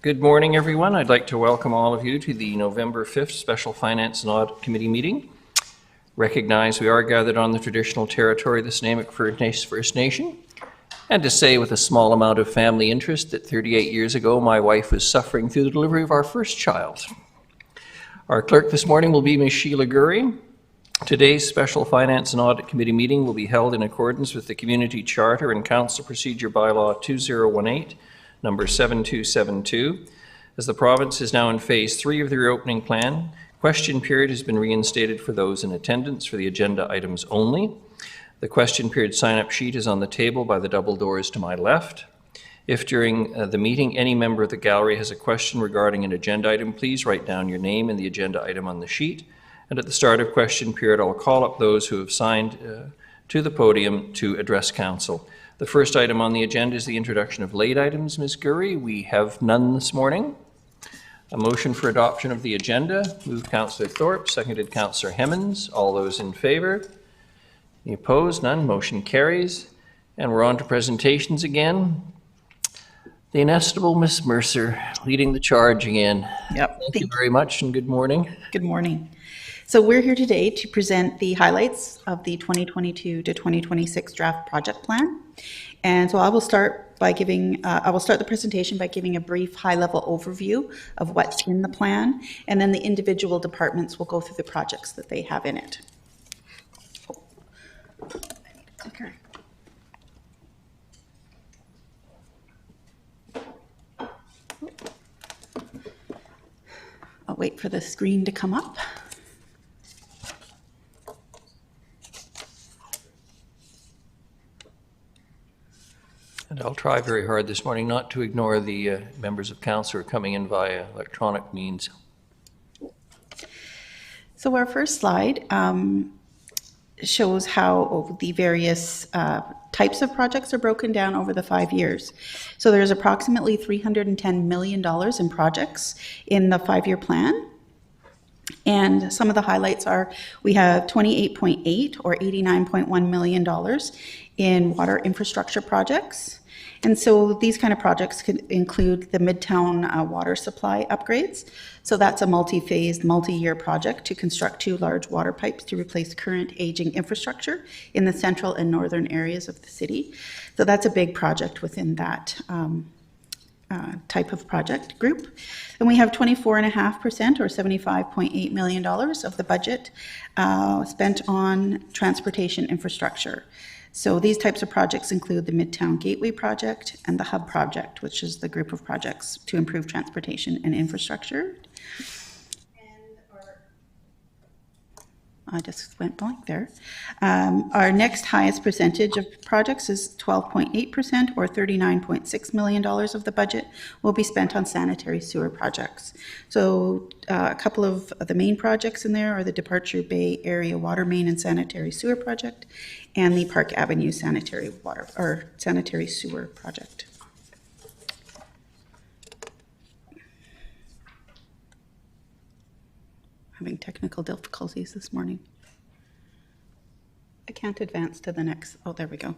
Good morning, everyone. I'd like to welcome all of you to the November 5th Special Finance and Audit Committee meeting. Recognize we are gathered on the traditional territory of the Snuneymuxw First Nation, and to say with a small amount of family interest that 38 years ago my wife was suffering through the delivery of our first child. Our clerk this morning will be Ms. Sheila Gurry. Today's Special Finance and Audit Committee meeting will be held in accordance with the Community Charter and Council Procedure Bylaw 2018, number 7272. As the province is now in phase 3 of the reopening plan, question period has been reinstated for those in attendance for the agenda items only. The question period sign-up sheet is on the table by the double doors to my left. If during the meeting any member of the gallery has a question regarding an agenda item, please write down your name and the agenda item on the sheet. And at the start of question period, I'll call up those who have signed to the podium to address council. The first item on the agenda is the introduction of late items. Ms. Gurry, we have none this morning. A motion for adoption of the agenda. Moved Councillor Thorpe, seconded Councillor Hemmons. All those in favour? Any opposed? None. Motion carries. And we're on to presentations again. The inestimable Miss Mercer leading the charge again. Yep. Thank you very much and good morning. Good morning. So we're here today to present the highlights of the 2022 to 2026 draft project plan. And so I will start the presentation by giving a brief high-level overview of what's in the plan, and then the individual departments will go through the projects that they have in it. Okay. I'll wait for the screen to come up. And I'll try very hard this morning not to ignore the members of council who are coming in via electronic means. So our first slide shows how the various types of projects are broken down over the 5 years. So there's approximately $310 million in projects in the 5-year plan. And some of the highlights are we have 28.8 or $89.1 million in water infrastructure projects. And so these kind of projects could include the Midtown water supply upgrades. So that's a multi-phased, multi-year project to construct 2 large water pipes to replace current aging infrastructure in the central and northern areas of the city. So that's a big project within that type of project group. And we have 24.5% or $75.8 million of the budget spent on transportation infrastructure. So these types of projects include the Midtown Gateway Project and the Hub Project, which is the group of projects to improve transportation and infrastructure. I just went blank there. Our next highest percentage of projects is 12.8% or $39.6 million of the budget will be spent on sanitary sewer projects. So a couple of the main projects in there are the Departure Bay Area Water Main and Sanitary Sewer Project and the Park Avenue Sanitary Sewer Project. Having technical difficulties this morning. I can't advance to the next. Oh, there we go.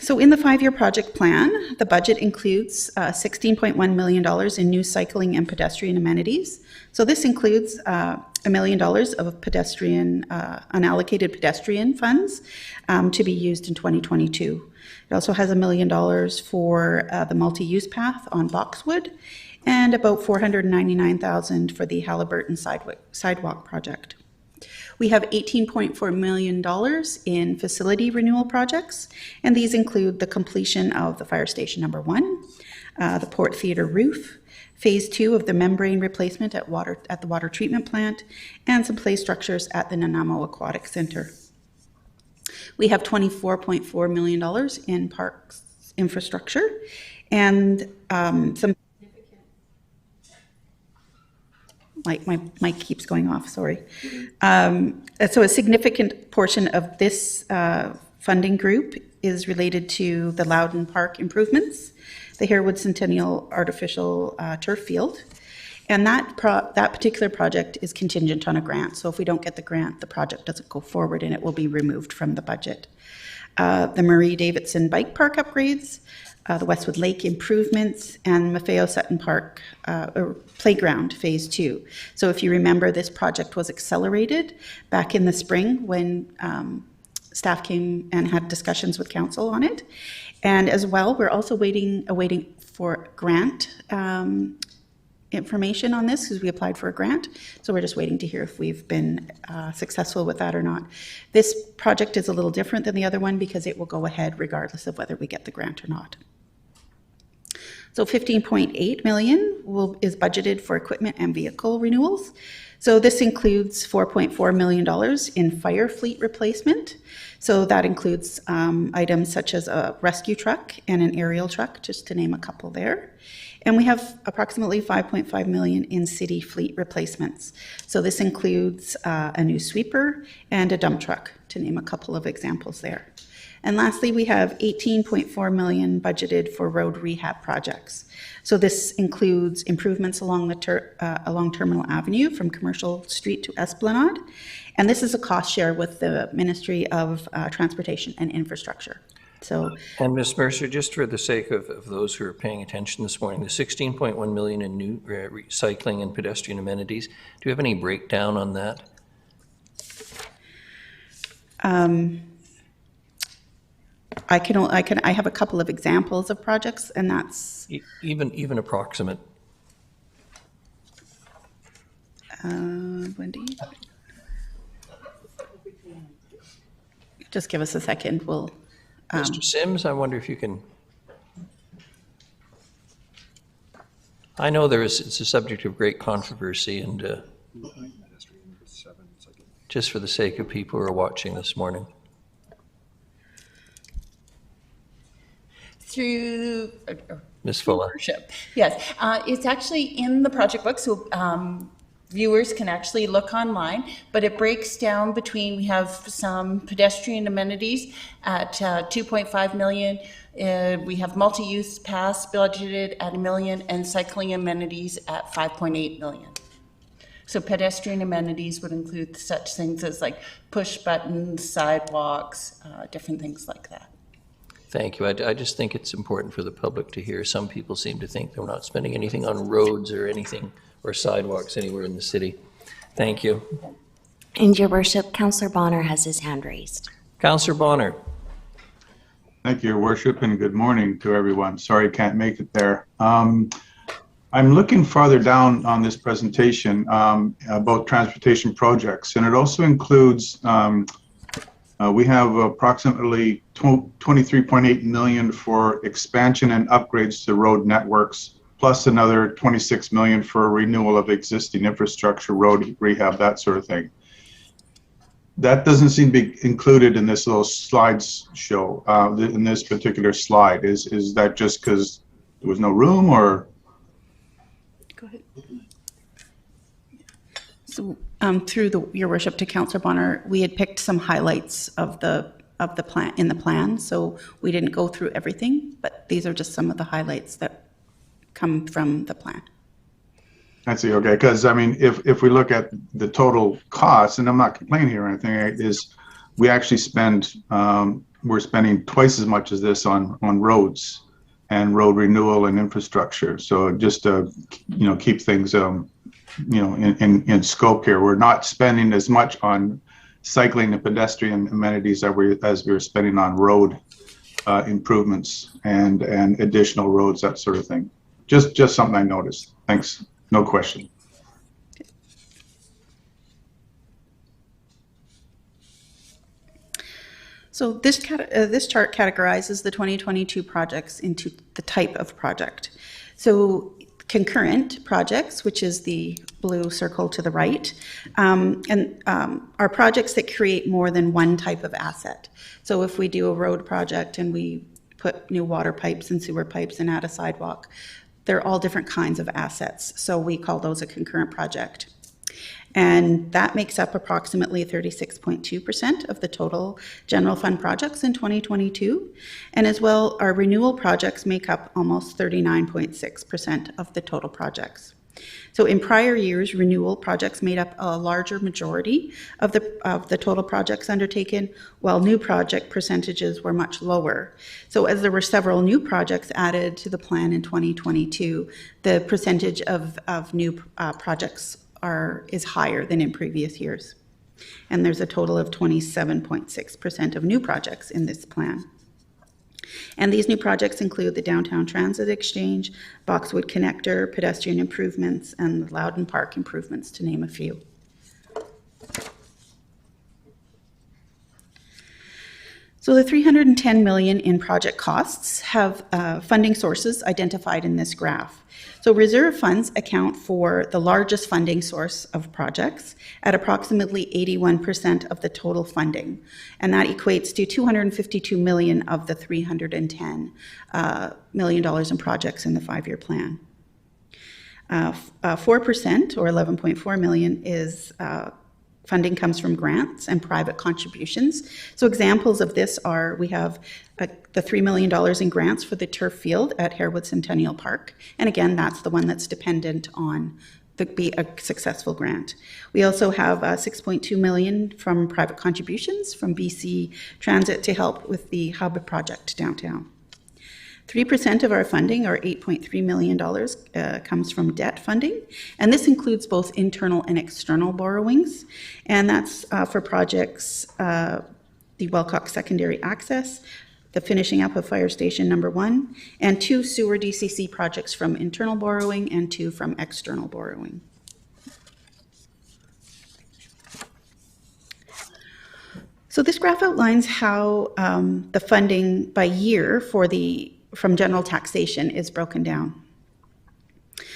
So in the 5-year project plan, the budget includes $16.1 million in new cycling and pedestrian amenities. So this includes $1 million of pedestrian, unallocated pedestrian funds to be used in 2022. It also has $1 million for the multi-use path on Boxwood, and about $499,000 for the Halliburton sidewalk project. We have $18.4 million in facility renewal projects, and these include the completion of the fire station number 1, the Port Theatre roof, phase 2 of the membrane replacement at the water treatment plant, and some play structures at the Nanaimo Aquatic Center. We have $24.4 million in parks infrastructure, and some my mic keeps going off, sorry. So a significant portion of this funding group is related to the Loudon Park improvements, the Harewood Centennial Artificial Turf Field, and that particular project is contingent on a grant. So if we don't get the grant, the project doesn't go forward and it will be removed from the budget. The Marie Davidson Bike Park upgrades, the Westwood Lake improvements, and Maffeo Sutton Park Playground Phase 2. So if you remember, this project was accelerated back in the spring when staff came and had discussions with council on it. And as well, we're also awaiting for grant information on this because we applied for a grant. So we're just waiting to hear if we've been successful with that or not. This project is a little different than the other one because it will go ahead regardless of whether we get the grant or not. So 15.8 million is budgeted for equipment and vehicle renewals. So this includes $4.4 million in fire fleet replacement. So that includes items such as a rescue truck and an aerial truck, just to name a couple there. And we have approximately $5.5 million in city fleet replacements. So this includes a new sweeper and a dump truck, to name a couple of examples there. And lastly, we have $18.4 million budgeted for road rehab projects. So this includes improvements along along Terminal Avenue from Commercial Street to Esplanade. And this is a cost share with the Ministry of Transportation and Infrastructure. So, and Ms. Mercer, just for the sake of those who are paying attention this morning, the $16.1 million in new recycling and pedestrian amenities, do you have any breakdown on that? I have a couple of examples of projects, and that's even approximate. Wendy, just give us a second. We'll. Mr. Sims, I wonder if you can. I know it's a subject of great controversy, and just for the sake of people who are watching this morning. Through Ms. Fuller. Worship. Yes, it's actually in the project book, so viewers can actually look online, but it breaks down between, we have some pedestrian amenities at 2.5 million. We have multi-use pass budgeted at $1 million and cycling amenities at 5.8 million. So pedestrian amenities would include such things as like push buttons, sidewalks, different things like that. Thank you. I just think it's important for the public to hear. Some people seem to think they're not spending anything on roads or anything or sidewalks anywhere in the city. Thank you. And Your Worship, Councillor Bonner has his hand raised. Councillor Bonner. Thank you, Your Worship, and good morning to everyone. Sorry I can't make it there. I'm looking farther down on this presentation about transportation projects, and it also includes we have approximately $23.8 million for expansion and upgrades to road networks, plus another $26 million for renewal of existing infrastructure, road rehab, that sort of thing. That doesn't seem to be included in this little slideshow, in this particular slide. Is that just because there was no room, or? Go ahead. So through Your Worship to Councillor Bonner, we had picked some highlights of the plan in the plan. So we didn't go through everything, but these are just some of the highlights that come from the plan. I see. Okay, because I mean, if we look at the total cost, and I'm not complaining here or anything, is we actually spend we're spending twice as much as this on roads and road renewal and infrastructure. So just to keep things in scope here, we're not spending as much on cycling and pedestrian amenities as we were spending on road improvements and additional roads, that sort of thing. Just something I noticed. Thanks. No question. So this chart categorizes the 2022 projects into the type of project. So concurrent projects, which is the blue circle to the right, are projects that create more than one type of asset. So if we do a road project and we put new water pipes and sewer pipes and add a sidewalk, they're all different kinds of assets. So we call those a concurrent project. And that makes up approximately 36.2% of the total general fund projects in 2022. And as well, our renewal projects make up almost 39.6% of the total projects. So in prior years, renewal projects made up a larger majority of the total projects undertaken, while new project percentages were much lower. So as there were several new projects added to the plan in 2022, the percentage of new projects is higher than in previous years. And there's a total of 27.6% of new projects in this plan. And these new projects include the Downtown Transit Exchange, Boxwood Connector, pedestrian improvements, and the Loudon Park improvements, to name a few. So the $310 million in project costs have funding sources identified in this graph. So reserve funds account for the largest funding source of projects at approximately 81% of the total funding. And that equates to $252 million of the $310 million in projects in the 5-year plan. 4% or $11.4 million is funding comes from grants and private contributions. So examples of this are, we have the $3 million in grants for the turf field at Harewood Centennial Park. And again, that's the one that's dependent on be a successful grant. We also have $6.2 million from private contributions from BC Transit to help with the hub project downtown. 3% of our funding, or $8.3 million, comes from debt funding, and this includes both internal and external borrowings, and that's for projects, the Wilcox Secondary Access, the finishing up of Fire Station Number 1, and 2 sewer DCC projects from internal borrowing and 2 from external borrowing. So this graph outlines how the funding by year from general taxation is broken down.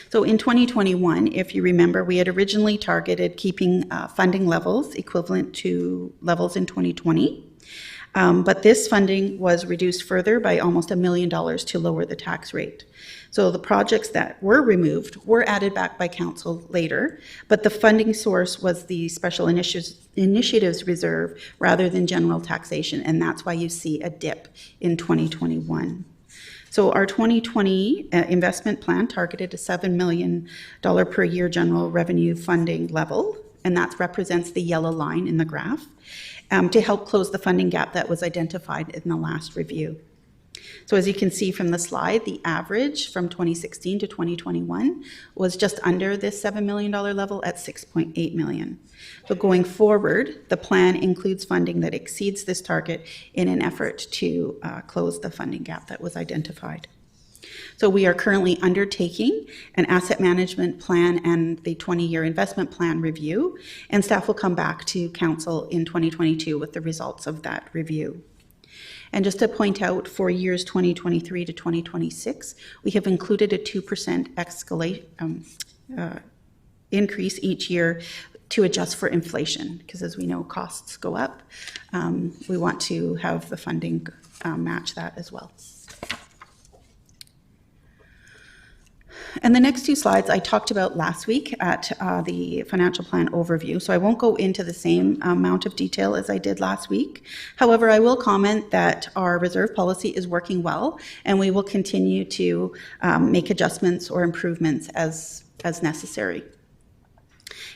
So in 2021, if you remember, we had originally targeted keeping funding levels equivalent to levels in 2020. But this funding was reduced further by almost $1 million to lower the tax rate. So the projects that were removed were added back by council later, but the funding source was the Special Initiatives Reserve rather than general taxation, and that's why you see a dip in 2021. So our 2020 investment plan targeted a $7 million per year general revenue funding level, and that represents the yellow line in the graph, to help close the funding gap that was identified in the last review. So as you can see from the slide, the average from 2016 to 2021 was just under this $7 million level at $6.8 million. So going forward, the plan includes funding that exceeds this target in an effort to close the funding gap that was identified. So we are currently undertaking an asset management plan and the 20-year investment plan review, and staff will come back to council in 2022 with the results of that review. And just to point out, for years 2023 to 2026, we have included a 2% increase each year to adjust for inflation, because as we know, costs go up. We want to have the funding match that as well. And the next 2 slides I talked about last week at the financial plan overview, so I won't go into the same amount of detail as I did last week. However, I will comment that our reserve policy is working well, and we will continue to make adjustments or improvements as necessary.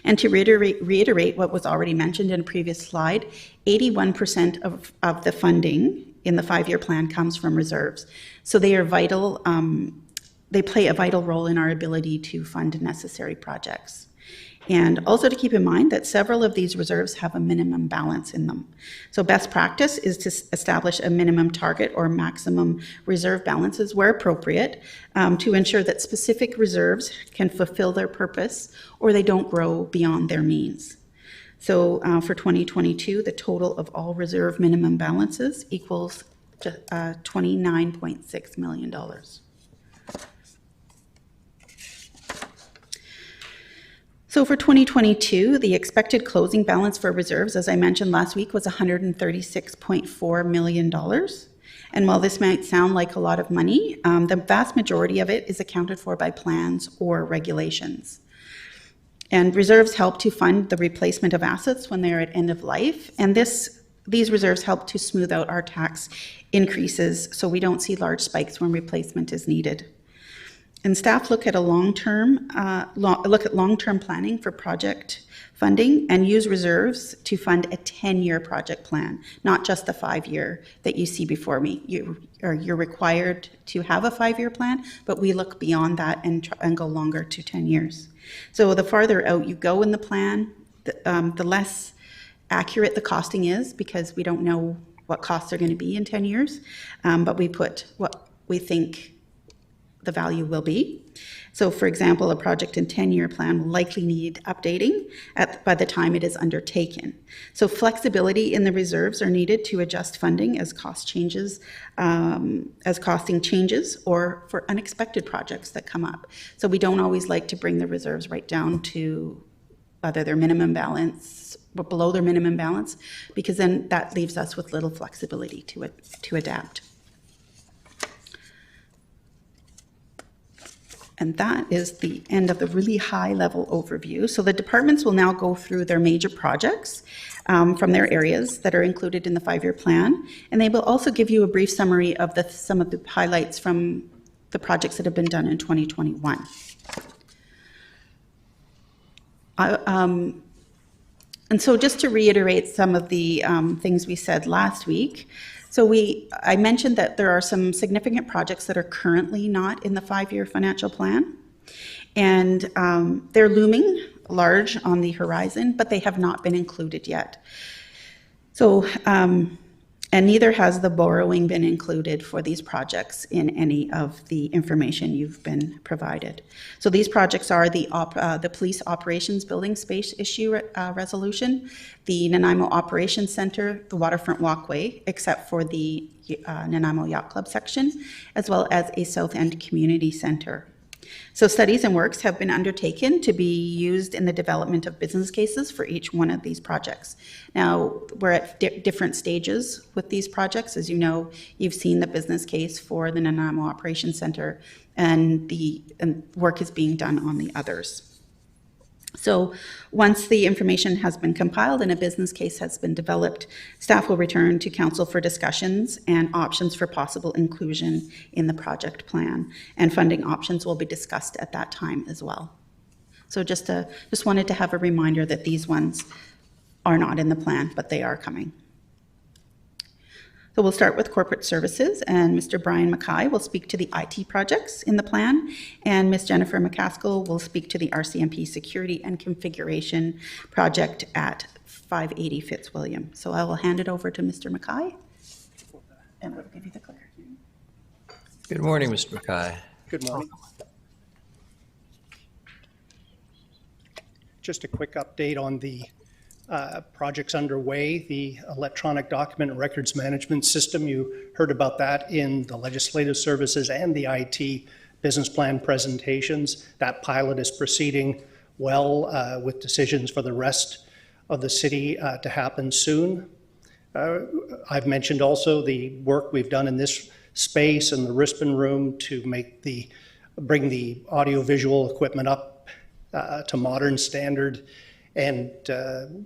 And to reiterate what was already mentioned in a previous slide, 81% of the funding in the 5-year plan comes from reserves. So they are vital. They play a vital role in our ability to fund necessary projects. And also to keep in mind that several of these reserves have a minimum balance in them. So best practice is to establish a minimum target or maximum reserve balances where appropriate, to ensure that specific reserves can fulfill their purpose or they don't grow beyond their means. So for 2022, the total of all reserve minimum balances equals $29.6 million. So for 2022, the expected closing balance for reserves, as I mentioned last week, was $136.4 million. And while this might sound like a lot of money, the vast majority of it is accounted for by plans or regulations. And reserves help to fund the replacement of assets when they're at end of life. And these reserves help to smooth out our tax increases so we don't see large spikes when replacement is needed. And staff look at long-term planning for project funding and use reserves to fund a 10-year project plan, not just the 5-year that you see before me. You're required to have a 5-year plan, but we look beyond that and go longer to 10 years. So the farther out you go in the plan, the less accurate the costing is, because we don't know what costs are going to be in 10 years, but we put what we think the value will be. So for example, a project in 10-year plan will likely need updating by the time it is undertaken. So flexibility in the reserves are needed to adjust funding as costing changes, or for unexpected projects that come up. So we don't always like to bring the reserves right down to either their minimum balance or below their minimum balance, because then that leaves us with little flexibility to adapt. And that is the end of the really high-level overview. So the departments will now go through their major projects from their areas that are included in the 5-year plan. And they will also give you a brief summary of some of the highlights from the projects that have been done in 2021. And so just to reiterate some of the things we said last week, so I mentioned that there are some significant projects that are currently not in the 5-year financial plan, and they're looming large on the horizon, but they have not been included yet. So, and neither has the borrowing been included for these projects in any of the information you've been provided. So these projects are the Police Operations Building Space Issue Resolution, the Nanaimo Operations Center, the Waterfront Walkway, except for the Nanaimo Yacht Club section, as well as a South End Community Center. So studies and works have been undertaken to be used in the development of business cases for each one of these projects. Now, we're at different stages with these projects. As you know, you've seen the business case for the Nanaimo Operations Center, and work is being done on the others. So once the information has been compiled and a business case has been developed, staff will return to council for discussions and options for possible inclusion in the project plan. And funding options will be discussed at that time as well. So just wanted to have a reminder that these ones are not in the plan, but they are coming. So we'll start with corporate services, and Mr. Brian Mackay will speak to the IT projects in the plan, and Ms. Jennifer McCaskill will speak to the RCMP security and configuration project at 580 Fitzwilliam. So I will hand it over to Mr. Mackay, and I'll give you the clicker. Good morning, Mr. Mackay. Good morning. Just a quick update on the projects underway, the electronic document and records management system. You heard about that in the legislative services and the IT business plan presentations. That pilot is proceeding well with decisions for the rest of the city to happen soon. I've mentioned also the work we've done in this space and the Rispin room to bring the audiovisual equipment up to modern standard. And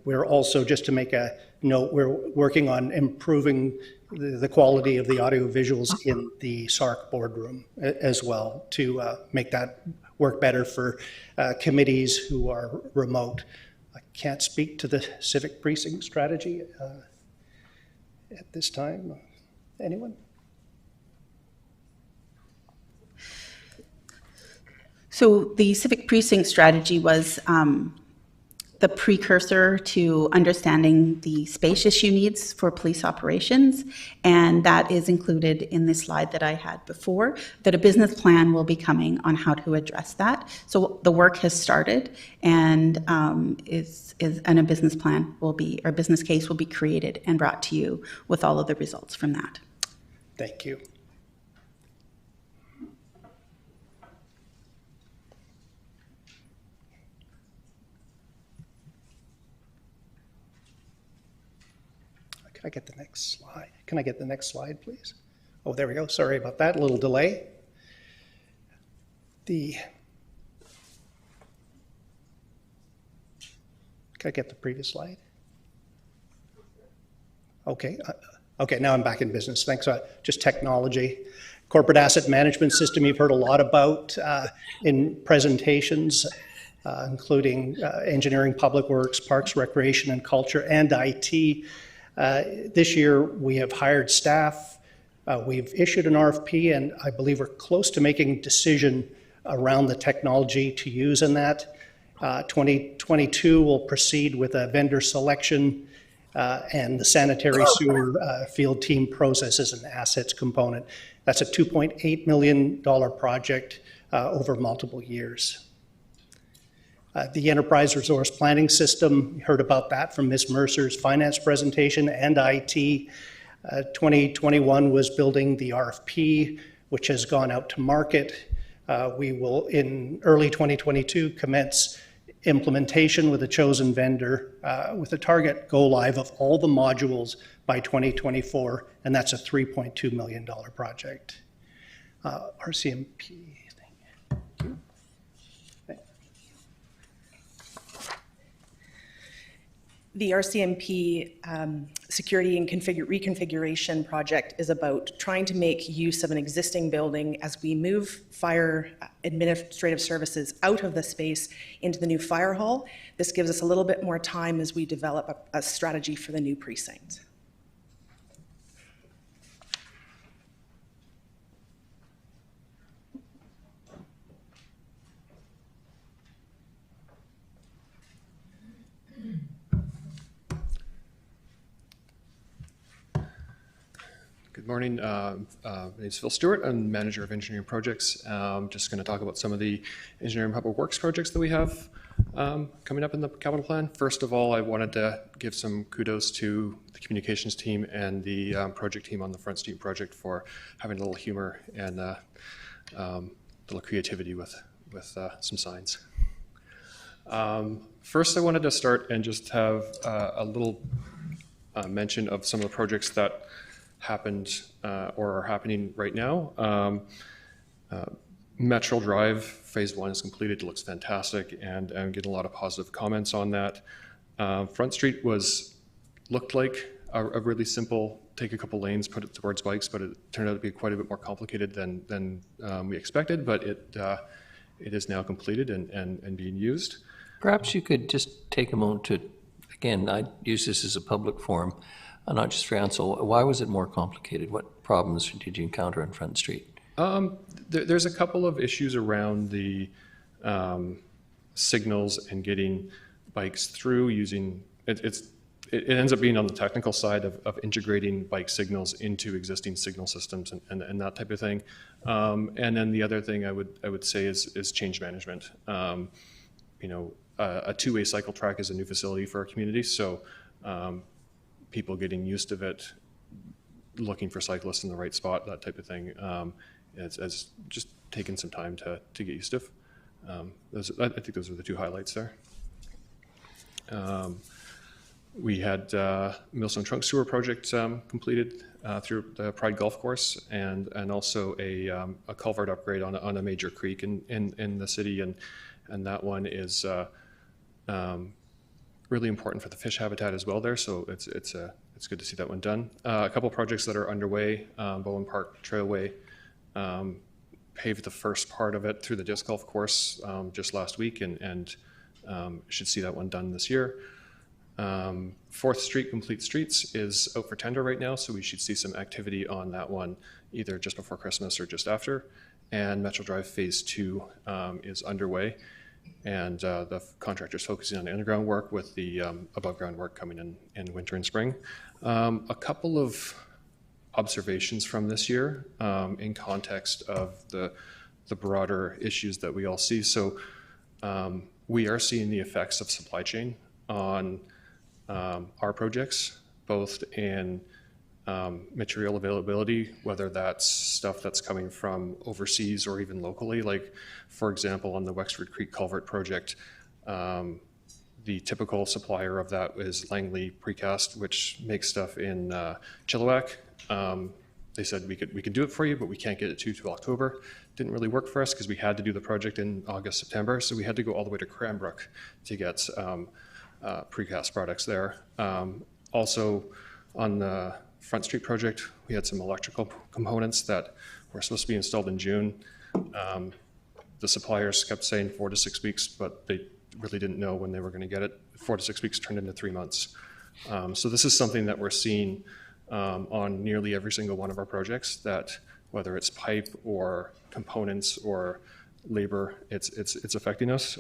we're also, just to make a note, we're working on improving the quality of the audio visuals in the SARC boardroom as well, to make that work better for committees who are remote. I can't speak to the civic precinct strategy at this time. Anyone? So the civic precinct strategy was the precursor to understanding the space issue needs for police operations, and that is included in the slide that I had before, that a business plan will be coming on how to address that. So the work has started, and and a business plan will be, or business case will be created and brought to you with all of the results from that. Thank you. Can I get the next slide? Can I get the next slide, please? Oh, there we go. Sorry about that. A little delay. Can I get the previous slide? Okay. Okay, now I'm back in business. Thanks. Just technology. Corporate asset management system you've heard a lot about in presentations, including engineering, public works, parks, recreation and culture, and IT. This year we have hired staff. We've issued an RFP, and I believe we're close to making a decision around the technology to use in that. 2022 will proceed with a vendor selection and the sanitary sewer field team processes and assets component. That's a $2.8 million project over multiple years. The enterprise resource planning system, you heard about that from Ms. Mercer's finance presentation, and IT. 2021 was building the RFP, which has gone out to market. We will, in early 2022, commence implementation with a chosen vendor with a target go live of all the modules by 2024, and that's a $3.2 million project. RCMP, thank you. The RCMP security and reconfiguration project is about trying to make use of an existing building as we move fire administrative services out of the space into the new fire hall. This gives us a little bit more time as we develop a strategy for the new precinct. Good morning. My name is Phil Stewart. I'm manager of engineering projects. Just going to talk about some of the engineering public works projects that we have coming up in the capital plan. First of all, I wanted to give some kudos to the communications team and the project team on the Front Street project for having a little humor and a little creativity with some signs. First, I wanted to start and just have a little mention of some of the projects that happened or are happening right now. Metro Drive Phase 1 is completed. It looks fantastic, and I'm getting a lot of positive comments on that. Front Street looked like a really simple, take a couple lanes, put it towards bikes, but it turned out to be quite a bit more complicated than we expected, but it is now completed and being used. Perhaps you could just take a moment to, again, I use this as a public forum, not just for Ansel. Why was it more complicated? What problems did you encounter on Front Street? There's a couple of issues around the signals and getting bikes through using, it ends up being on the technical side of integrating bike signals into existing signal systems and that type of thing. And then the other thing I would say is change management. A two-way cycle track is a new facility for our community, so people getting used to it, looking for cyclists in the right spot, that type of thing, as just taking some time to get used to. I think those are the two highlights there. We had Millstone Trunk Sewer project completed through the Pride Golf Course, and also a culvert upgrade on a major creek in the city, and that one is really important for the fish habitat as well there, so it's good to see that one done. A couple projects that are underway. Bowen Park Trailway paved the first part of it through the disc golf course just last week, and should see that one done this year. 4th Street Complete Streets is out for tender right now, so we should see some activity on that one either just before Christmas or just after. And Metro Drive Phase 2 is underway, and the contractor's focusing on underground work with the above ground work coming in winter and spring. A couple of observations from this year in context of the broader issues that we all see. So we are seeing the effects of supply chain on our projects, both in material availability, whether that's stuff that's coming from overseas or even locally. Like, for example, on the Wexford Creek Culvert project, the typical supplier of that is Langley Precast, which makes stuff in Chilliwack. They said we could do it for you, but we can't get it to you till October. Didn't really work for us because we had to do the project in August, September, so we had to go all the way to Cranbrook to get precast products there. Also, on the Front Street project, we had some electrical components that were supposed to be installed in June. The suppliers kept saying 4 to 6 weeks, but they really didn't know when they were going to get it. 4 to 6 weeks turned into 3 months. So this is something that we're seeing on nearly every single one of our projects, that whether it's pipe or components or labor, it's affecting us.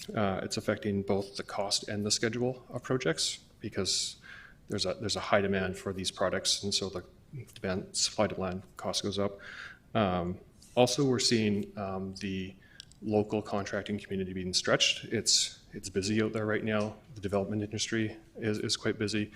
It's affecting both the cost and the schedule of projects, because there's a high demand for these products, and so the supply demand cost goes up. Also, we're seeing the local contracting community being stretched. It's busy out there right now. The development industry is quite busy.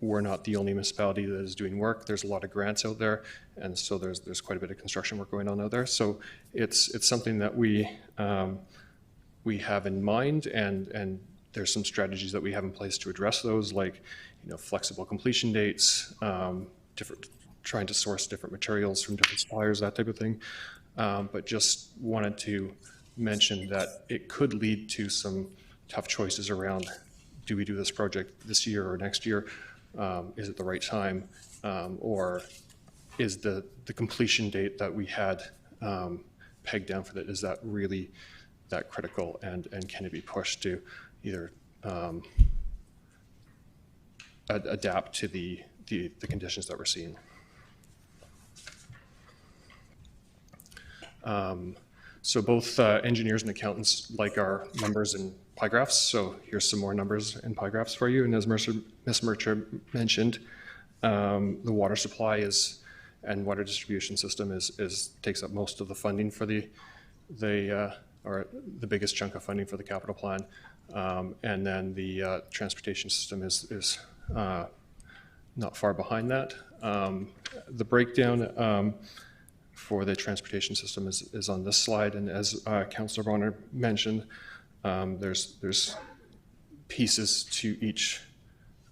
We're not the only municipality that is doing work. There's a lot of grants out there, and so there's quite a bit of construction work going on out there. So it's something that we have in mind, and there's some strategies that we have in place to address those, like flexible completion dates, trying to source different materials from different suppliers, that type of thing. But just wanted to mention that it could lead to some tough choices around, do we do this project this year or next year? Is it the right time? Or is the completion date that we had pegged down for that, is that really that critical, and can it be pushed to either adapt to the conditions that we're seeing? So both engineers and accountants like our numbers and pie graphs. So here's some more numbers and pie graphs for you. And as Ms. Mercer mentioned, the water supply and water distribution system takes up most of the funding for the biggest chunk of funding for the capital plan. And then the transportation system is not far behind that. The breakdown for the transportation system is on this slide, and as Councillor Bonner mentioned, there's pieces to each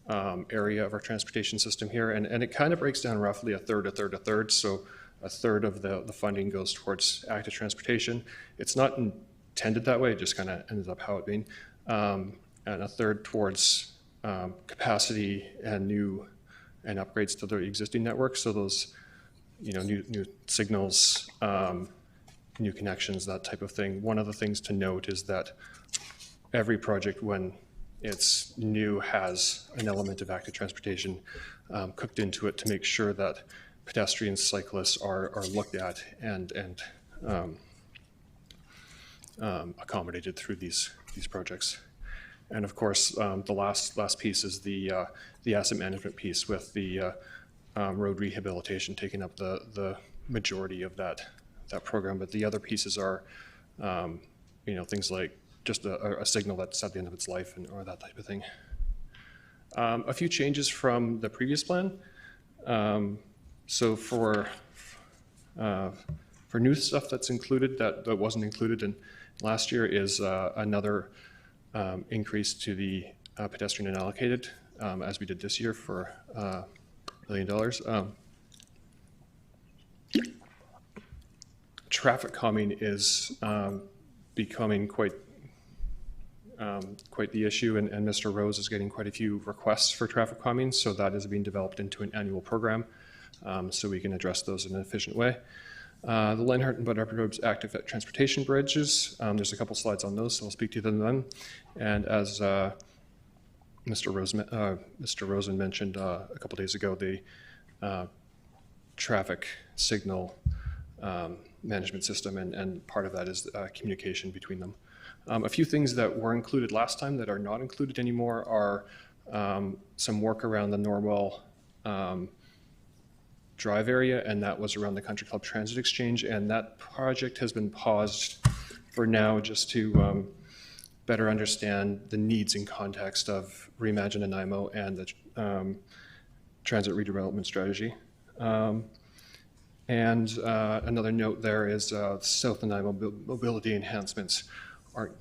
area of our transportation system here, and it kind of breaks down roughly a third. So a third of the funding goes towards active transportation. It's not intended that way, it just kind of ended up how it being, and a third towards capacity and upgrades to the existing network. So those new signals, new connections, that type of thing. One of the things to note is that every project, when it's new, has an element of active transportation cooked into it to make sure that pedestrians, cyclists are looked at and accommodated through these projects. And of course, the last piece is the asset management piece, with the road rehabilitation taking up the majority of that program. But the other pieces are, things like just a signal that's at the end of its life, or that type of thing. A few changes from the previous plan. So for new stuff that's included that wasn't included in last year is another increase to the pedestrian unallocated, as we did this year for $1 million. Traffic calming is becoming quite the issue, and Mr. Rose is getting quite a few requests for traffic calming, so that is being developed into an annual program, so we can address those in an efficient way. The Lenhart and Bud Upper Roads active transportation bridges, there's a couple slides on those, so I'll speak to them then. And as Mr. Rosen mentioned a couple days ago, the traffic signal management system, and part of that is communication between them. A few things that were included last time that are not included anymore are some work around the Norwell Drive area, and that was around the Country Club Transit Exchange, and that project has been paused for now just to better understand the needs and context of Reimagine Nanaimo and the transit redevelopment strategy. And another note there is South Nanaimo mobility enhancements aren't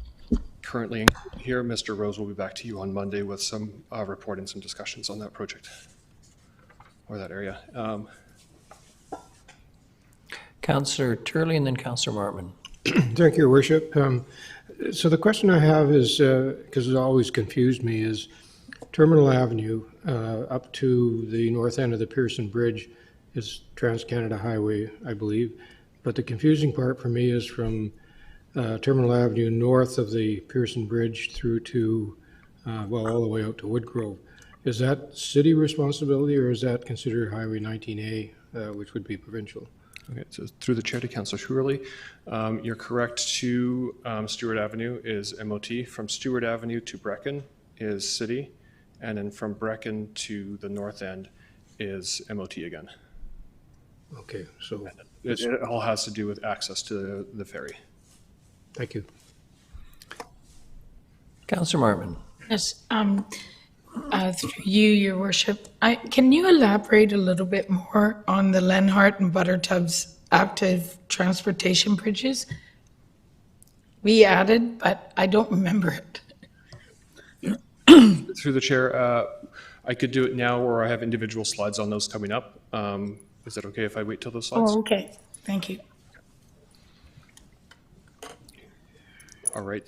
currently included here. Mr. Rose will be back to you on Monday with some report and some discussions on that project or that area. Councillor Turley and then Councillor Martman. Thank you, Your Worship. So the question I have is, because it always confused me, is Terminal Avenue up to the north end of the Pearson Bridge is Trans-Canada Highway, I believe. But the confusing part for me is from Terminal Avenue north of the Pearson Bridge through to, all the way out to Woodgrove. Is that city responsibility, or is that considered Highway 19A, which would be provincial? Okay, so through the chair to Councillor Hurley, you're correct. To Stewart Avenue is MOT. From Stewart Avenue to Brecken is city, and then from Brecken to the north end is MOT again. Okay, so It all has to do with access to the ferry. thank you. Councillor Martin. Yes, through you, Your Worship, can you elaborate a little bit more on the Lenhart and Buttertub's active transportation bridges? We added, but I don't remember it. Through the chair, I could do it now, or I have individual slides on those coming up. Is that okay if I wait till those slides? Oh, okay, thank you. All right.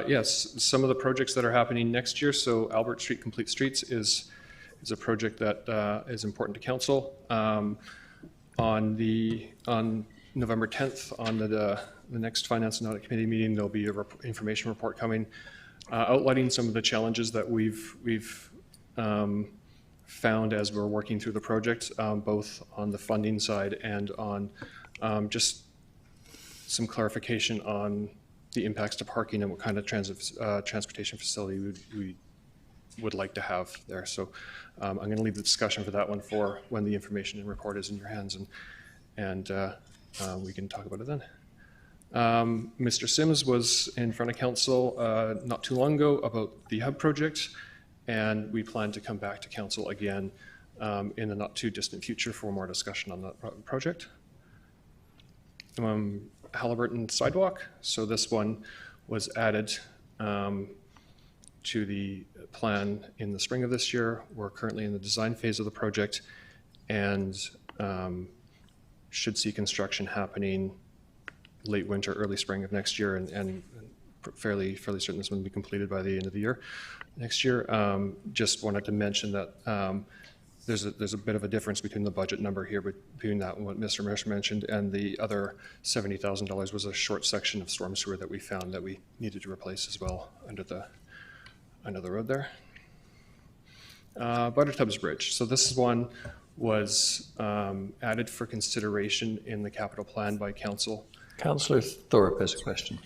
Yes, some of the projects that are happening next year. So Albert Street Complete Streets is a project that is important to council. On November 10th, on the next Finance and Audit Committee meeting, there'll be an information report coming outlining some of the challenges that we've found as we're working through the project, both on the funding side and on just some clarification on the impacts to parking and what kind of transportation facility we would like to have there. So I'm going to leave the discussion for that one for when the information and report is in your hands, and we can talk about it then. Mr. Sims was in front of council not too long ago about the hub project, and we plan to come back to council again in the not too distant future for more discussion on that project. Halliburton sidewalk. So this one was added to the plan in the spring of this year. We're currently in the design phase of the project and should see construction happening late winter, early spring of next year, and fairly certain this one will be completed by the end of the year next year. Just wanted to mention that there's a bit of a difference between the budget number here, between that and what Mr. Mercer mentioned, and the other $70,000 was a short section of storm sewer that we found that we needed to replace as well under the road there. Buttertubs Bridge. So this one was added for consideration in the capital plan by council. Councillor Thorpe has a question.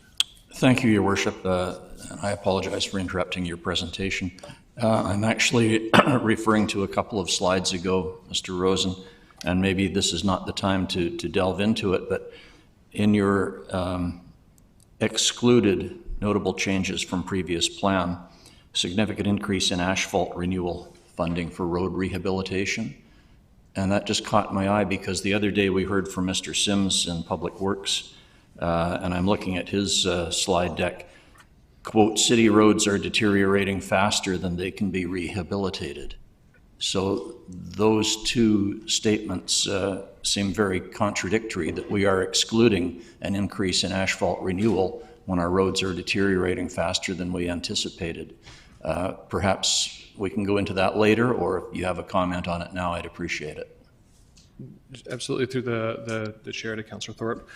Thank you, Your Worship. I apologize for interrupting your presentation. I'm actually referring to a couple of slides ago, Mr. Rosen, and maybe this is not the time to delve into it, but in your excluded notable changes from previous plan, significant increase in asphalt renewal funding for road rehabilitation. And that just caught my eye because the other day we heard from Mr. Sims in Public Works, and I'm looking at his slide deck, quote, city roads are deteriorating faster than they can be rehabilitated. So those two statements seem very contradictory, that we are excluding an increase in asphalt renewal when our roads are deteriorating faster than we anticipated. Perhaps we can go into that later, or if you have a comment on it now, I'd appreciate it. Absolutely, through the chair to Councillor Thorpe.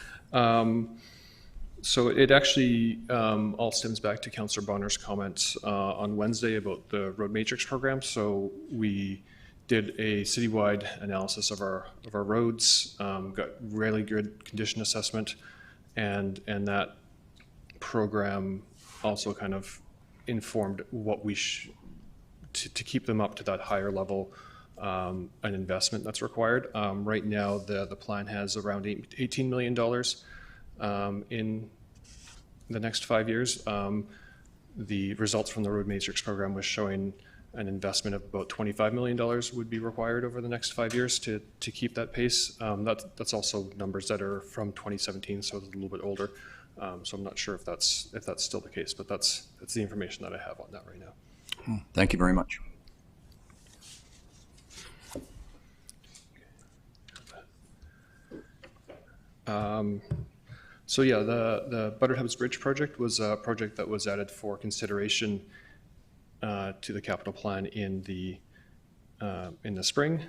So it actually all stems back to Councillor Bonner's comments on Wednesday about the road matrix program. So we did a citywide analysis of our roads, got really good condition assessment, and that program also kind of informed what we to keep them up to that higher level an investment that's required. Right now, the plan has around $18 million in the next 5 years. The results from the road matrix program was showing an investment of about $25 million would be required over the next 5 years to keep that pace. That's also numbers that are from 2017, so it's a little bit older. So I'm not sure if that's still the case, but that's the information that I have on that right now. Thank you very much. So yeah, the Buttertubs Bridge project was a project that was added for consideration to the capital plan in the spring.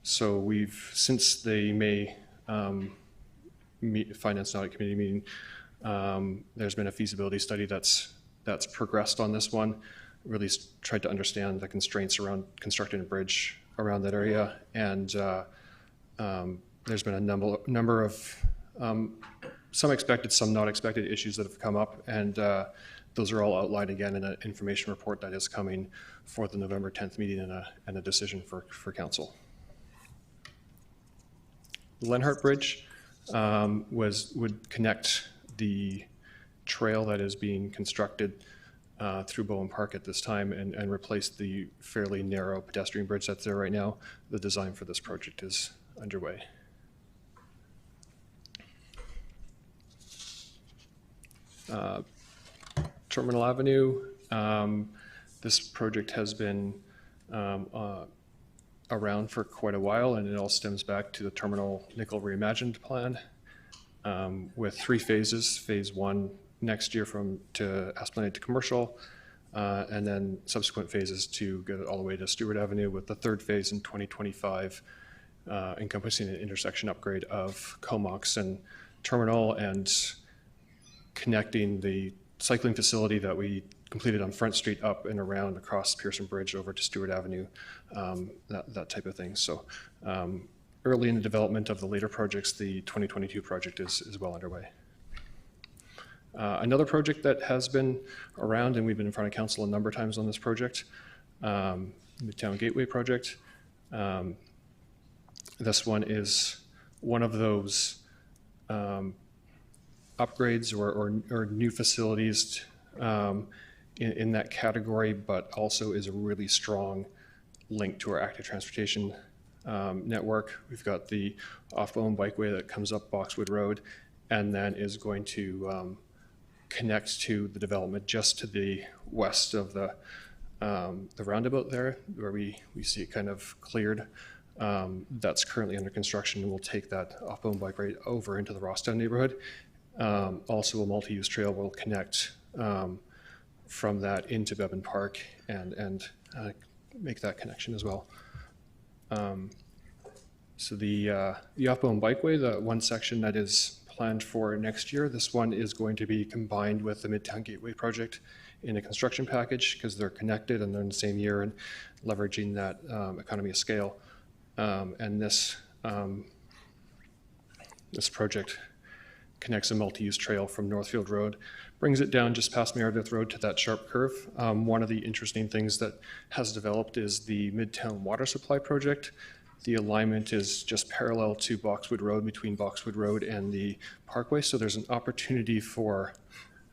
So we've, since the May Finance and Audit Committee meeting, there's been a feasibility study that's progressed on this one, really tried to understand the constraints around constructing a bridge around that area. And there's been a number of some expected, some not expected issues that have come up. And those are all outlined again in an information report that is coming for the November 10th meeting and a decision for council. The Lenhart Bridge would connect the trail that is being constructed through Bowen Park at this time and replace the fairly narrow pedestrian bridge that's there right now. The design for this project is underway. Terminal Avenue, this project has been around for quite a while, and it all stems back to the Terminal Nickel Reimagined plan with 3 phases. Phase 1 next year to Esplanade to Commercial, and then subsequent phases to get it all the way to Stewart Avenue, with the 3rd phase in 2025 encompassing an intersection upgrade of Comox and Terminal and connecting the cycling facility that we completed on Front Street up and around across Pearson Bridge over to Stewart Avenue, that type of thing. So early in the development of the later projects, the 2022 project is well underway. Another project that has been around, and we've been in front of council a number of times on this project, Midtown Gateway project. This one is one of those upgrades or new facilities in that category, but also is a really strong link to our active transportation network. We've got the off-Bowen bikeway that comes up Boxwood Road and then is going to connect to the development just to the west of the roundabout there, where we see it kind of cleared. That's currently under construction, and we'll take that off-Bowen bikeway over into the Rosstown neighborhood. Also, a multi-use trail will connect from that into Bevan Park and make that connection as well. So the off-Bowen bikeway, the one section that is planned for next year, this one is going to be combined with the Midtown Gateway project in a construction package because they're connected and they're in the same year and leveraging that economy of scale. And this project connects a multi-use trail from Northfield Road, brings it down just past Meredith Road to that sharp curve. One of the interesting things that has developed is the Midtown Water Supply project. The alignment is just parallel to Boxwood Road, between Boxwood Road and the Parkway, so there's an opportunity for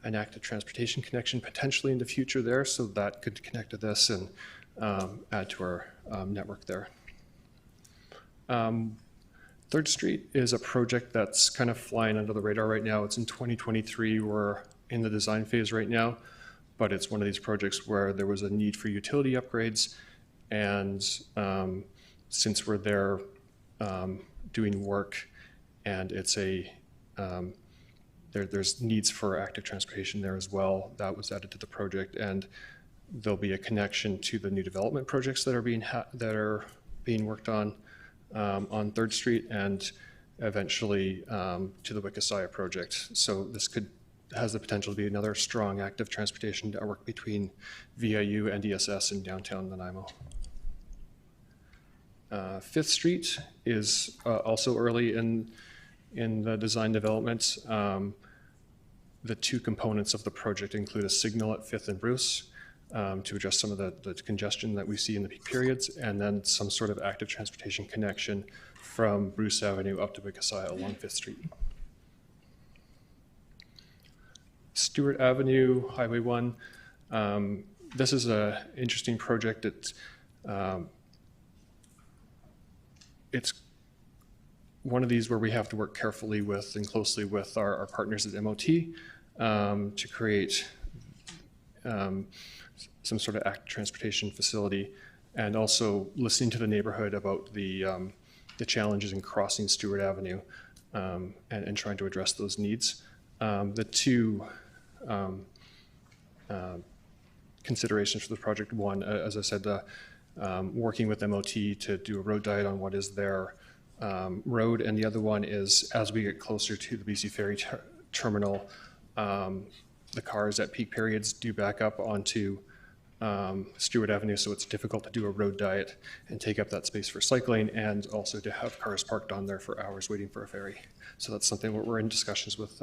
an active transportation connection potentially in the future there, so that could connect to this and add to our network there. 3rd Street is a project that's kind of flying under the radar right now. It's in 2023. We're in the design phase right now, but it's one of these projects where there was a need for utility upgrades, and since we're there doing work and it's there's needs for active transportation there as well, that was added to the project, and there'll be a connection to the new development projects that are being worked on 3rd Street and eventually to the Wikisaya project. So this has the potential to be another strong active transportation network between VIU, NDSS, and downtown Nanaimo. 5th Street is also early in the design development. The 2 components of the project include a signal at 5th and Bruce to address some of the congestion that we see in the peak periods, and then some sort of active transportation connection from Bruce Avenue up to Wikisaya along 5th Street. Stewart Avenue, Highway 1. This is an interesting project. It's one of these where we have to work carefully with and closely with our partners at MOT to create some sort of active transportation facility, and also listening to the neighborhood about the challenges in crossing Stewart Avenue and trying to address those needs. The 2 considerations for the project. One, as I said, working with MOT to do a road diet on what is their road, and the other one is as we get closer to the BC Ferry terminal, the cars at peak periods do back up onto Stewart Avenue, so it's difficult to do a road diet and take up that space for cycling, and also to have cars parked on there for hours waiting for a ferry. So that's something we're in discussions with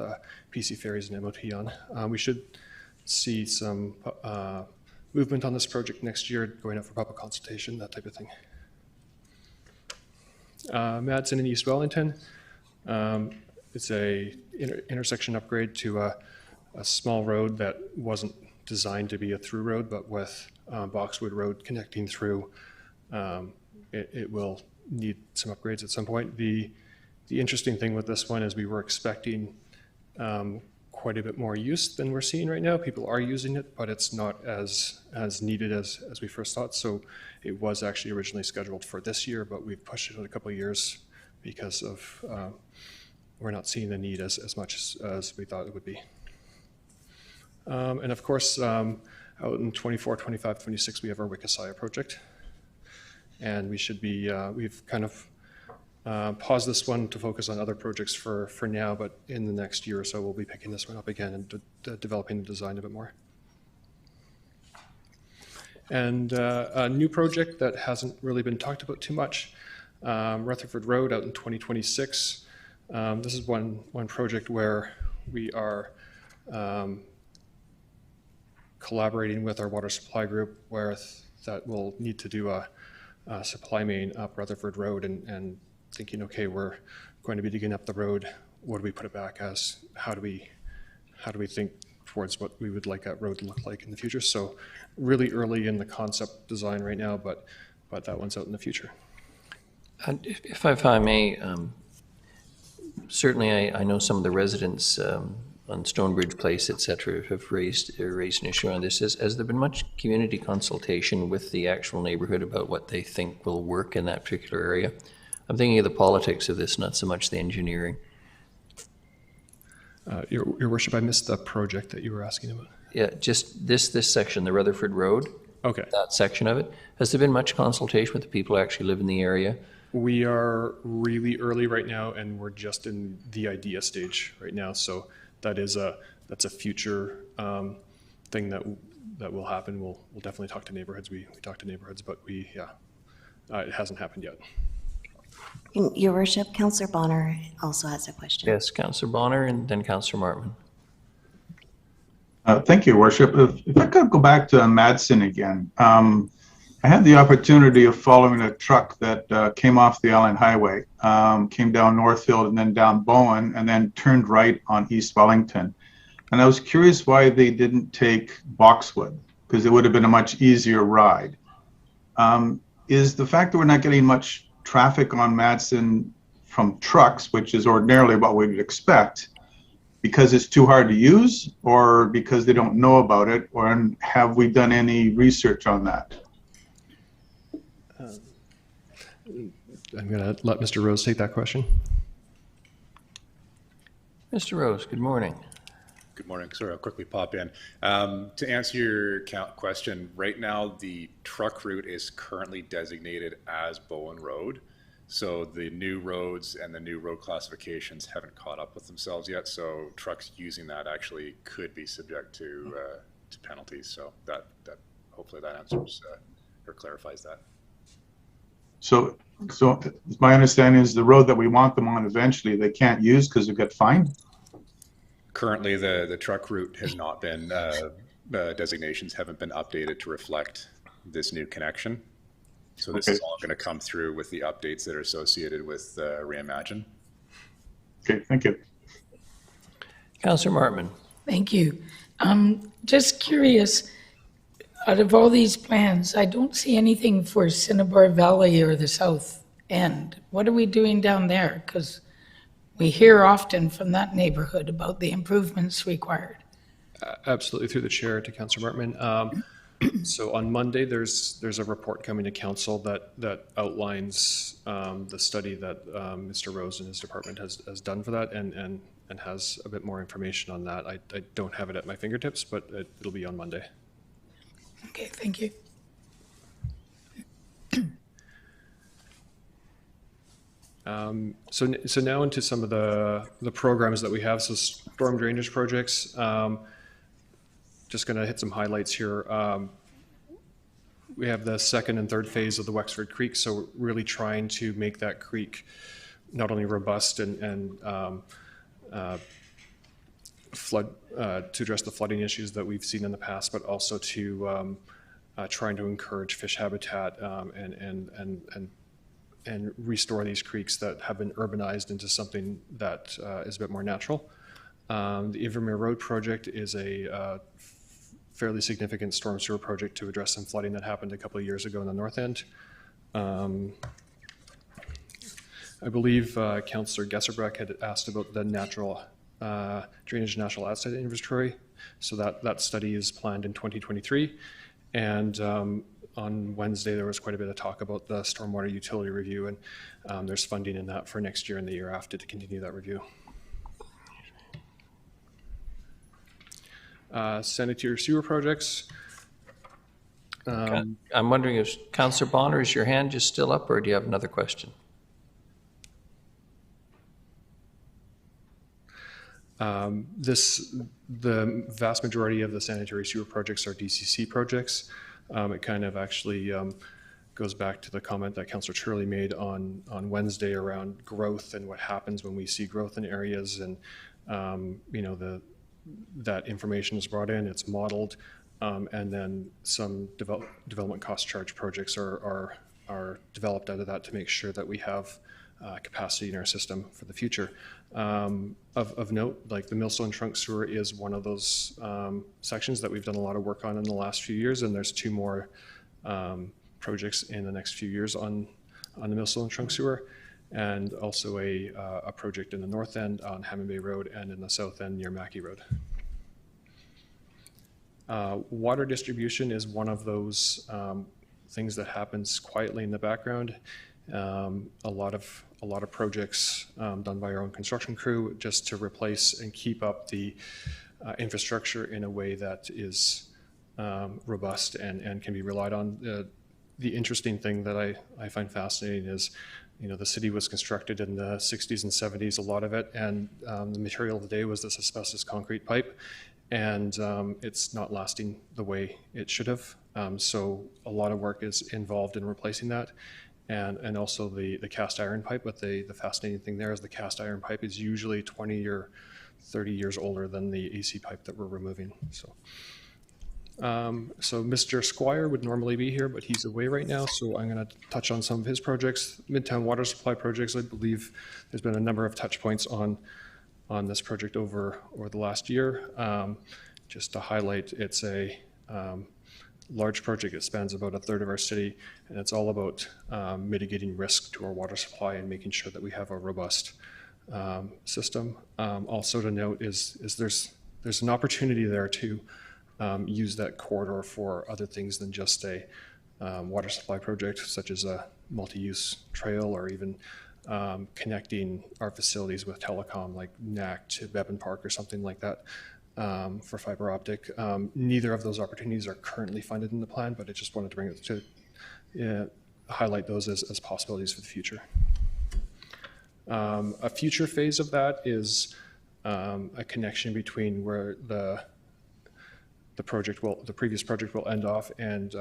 PC Ferries and MOT on. We should see some movement on this project next year, going out for public consultation, that type of thing. Madsen in East Wellington. It's a intersection upgrade to a small road that wasn't designed to be a through road, but with Boxwood Road connecting through, it will need some upgrades at some point. The interesting thing with this one is we were expecting quite a bit more use than we're seeing right now. People are using it, but it's not as needed as we first thought. So it was actually originally scheduled for this year, but we've pushed it out a couple of years because of we're not seeing the need as much as we thought it would be. And of course, out in 24, 25, 26, we have our Wikisaya project. And we should be, we've kind of paused this one to focus on other projects for now, but in the next year or so, we'll be picking this one up again and developing the design a bit more. And a new project that hasn't really been talked about too much, Rutherford Road out in 2026. This is one project where we are collaborating with our water supply group, where that will need to do a supply main up Rutherford Road, and thinking, okay, we're going to be digging up the road. What do we put it back as? How do we think towards what we would like that road to look like in the future? So really early in the concept design right now, but that one's out in the future. And if I may, certainly I know some of the residents on Stonebridge Place, et cetera, have raised an issue on this. Has there been much community consultation with the actual neighborhood about what they think will work in that particular area? I'm thinking of the politics of this, not so much the engineering. Your Worship, I missed the project that you were asking about. Yeah, just this section, the Rutherford Road. Okay. That section of it. Has there been much consultation with the people who actually live in the area? We are really early right now, and we're just in the idea stage right now. So that's a future thing that will happen. We'll definitely talk to neighborhoods. We talk to neighborhoods, but it hasn't happened yet. Your Worship, Councillor Bonner also has a question. Yes, Councillor Bonner and then Councillor Martman. Thank you, Worship. If I could go back to Madsen again. I had the opportunity of following a truck that came off the Allen Highway, came down Northfield and then down Bowen, and then turned right on East Wellington. And I was curious why they didn't take Boxwood, because it would have been a much easier ride. Is the fact that we're not getting much traffic on Madsen from trucks, which is ordinarily what we would expect, because it's too hard to use, or because they don't know about it, or have we done any research on that? I'm going to let Mr. Rose take that question. Mr. Rose, good morning. Good morning. Sorry, I'll quickly pop in. To answer your question, right now the truck route is currently designated as Bowen Road. So the new roads and the new road classifications haven't caught up with themselves yet. So trucks using that actually could be subject to penalties. So that hopefully that answers or clarifies that. So my understanding is the road that we want them on eventually, they can't use because they get fined? Currently, the truck route has not been, designations haven't been updated to reflect this new connection. So this is all going to come through with the updates that are associated with Reimagine. Okay, thank you. Councillor Martman. Thank you. Just curious, out of all these plans, I don't see anything for Cinnabar Valley or the south end. What are we doing down there? Because we hear often from that neighborhood about the improvements required. Absolutely, through the chair to Councillor Martman. So on Monday, there's a report coming to council that outlines the study that Mr. Rose and his department has done for that, and has a bit more information on that. I don't have it at my fingertips, but it'll be on Monday. Okay, thank you. So now into some of the programs that we have. So storm drainage projects. Just going to hit some highlights here. We have the second and third phase of the Wexford Creek. So really trying to make that creek not only robust and flood to address the flooding issues that we've seen in the past, but also to trying to encourage fish habitat and restore these creeks that have been urbanized into something that is a bit more natural. The Ivermere Road project is a fairly significant storm sewer project to address some flooding that happened a couple of years ago in the north end. I believe Councillor Gesserbrecht had asked about the natural drainage national asset inventory. So that study is planned in 2023. And on Wednesday, there was quite a bit of talk about the stormwater utility review, and there's funding in that for next year and the year after to continue that review. Sanitary sewer projects. I'm wondering if Councillor Bonner, is your hand just still up, or do you have another question? The vast majority of the sanitary sewer projects are DCC projects. It kind of actually goes back to the comment that Councillor Turley made on Wednesday around growth and what happens when we see growth in areas, and you know, that information is brought in, it's modeled, and then some development cost charge projects are developed out of that to make sure that we have capacity in our system for the future. Of note, like the Millstone Trunk Sewer is one of those sections that we've done a lot of work on in the last few years, and there's 2 more projects in the next few years on the Millstone Trunk Sewer, and also a project in the north end on Hammond Bay Road and in the south end near Mackey Road. Water distribution is one of those things that happens quietly in the background. A lot of projects done by our own construction crew just to replace and keep up the infrastructure in a way that is robust and can be relied on. The interesting thing that I find fascinating is, you know, the city was constructed in the 60s and 70s, a lot of it, and the material of the day was this asbestos concrete pipe, and it's not lasting the way it should have. So a lot of work is involved in replacing that. And also the cast iron pipe, but the fascinating thing there is the cast iron pipe is usually 20 or 30 years older than the AC pipe that we're removing. So Mr. Squire would normally be here, but he's away right now, so I'm going to touch on some of his projects. Midtown water supply projects, I believe there's been a number of touch points on this project over the last year. Just to highlight, it's a large project. It spans about 1/3 of our city, and it's all about mitigating risk to our water supply and making sure that we have a robust system. Also to note is there's an opportunity there to use that corridor for other things than just a water supply project, such as a multi-use trail, or even connecting our facilities with telecom, like NAC to Bevan Park or something like that. For fiber optic. Neither of those opportunities are currently funded in the plan, but I just wanted to bring it to highlight those as possibilities for the future. A future phase of that is a connection between where the previous project will end off and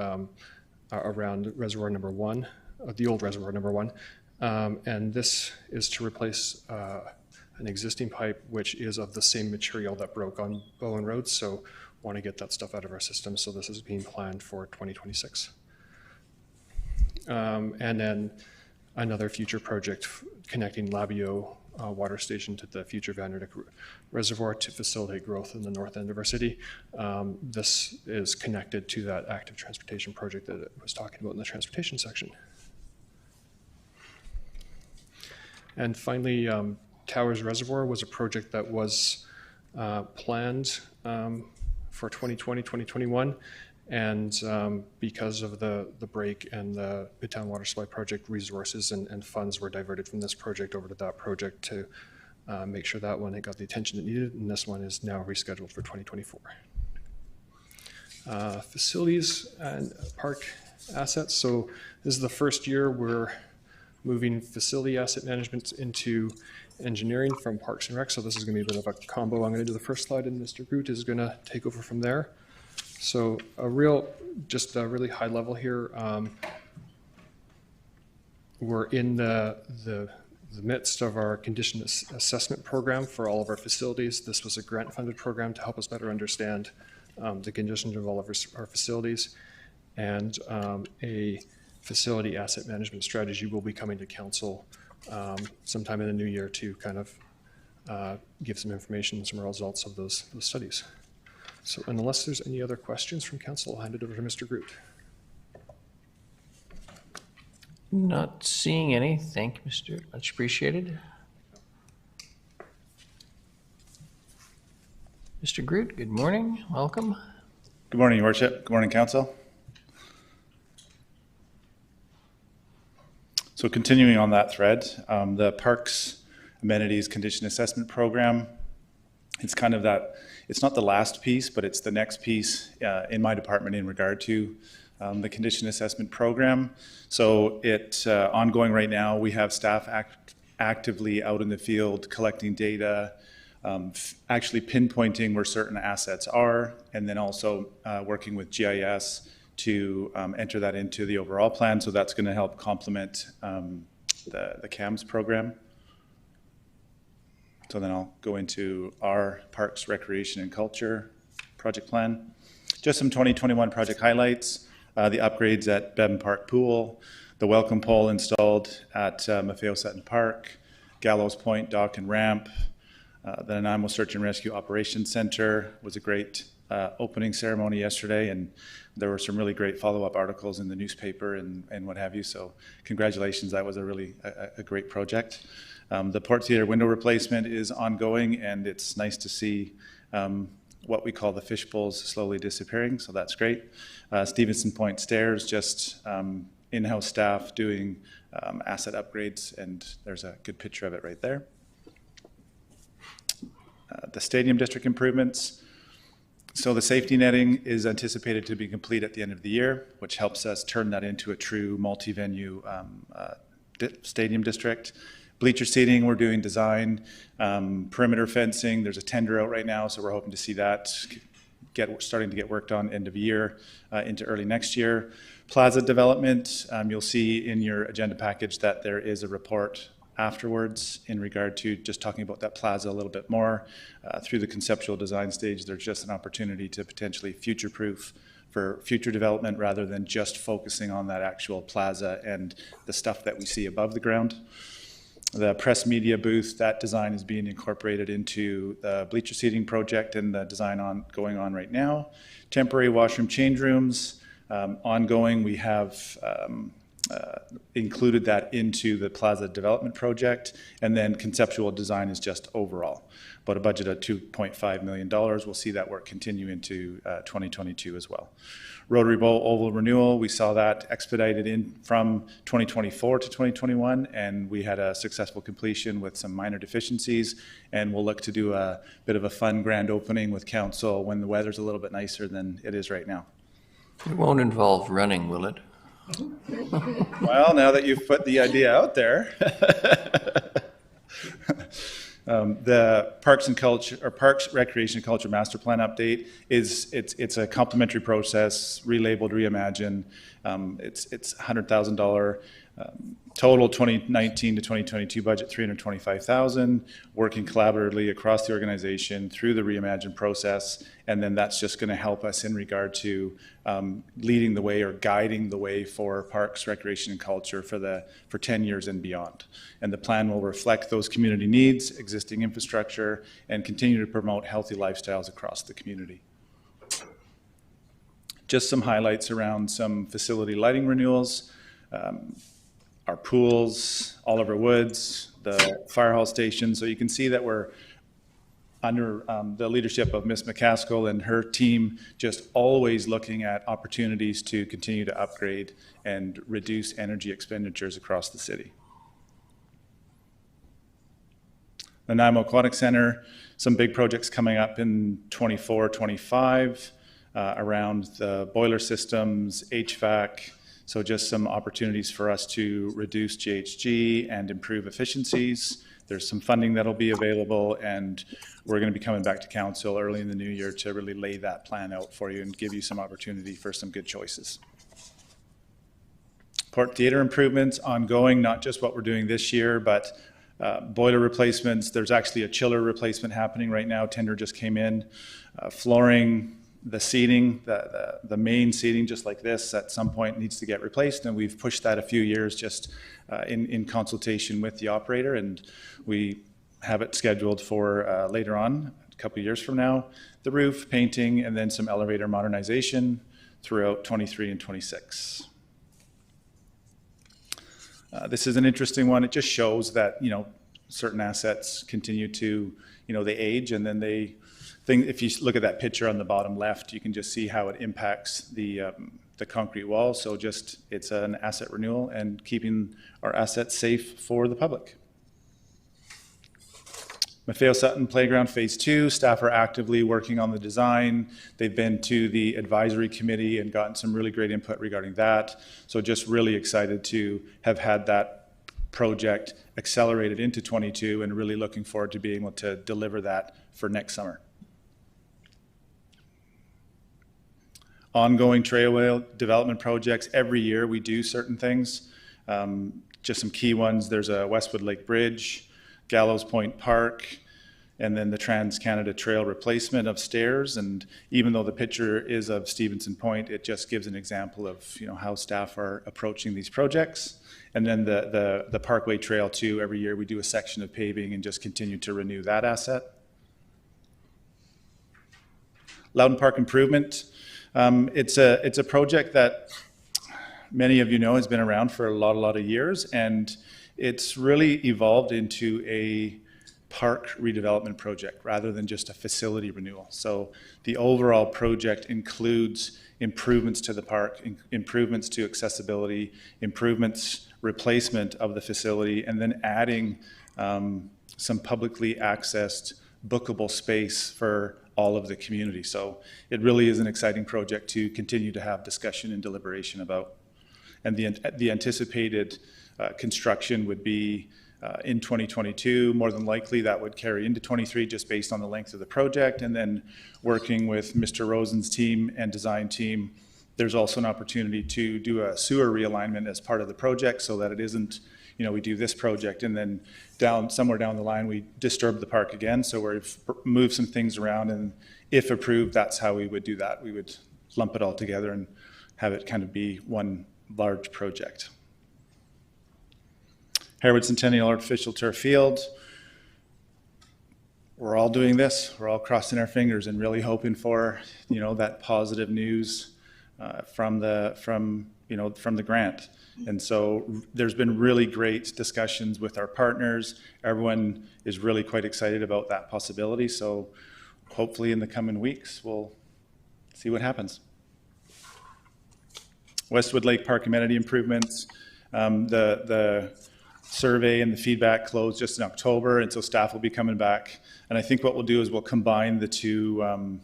around reservoir number 1, the old reservoir number 1, and this is to replace an existing pipe which is of the same material that broke on Bowen Road, so want to get that stuff out of our system, so this is being planned for 2026. And then another future project connecting Labio water station to the future Vanderdyck Reservoir to facilitate growth in the north end of our city. This is connected to that active transportation project that I was talking about in the transportation section. And finally, Towers Reservoir was a project that was planned for 2020, 2021. And because of the break and the Midtown Water Supply Project, resources and funds were diverted from this project over to that project to make sure that one got the attention it needed. And this one is now rescheduled for 2024. facilities and park assets. So this is the first year we're moving facility asset management into engineering from Parks and Rec. So this is going to be a bit of a combo. I'm going to do the first slide, and Mr. Groot is going to take over from there. So just a really high level here. We're in the midst of our condition assessment program for all of our facilities. This was a grant-funded program to help us better understand the conditions of all of our facilities. And a facility asset management strategy will be coming to council sometime in the new year to kind of give some information, some results of those studies. So unless there's any other questions from council, I'll hand it over to Mr. Groot. Not seeing any. Thank you, Mr. Much appreciated. Mr. Groot, good morning. Welcome. Good morning, Your Worship. Good morning, Council. So continuing on that thread, the Parks Amenities Condition Assessment Program, it's kind of that, it's not the last piece, but it's the next piece in my department in regard to the condition assessment program. So it's ongoing right now. We have staff actively out in the field collecting data, actually pinpointing where certain assets are, and then also working with GIS to enter that into the overall plan. So that's going to help complement the CAMS program. So then I'll go into our Parks, Recreation, and Culture project plan. Just some 2021 project highlights. The upgrades at Bevan Park Pool, the welcome pole installed at Maffeo Sutton Park, Gallows Point Dock and Ramp, the Nanaimo Search and Rescue Operations Center was a great opening ceremony yesterday, and there were some really great follow-up articles in the newspaper and what have you, so congratulations, that was a really a great project. The Port Theatre window replacement is ongoing, and it's nice to see what we call the fish bowls slowly disappearing, so that's great. Stevenson Point Stairs, just in-house staff doing asset upgrades, and there's a good picture of it right there. The Stadium District improvements. So the safety netting is anticipated to be complete at the end of the year, which helps us turn that into a true multi-venue stadium district. Bleacher seating, we're doing design. Perimeter fencing, there's a tender out right now, so we're hoping to see that starting to get worked on end of year into early next year. Plaza development, you'll see in your agenda package that there is a report afterwards in regard to just talking about that plaza a little bit more. Through the conceptual design stage, there's just an opportunity to potentially future-proof for future development rather than just focusing on that actual plaza and the stuff that we see above the ground. The press media booth, that design is being incorporated into the bleacher seating project and the design going on right now. Temporary washroom change rooms, ongoing. We have included that into the plaza development project, and then conceptual design is just overall. But a budget of $2.5 million. We'll see that work continue into 2022 as well. Rotary Bowl Oval renewal, we saw that expedited in from 2024 to 2021, and we had a successful completion with some minor deficiencies, and we'll look to do a bit of a fun grand opening with council when the weather's a little bit nicer than it is right now. It won't involve running, will it? Well, now that you've put the idea out there. The Parks and Culture, or Parks, Recreation, and Culture Master Plan update it's a complementary process, relabeled, reimagined. It's $100,000 total 2019 to 2022 budget, $325,000. Working collaboratively across the organization through the reimagined process, and then that's just going to help us in regard to leading the way or guiding the way for Parks, Recreation, and Culture for 10 years and beyond. And the plan will reflect those community needs, existing infrastructure, and continue to promote healthy lifestyles across the community. Just some highlights around some facility lighting renewals. Our pools, Oliver Woods, the fire hall station. So you can see that we're under the leadership of Ms. McCaskill and her team, just always looking at opportunities to continue to upgrade and reduce energy expenditures across the city. The Nanaimo Aquatic Center, some big projects coming up in 24, 25. around the boiler systems, HVAC. So just some opportunities for us to reduce GHG and improve efficiencies. There's some funding that'll be available, and we're going to be coming back to council early in the new year to really lay that plan out for you and give you some opportunity for some good choices. Port theater improvements ongoing, not just what we're doing this year, but boiler replacements. There's actually a chiller replacement happening right now. Tender just came in. Flooring, the seating, the main seating, just like this, at some point needs to get replaced, and we've pushed that a few years just in consultation with the operator, and we have it scheduled for later on, a couple of years from now. The roof, painting, and then some elevator modernization throughout 23 and 26. This is an interesting one. It just shows that, certain assets continue to, they age, and then if you look at that picture on the bottom left, you can just see how it impacts the concrete wall. So it's an asset renewal and keeping our assets safe for the public. Maffeo Sutton Playground Phase 2, staff are actively working on the design. They've been to the advisory committee and gotten some really great input regarding that. So just really excited to have had that project accelerated into 22 and really looking forward to being able to deliver that for next summer. Ongoing trailway development projects. Every year we do certain things. Just some key ones. There's a Westwood Lake Bridge, Gallows Point Park, and then the Trans-Canada Trail replacement of stairs. And even though the picture is of Stevenson Point, it just gives an example of how staff are approaching these projects. And then the Parkway Trail too. Every year we do a section of paving and just continue to renew that asset. Loudon Park improvement. It's a project that many of you know has been around for a lot of years, and it's really evolved into a park redevelopment project rather than just a facility renewal. So the overall project includes improvements to the park, improvements to accessibility, improvements, replacement of the facility, and then adding some publicly accessed bookable space for all of the community. So it really is an exciting project to continue to have discussion and deliberation about. And the anticipated construction would be in 2022. More than likely that would carry into 23 just based on the length of the project. And then working with Mr. Rosen's team and design team, there's also an opportunity to do a sewer realignment as part of the project so that it isn't, we do this project and then somewhere down the line we disturb the park again. So we've moved some things around, and if approved, that's how we would do that. We would lump it all together and have it kind of be one large project. Harewood Centennial Artificial Turf Field. We're all doing this. We're all crossing our fingers and really hoping for, that positive news from the grant. And so there's been really great discussions with our partners. Everyone is really quite excited about that possibility. So hopefully in the coming weeks, we'll see what happens. Westwood Lake Park amenity improvements. The survey and the feedback closed just in October, and so staff will be coming back. And I think what we'll do is we'll combine the two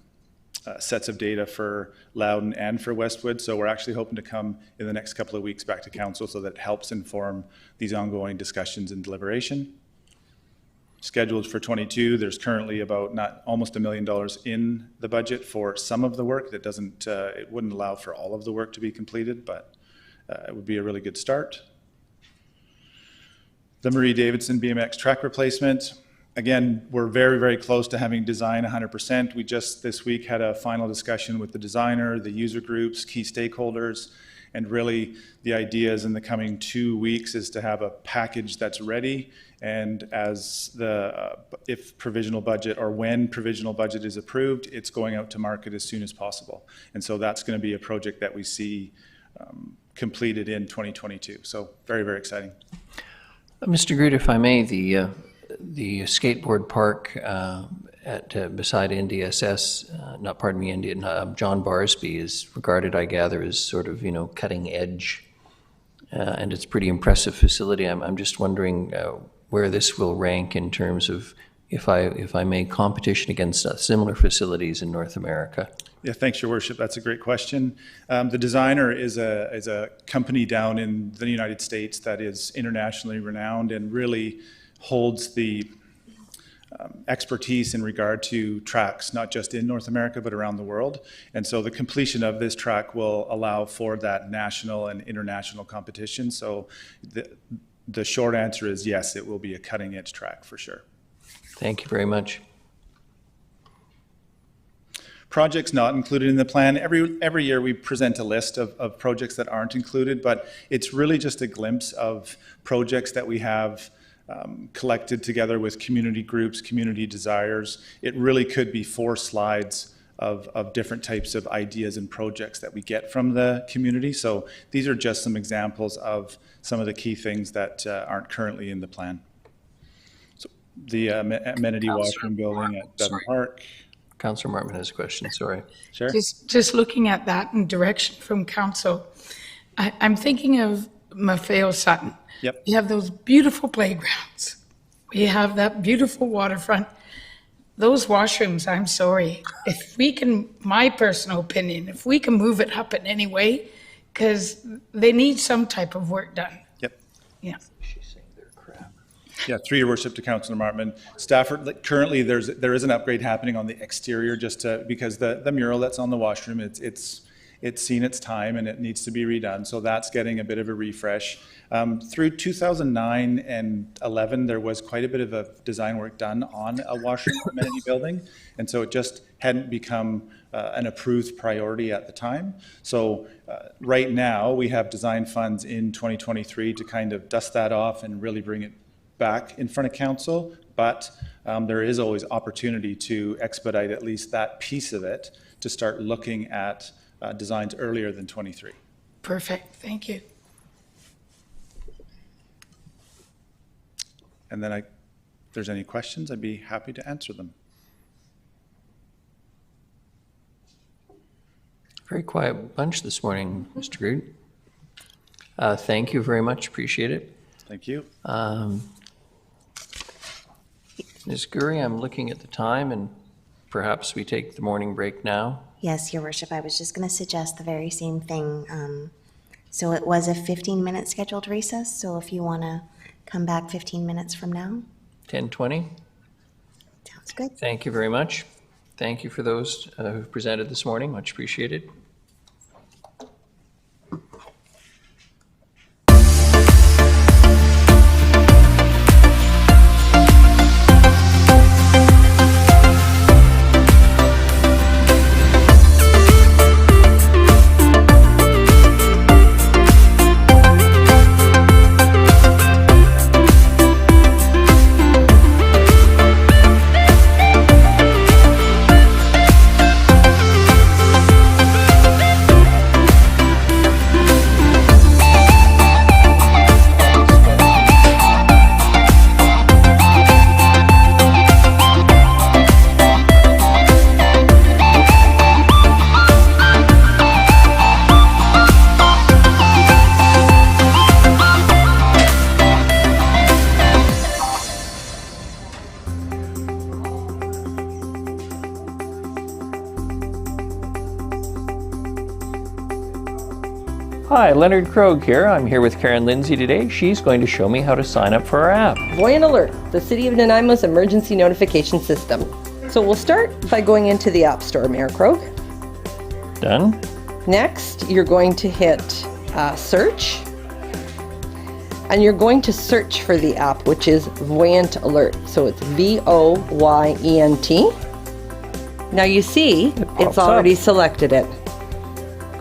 sets of data for Loudon and for Westwood. So we're actually hoping to come in the next couple of weeks back to council so that it helps inform these ongoing discussions and deliberation. Scheduled for 22, there's currently about almost $1 million in the budget for some of the work. That it wouldn't allow for all of the work to be completed, but it would be a really good start. The Marie Davidson BMX track replacement. Again, we're very, very close to having design 100%. We just this week had a final discussion with the designer, the user groups, key stakeholders, and really the idea is in the coming 2 weeks is to have a package that's ready, and if provisional budget or when provisional budget is approved, it's going out to market as soon as possible. And so that's going to be a project that we see completed in 2022. So very, very exciting. Mr. Groot, if I may, the skateboard park beside NDSS, John Barsby is regarded, I gather, as sort of, cutting edge, and it's a pretty impressive facility. I'm just wondering where this will rank in terms of if I may, competition against similar facilities in North America? Yeah, thanks, Your Worship. That's a great question. The designer is a company down in the United States that is internationally renowned and really holds the expertise in regard to tracks, not just in North America, but around the world. And so the completion of this track will allow for that national and international competition. So the short answer is yes, it will be a cutting edge track for sure. Thank you very much. Projects not included in the plan. Every year we present a list of projects that aren't included, but it's really just a glimpse of projects that we have collected together with community groups, community desires. It really could be 4 slides of different types of ideas and projects that we get from the community. So these are just some examples of some of the key things that aren't currently in the plan. So the amenity washroom building at Bevan Park. Councillor Martin has a question, sorry. Sure. Just looking at that in direction from council, I'm thinking of Maffeo Sutton. Yep. We have those beautiful playgrounds. We have that beautiful waterfront. Those washrooms, I'm sorry, if we can, my personal opinion, if we can move it up in any way, because they need some type of work done. Yep. Yeah. Yeah, through your worship to Councillor Martman. Stafford, currently there is an upgrade happening on the exterior because the mural that's on the washroom, it's seen its time and it needs to be redone. So that's getting a bit of a refresh. Through 2009 and 11, there was quite a bit of a design work done on a washroom amenity building. And so it just hadn't become an approved priority at the time. So right now we have design funds in 2023 to kind of dust that off and really bring it back in front of council, but there is always opportunity to expedite at least that piece of it to start looking at designs earlier than 23. Perfect, thank you. And then if there's any questions, I'd be happy to answer them. Very quiet bunch this morning, Mr. Groot. Thank you very much, appreciate it. Thank you. Ms. Gurry, I'm looking at the time and perhaps we take the morning break now. Yes, Your Worship, I was just going to suggest the very same thing. So it was a 15-minute scheduled recess, so if you want to come back 15 minutes from now. 10:20? Sounds good. Thank you very much. Thank you for those who presented this morning, much appreciated. Hi, Leonard Krogh here. I'm here with Karen Lindsay today. She's going to show me how to sign up for our app. Voyant Alert, the City of Nanaimo's emergency notification system. So we'll start by going into the App Store, Mayor Krogh. Done. Next, you're going to hit search. And you're going to search for the app, which is Voyant Alert. So it's V-O-Y-E-N-T. Now you see, it's already selected it.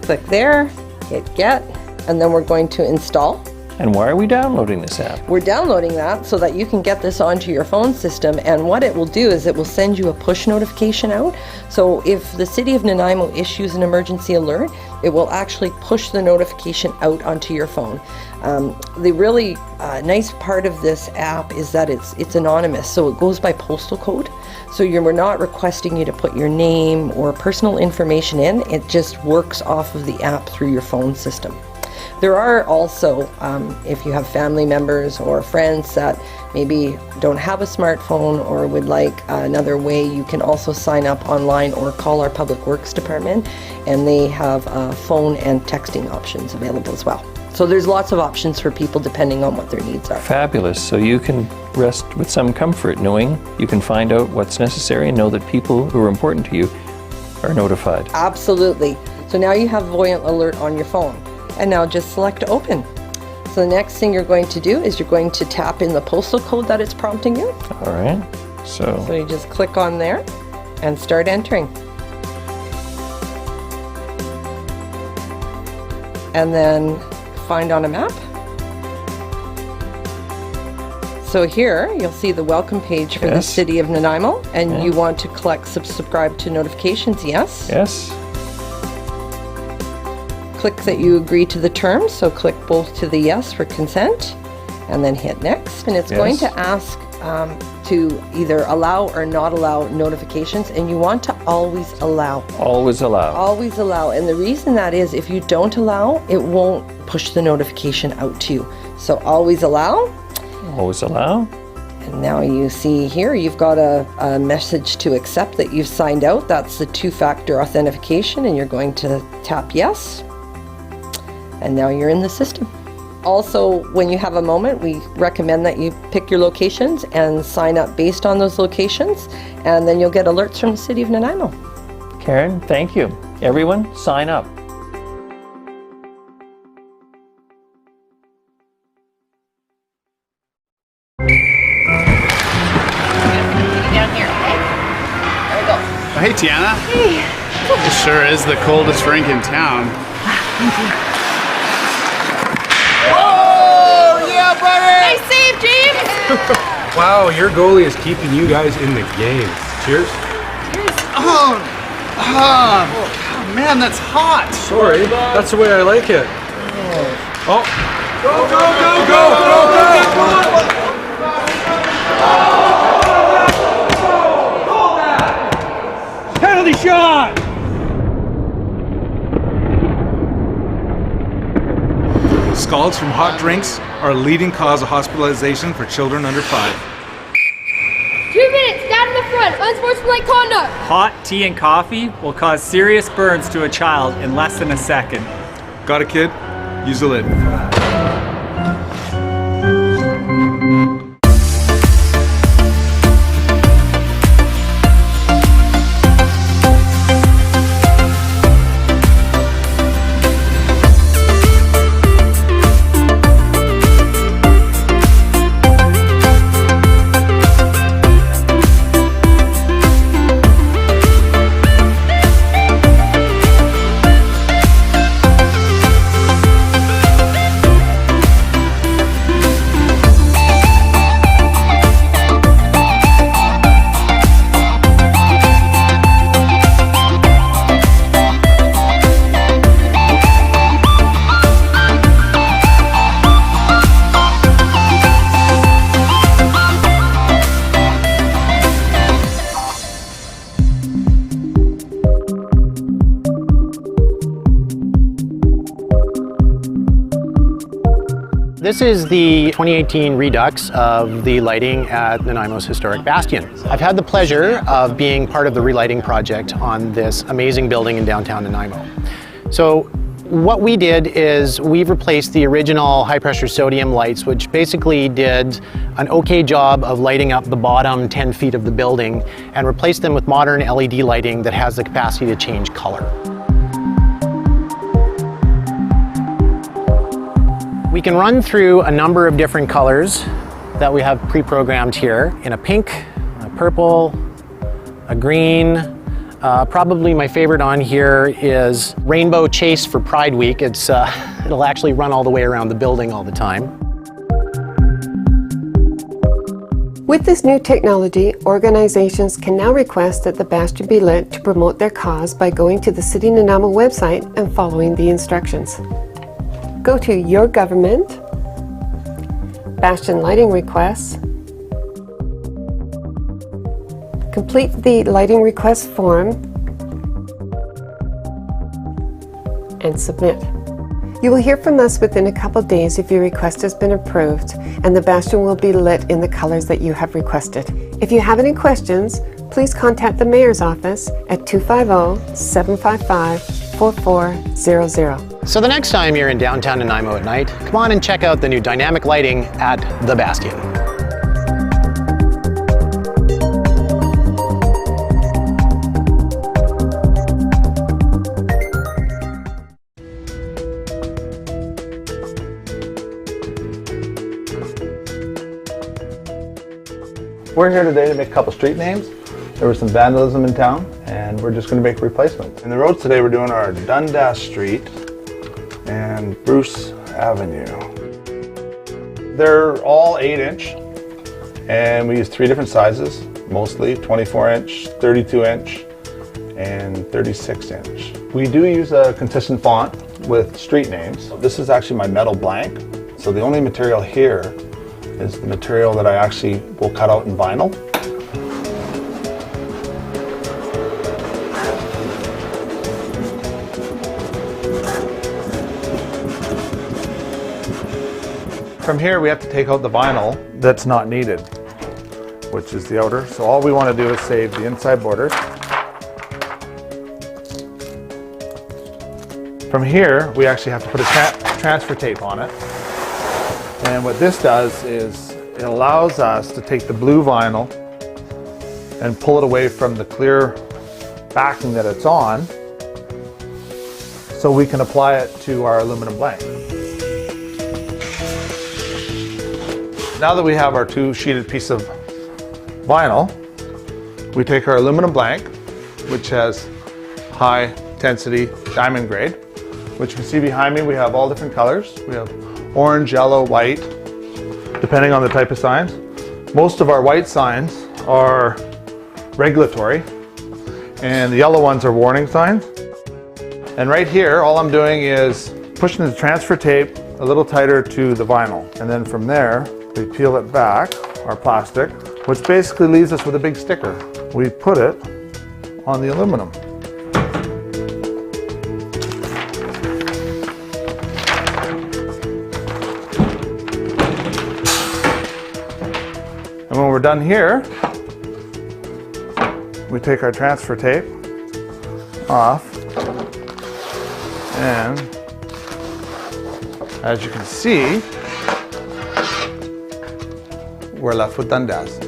Click there. Hit get, and then we're going to install. And why are we downloading this app? We're downloading that so that you can get this onto your phone system, and what it will do is it will send you a push notification out. So if the City of Nanaimo issues an emergency alert, it will actually push the notification out onto your phone. The really nice part of this app is that it's anonymous, so it goes by postal code. So we're not requesting you to put your name or personal information in, it just works off of the app through your phone system. There are also, if you have family members or friends that maybe don't have a smartphone or would like another way, you can also sign up online or call our Public Works Department, and they have phone and texting options available as well. So there's lots of options for people depending on what their needs are. Fabulous. So you can rest with some comfort knowing you can find out what's necessary and know that people who are important to you are notified. Absolutely. So now you have Voyant Alert on your phone. And now just select Open. So the next thing you're going to do is you're going to tap in the postal code that it's prompting you. All right. So you just click on there and start entering. And then find on a map. So here you'll see the welcome page for the City of Nanaimo, and you want to subscribe to notifications, yes? Yes. Click that you agree to the terms, so click both to the yes for consent, and then hit next. And it's going to ask to either allow or not allow notifications, and you want to always allow. Always allow. Always allow. And the reason that is, if you don't allow, it won't push the notification out to you. So always allow. Always allow. And now you see here, you've got a message to accept that you've signed out. That's the two-factor authentication, and you're going to tap yes. And now you're in the system. Also, when you have a moment, we recommend that you pick your locations and sign up based on those locations, and then you'll get alerts from the City of Nanaimo. Karen, thank you. Everyone, sign up. Down here, okay? There we go. Hey, Tiana. Hey. It sure is the coldest rink in town. Thank you. Oh, yeah, buddy! Nice save, James! Wow, your goalie is keeping you guys in the game. Cheers. Oh, man, that's hot. Sorry, that's the way I like it. Oh. Go, go, go, go, go, go, go! Penalty shot! Scalds from hot drinks are a leading cause of hospitalization for children under 5. 2 minutes, down in the front, unsportsmanlike conduct. Hot tea and coffee will cause serious burns to a child in less than a second. Got a kid? Use the lid. This is the 2018 redux of the lighting at Nanaimo's historic bastion. I've had the pleasure of being part of the relighting project on this amazing building in downtown Nanaimo. So what we did is we've replaced the original high pressure sodium lights, which basically did an okay job of lighting up the bottom 10 feet of the building, and replaced them with modern LED lighting that has the capacity to change color. We can run through a number of different colors that we have pre-programmed here, in a pink, a purple, a green. Probably my favorite on here is Rainbow Chase for Pride Week. It'll actually run all the way around the building all the time. With this new technology, organizations can now request that the bastion be lit to promote their cause by going to the City Nanaimo website and following the instructions. Go to Your Government, Bastion Lighting Requests, complete the lighting request form, and submit. You will hear from us within a couple days if your request has been approved, and the bastion will be lit in the colors that you have requested. If you have any questions, please contact the Mayor's office at 250-755-4400. So the next time you're in downtown Nanaimo at night, come on and check out the new dynamic lighting at the Bastion. We're here today to make a couple street names. There was some vandalism in town, and we're just going to make replacements. In the roads today, we're doing our Dundas Street and Bruce Avenue. They're all 8-inch, and we use 3 different sizes, mostly 24-inch, 32-inch, and 36-inch. We do use a consistent font with street names. This is actually my metal blank, so the only material here is the material that I actually will cut out in vinyl. From here we have to take out the vinyl that's not needed, which is the outer. So all we want to do is save the inside borders. From here we actually have to put a transfer tape on it. And what this does is it allows us to take the blue vinyl and pull it away from the clear backing that it's on, so we can apply it to our aluminum blank. Now that we have our 2 sheeted piece of vinyl, we take our aluminum blank, which has high intensity diamond grade, which you can see behind me. We have all different colors. We have orange, yellow, white, depending on the type of signs. Most of our white signs are regulatory, and the yellow ones are warning signs. And right here, all I'm doing is pushing the transfer tape a little tighter to the vinyl. And then from there, we peel it back, our plastic, which basically leaves us with a big sticker. We put it on the aluminum. And when we're done here, we take our transfer tape off, and as you can see, we're left with Dundas.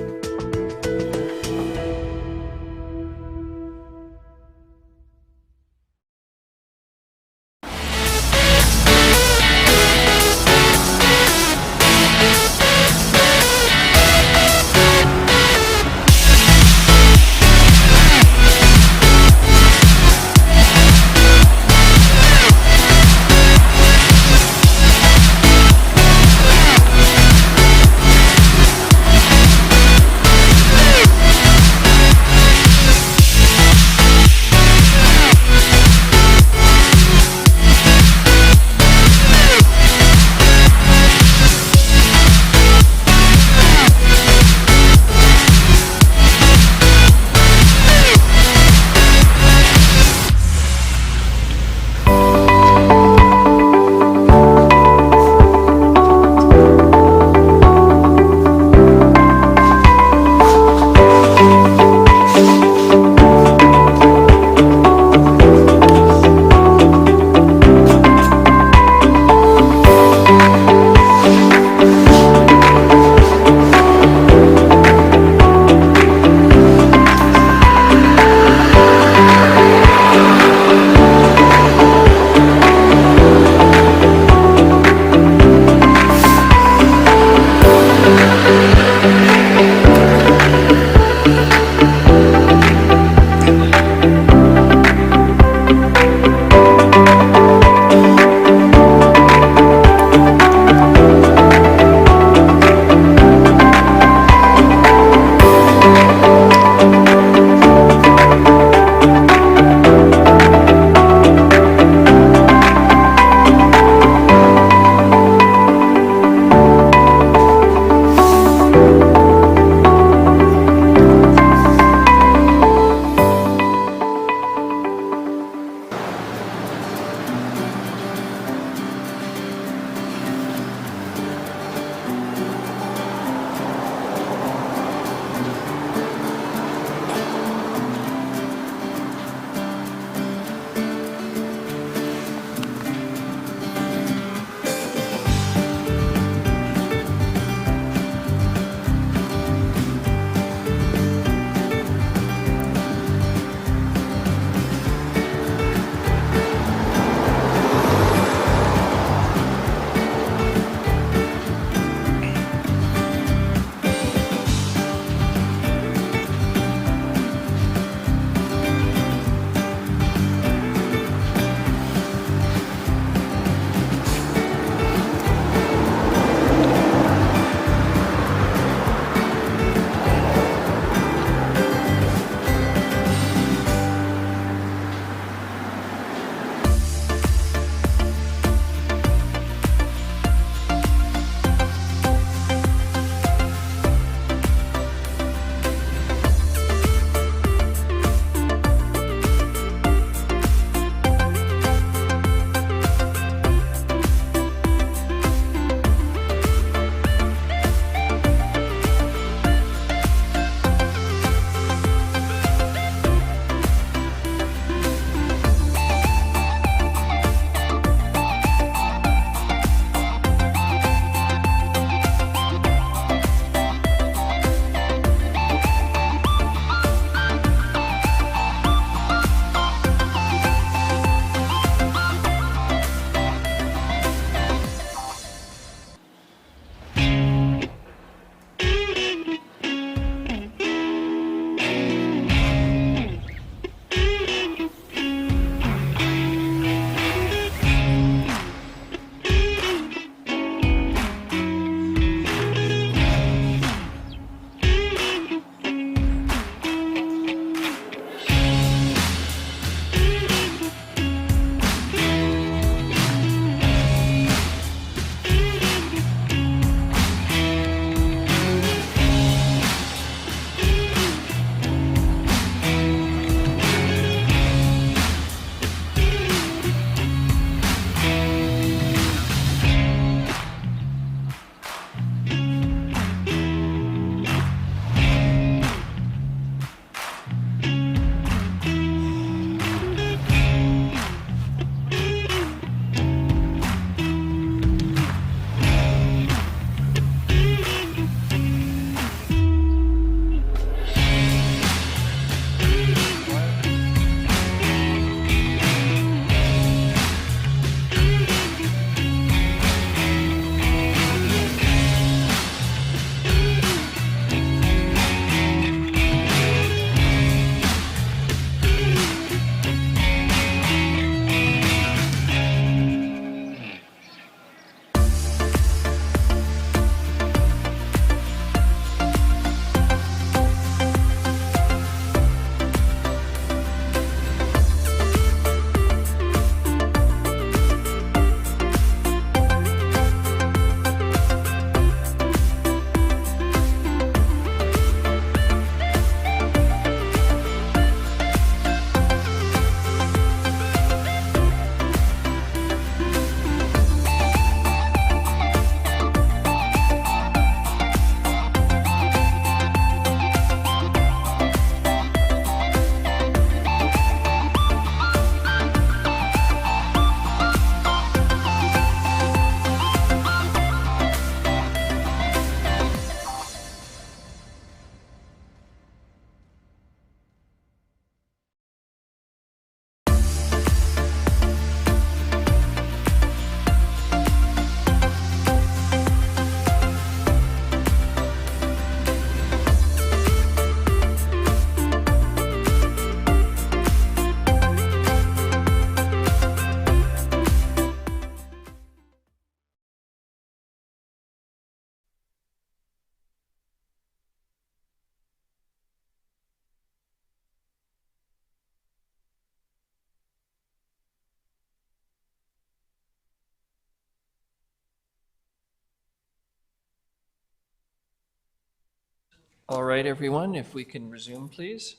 All right, everyone, if we can resume, please.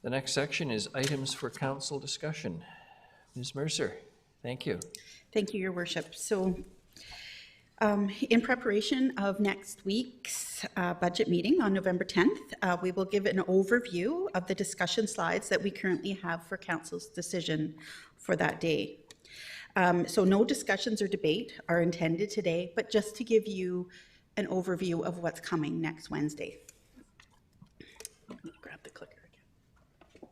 The next section is items for council discussion. Ms. Mercer, thank you. Thank you, Your Worship. So in preparation of next week's budget meeting on November 10th, we will give an overview of the discussion slides that we currently have for council's decision for that day. So no discussions or debate are intended today, but just to give you an overview of what's coming next Wednesday. Let me grab the clicker again.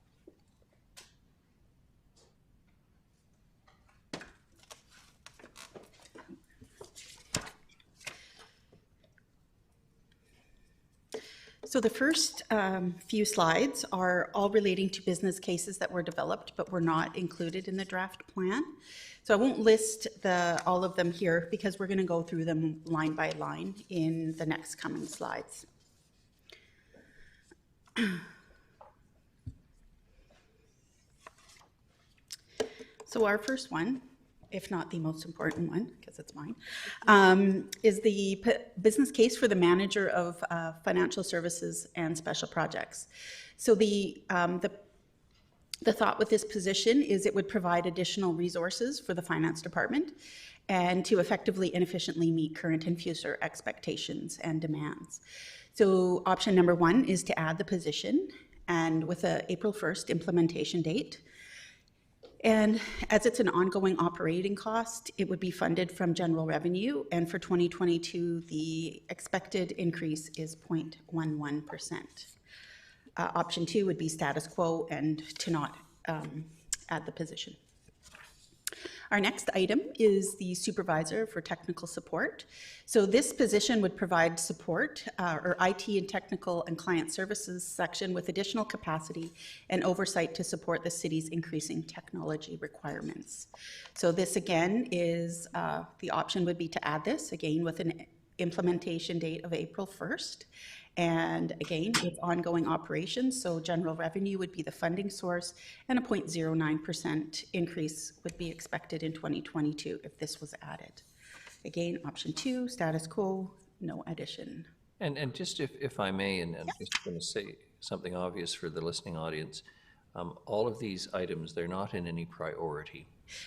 So the first few slides are all relating to business cases that were developed but were not included in the draft plan. So I won't list all of them here because we're going to go through them line by line in the next coming slides. So our first one, if not the most important one, because it's mine, is the business case for the manager of financial services and special projects. So the thought with this position is it would provide additional resources for the finance department and to effectively and efficiently meet current and future expectations and demands. So option number one is to add the position and with a April 1st implementation date. And as it's an ongoing operating cost, it would be funded from general revenue. And for 2022, the expected increase is 0.11%. Option two would be status quo and to not add the position. Our next item is the supervisor for technical support. So this position would provide support or IT and technical and client services section with additional capacity and oversight to support the city's increasing technology requirements. So this again is, the option would be to add this again with an implementation date of April 1st. And again, with ongoing operations, so general revenue would be the funding source, and a 0.09% increase would be expected in 2022 if this was added. Again, option two, status quo, no addition. And just if I may, and I'm just going to say something obvious for the listening audience, all of these items, they're not in any priority.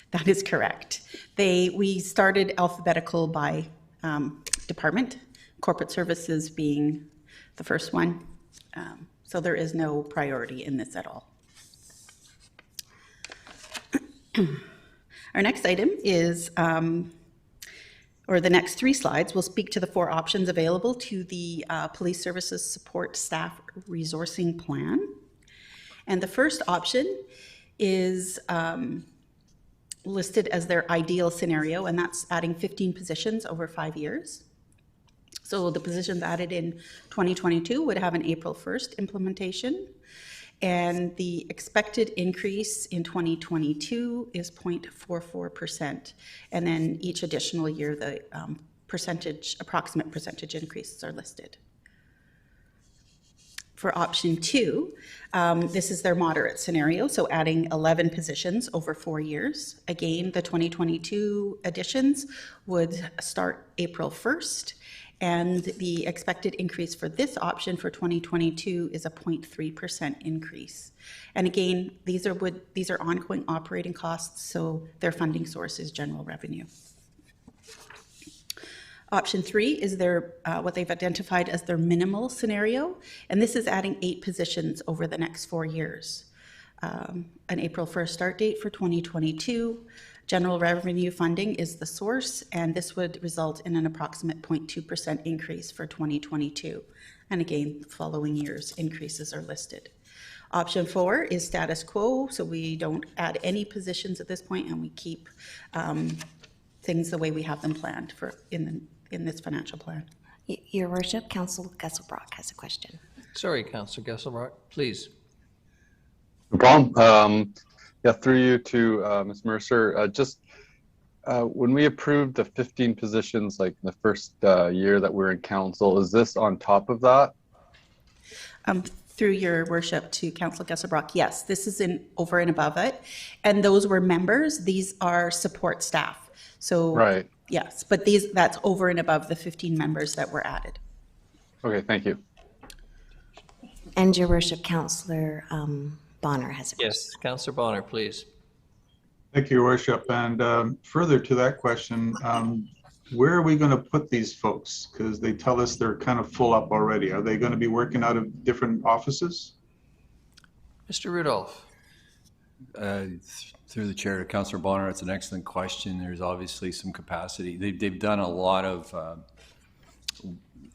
That is correct. We started alphabetical by department, corporate services being the first one. So there is no priority in this at all. Our next item is, or the next three slides will speak to the four options available to the Police Services Support Staff Resourcing Plan. And the first option is listed as their ideal scenario, and that's adding 15 positions over 5 years. So the positions added in 2022 would have an April 1st implementation, and the expected increase in 2022 is 0.44%, and then each additional year the approximate percentage increases are listed. For option two, this is their moderate scenario, so adding 11 positions over 4 years. Again, the 2022 additions would start April 1st, and the expected increase for this option for 2022 is a 0.3% increase. And again, these are ongoing operating costs, so their funding source is general revenue. Option three is their what they've identified as their minimal scenario, and this is adding 8 positions over the next 4 years. An April 1st start date for 2022. General revenue funding is the source, and this would result in an approximate 0.2% increase for 2022. And again, the following years increases are listed. Option four is status quo, so we don't add any positions at this point, and we keep things the way we have them planned for in this financial plan. Your Worship, Councillor Gesselbrock has a question. Sorry, Councillor Gesselbrock, please. No problem. Yeah, through you to Ms. Mercer. Just when we approved the 15 positions, like the first year that we're in council, is this on top of that? Through your worship to Councillor Gesselbrock, yes, this is over and above it. And those were members. These are support staff. So right. Yes, but that's over and above the 15 members that were added. Okay, thank you. And Your Worship, Councillor Bonner has a question. Yes, Councillor Bonner, please. Thank you, Your Worship. And further to that question, where are we going to put these folks? Because they tell us they're kind of full up already. Are they going to be working out of different offices? Mr. Rudolph. Through the chair to Councillor Bonner, it's an excellent question. There's obviously some capacity. They've done a lot of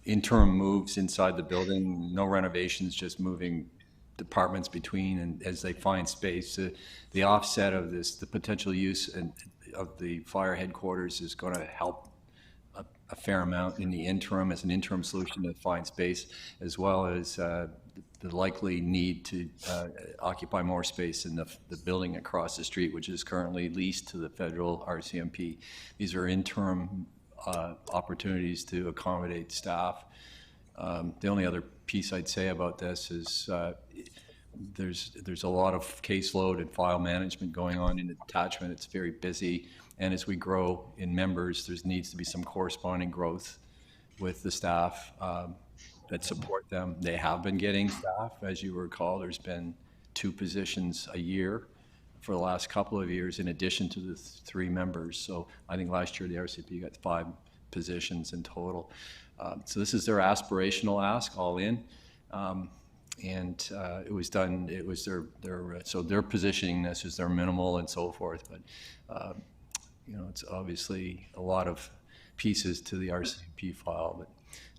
interim moves inside the building, no renovations, just moving departments between, and as they find space. The offset of this, the potential use of the fire headquarters is going to help a fair amount in the interim as an interim solution to find space, as well as the likely need to occupy more space in the building across the street, which is currently leased to the federal RCMP. These are interim opportunities to accommodate staff. The only other piece I'd say about this is there's a lot of caseload and file management going on in the detachment. It's very busy, and as we grow in members, there needs to be some corresponding growth with the staff that support them. They have been getting staff, as you recall. There's been 2 positions a year for the last couple of years, in addition to the 3 members. So I think last year the RCP got 5 positions in total. So this is their aspirational ask, all in. And it was done, it was so they're positioning this as their minimal and so forth. But, you know, it's obviously a lot of pieces to the RCP file. But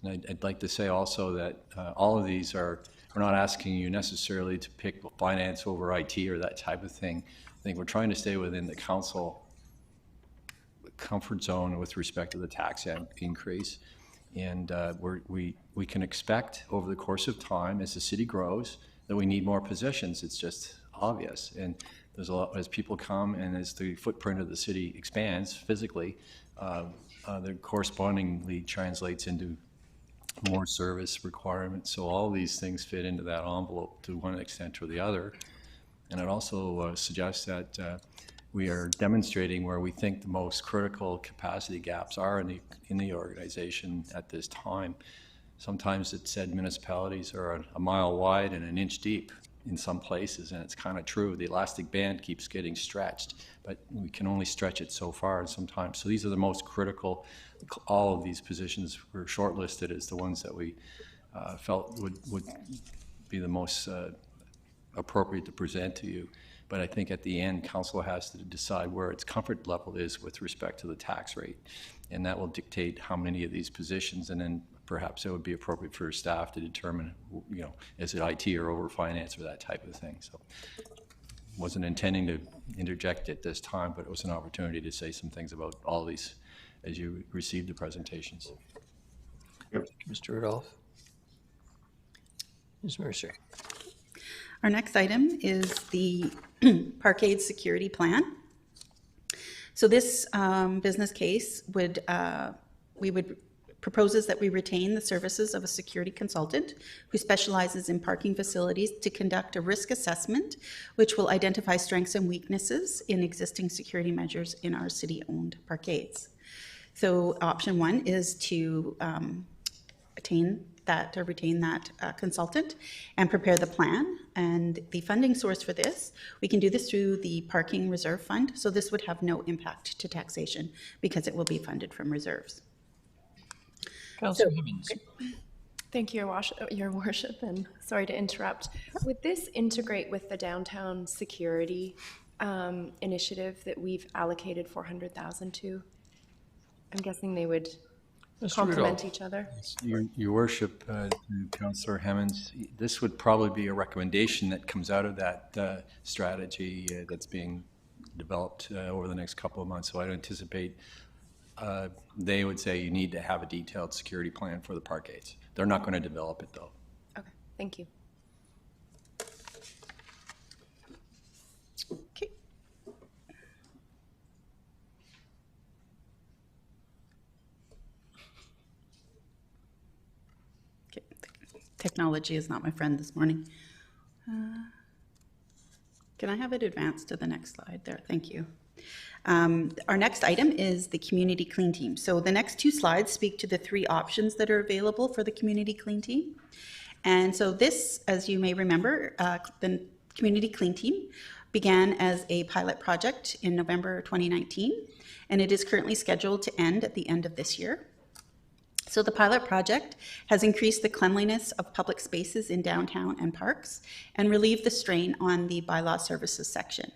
and I'd like to say also that all of these we're not asking you necessarily to pick finance over IT or that type of thing. I think we're trying to stay within the council comfort zone with respect to the tax increase. And we can expect over the course of time, as the city grows, that we need more positions. It's just obvious. And there's a lot, as people come and as the footprint of the city expands physically, that correspondingly translates into more service requirements. So all these things fit into that envelope to one extent or the other. And it also suggests that we are demonstrating where we think the most critical capacity gaps are in the organization at this time. Sometimes it's said municipalities are a mile wide and an inch deep in some places, and it's kind of true. The elastic band keeps getting stretched, but we can only stretch it so far sometimes. So these are the most critical. All of these positions were shortlisted as the ones that we felt would be the most appropriate to present to you. But I think at the end, council has to decide where its comfort level is with respect to the tax rate. And that will dictate how many of these positions, and then perhaps it would be appropriate for staff to determine, you know, is it IT or over finance or that type of thing. So wasn't intending to interject at this time, but it was an opportunity to say some things about all these as you received the presentations. Yep. Mr. Rudolph. Ms. Mercer. Our next item is the Parkade Security Plan. So this business case proposes that we retain the services of a security consultant who specializes in parking facilities to conduct a risk assessment, which will identify strengths and weaknesses in existing security measures in our city-owned parkades. So option 1 is to retain that consultant and prepare the plan. And the funding source for this, we can do this through the Parking Reserve Fund. So this would have no impact to taxation because it will be funded from reserves. Councillor Hibbins. Thank you, Your Worship, and sorry to interrupt. Would this integrate with the downtown security initiative that we've allocated $400,000 to? I'm guessing they would complement each other. Your Worship, Councillor Hemmons, this would probably be a recommendation that comes out of that strategy that's being developed over the next couple of months. So I anticipate they would say you need to have a detailed security plan for the parkades. They're not going to develop it though. Okay, thank you. Okay. Technology is not my friend this morning. Can I have it advanced to the next slide there? Thank you. Our next item is the Community Clean Team. So the next two slides speak to the three options that are available for the Community Clean Team. And so this, as you may remember, the Community Clean Team began as a pilot project in November 2019, and it is currently scheduled to end at the end of this year. So the pilot project has increased the cleanliness of public spaces in downtown and parks and relieved the strain on the bylaw services section.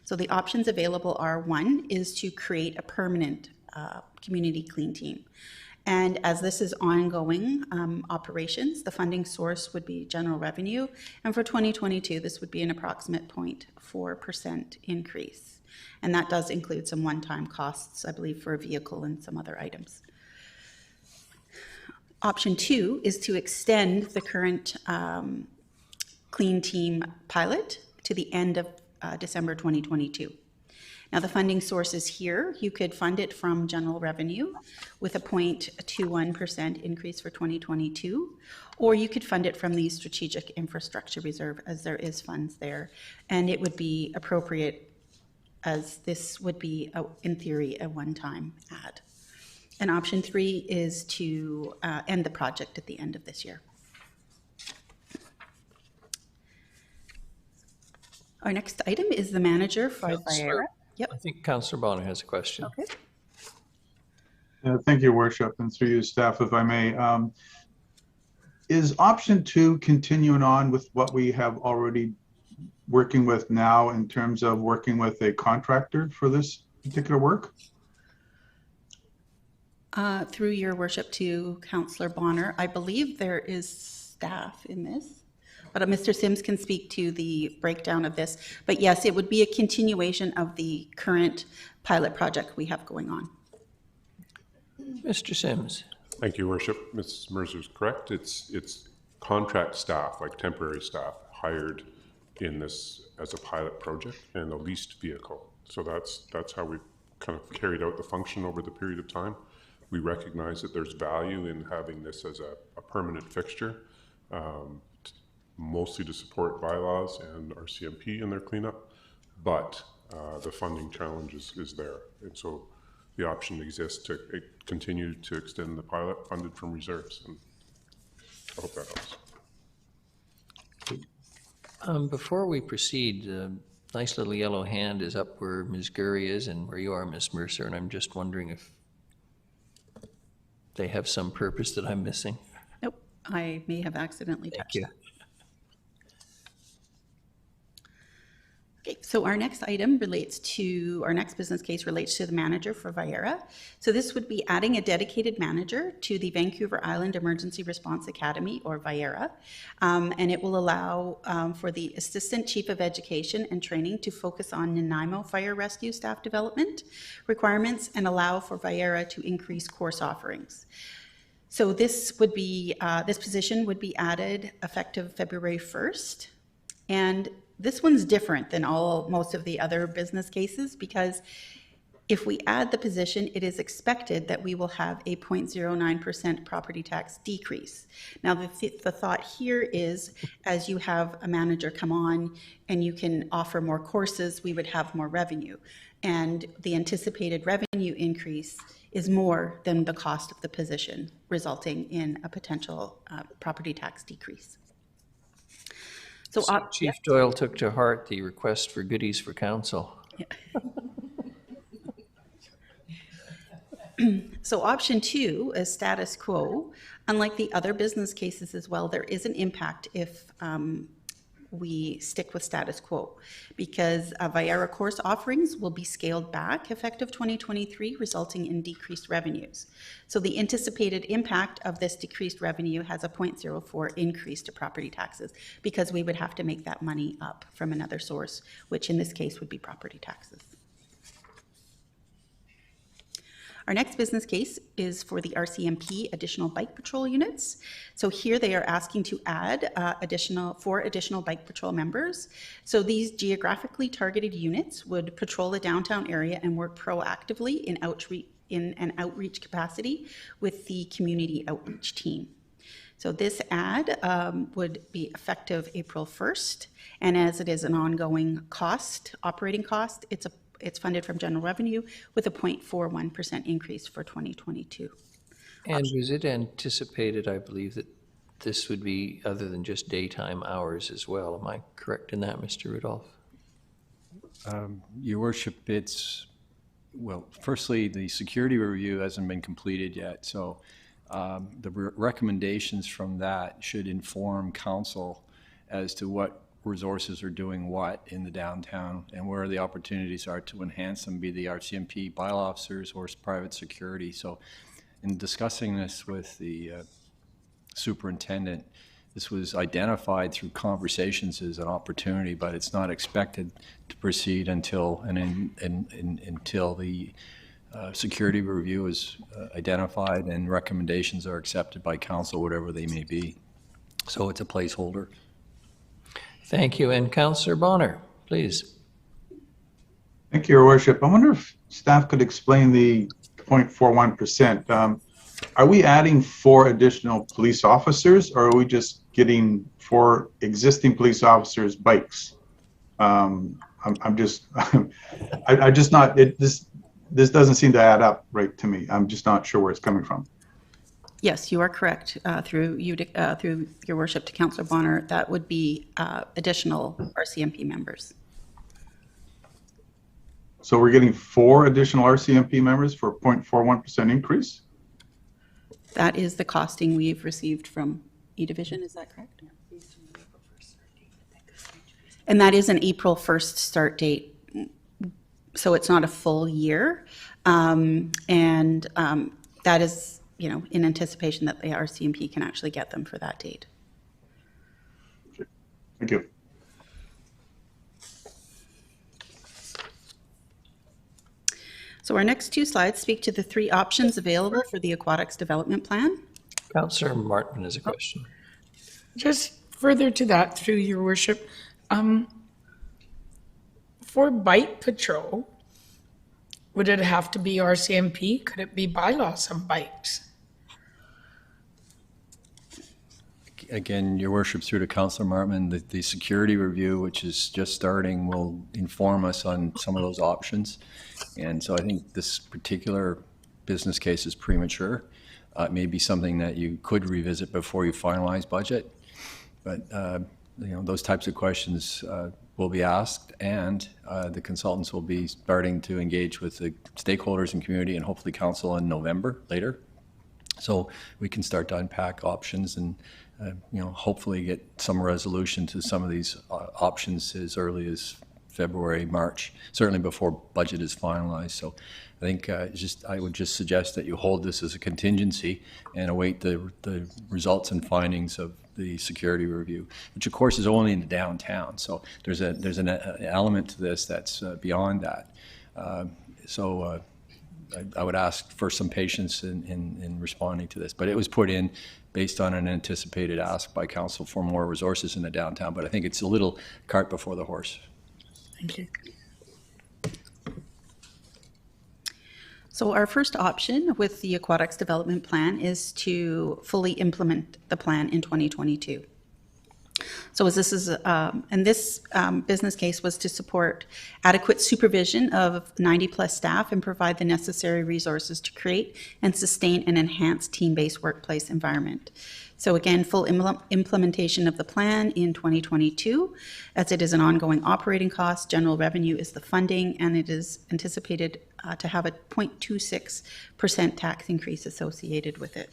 So the options available are: one is to create a permanent community clean team. And as this is ongoing operations, the funding source would be general revenue. And for 2022, this would be an approximate 0.4% increase. And that does include some one-time costs, I believe, for a vehicle and some other items. Option two is to extend the current Clean Team pilot to the end of December 2022. Now the funding sources here, you could fund it from general revenue with a 0.21% increase for 2022, or you could fund it from the Strategic Infrastructure Reserve, as there is funds there, and it would be appropriate, as this would be, in theory, a one-time add. And option three is to end the project at the end of this year. Our next item is the manager for Viera. Yep. I think Councillor Bonner has a question. Okay. Thank you, Worship, and through you, staff, if I may. Is option two continuing on with what we have already working with now in terms of working with a contractor for this particular work? Through your worship to Councillor Bonner, I believe there is staff in this, but Mr. Sims can speak to the breakdown of this. But yes, it would be a continuation of the current pilot project we have going on. Mr. Sims. Thank you, Worship. Mrs. Mercer's correct. It's contract staff, like temporary staff, hired in this as a pilot project and a leased vehicle. So that's how we kind of carried out the function over the period of time. We recognize that there's value in having this as a permanent fixture, mostly to support bylaws and our CMP in their cleanup, but the funding challenge is there. And so the option exists to continue to extend the pilot funded from reserves. And I hope that helps. Before we proceed, nice little yellow hand is up where Ms. Gurry is and where you are, Ms. Mercer, and I'm just wondering if they have some purpose that I'm missing. Nope, I may have accidentally touched it. Okay, so our next item relates to, our next business case relates to the manager for Viera. So this would be adding a dedicated manager to the Vancouver Island Emergency Response Academy, or Viera, and it will allow for the Assistant Chief of Education and Training to focus on Nanaimo fire rescue staff development requirements and allow for Viera to increase course offerings. So this would be, this position would be added effective February 1st, and this one's different than most of the other business cases, because if we add the position, it is expected that we will have a 0.09% property tax decrease. Now, the thought here is, as you have a manager come on and you can offer more courses, we would have more revenue. And the anticipated revenue increase is more than the cost of the position, resulting in a potential property tax decrease. So Chief Doyle took to heart the request for goodies for council. Yeah. So option two is status quo. Unlike the other business cases as well, there is an impact if we stick with status quo, because Viera course offerings will be scaled back effective 2023, resulting in decreased revenues. So the anticipated impact of this decreased revenue has a 0.04 increase to property taxes, because we would have to make that money up from another source, which in this case would be property taxes. Our next business case is for the RCMP additional bike patrol units. So here they are asking to add four additional bike patrol members. So these geographically targeted units would patrol the downtown area and work proactively in an outreach capacity with the community outreach team. So this ad would be effective April 1st, and as it is an ongoing cost, operating cost, it's funded from general revenue with a 0.41% increase for 2022. And was it anticipated, I believe, that this would be other than just daytime hours as well? Am I correct in that, Mr. Rudolph? Your worship, well, firstly, the security review hasn't been completed yet, so the recommendations from that should inform council as to what resources are doing what in the downtown and where the opportunities are to enhance them, be the RCMP, bylaw officers, or private security. So in discussing this with the superintendent, this was identified through conversations as an opportunity, but it's not expected to proceed until until the security review is identified and recommendations are accepted by council, whatever they may be. So it's a placeholder. Thank you. And Councillor Bonner, please. Thank you, Your Worship. I wonder if staff could explain the 0.41%. Are we adding 4 additional police officers, or are we just getting 4 existing police officers' bikes? I'm just, I just not, this doesn't seem to add up right to me. I'm just not sure where it's coming from. Yes, you are correct. Through Your Worship to Councillor Bonner, that would be additional RCMP members. So we're getting 4 additional RCMP members for a 0.41% increase? That is the costing we've received from E-Division, is that correct? And that is an April 1st start date, so it's not a full year. That is, you know, in anticipation that the RCMP can actually get them for that date. Thank you. So our next 2 slides speak to the 3 options available for the Aquatics Development Plan. Councillor Martin has a question. Just further to that, through Your Worship, for bike patrol, would it have to be RCMP? Could it be bylaws on bikes? Again, Your Worship, through to Councillor Martin, the security review, which is just starting, will inform us on some of those options. And so I think this particular business case is premature. It may be something that you could revisit before you finalize budget. But you know, those types of questions will be asked, and the consultants will be starting to engage with the stakeholders and community and hopefully council in November later. So we can start to unpack options and you know, hopefully get some resolution to some of these options as early as February, March, certainly before budget is finalized. So I think I would just suggest that you hold this as a contingency and await the results and findings of the security review, which of course is only in the downtown. So there's an element to this that's beyond that. I would ask for some patience in responding to this, but it was put in based on an anticipated ask by council for more resources in the downtown, but I think it's a little cart before the horse. Thank you. So our first option with the Aquatics Development Plan is to fully implement the plan in 2022. So as this is, and this business case was to support adequate supervision of 90+ staff and provide the necessary resources to create and sustain an enhanced team-based workplace environment. So again, full implementation of the plan in 2022, as it is an ongoing operating cost. General revenue is the funding, and it is anticipated to have a 0.26% tax increase associated with it.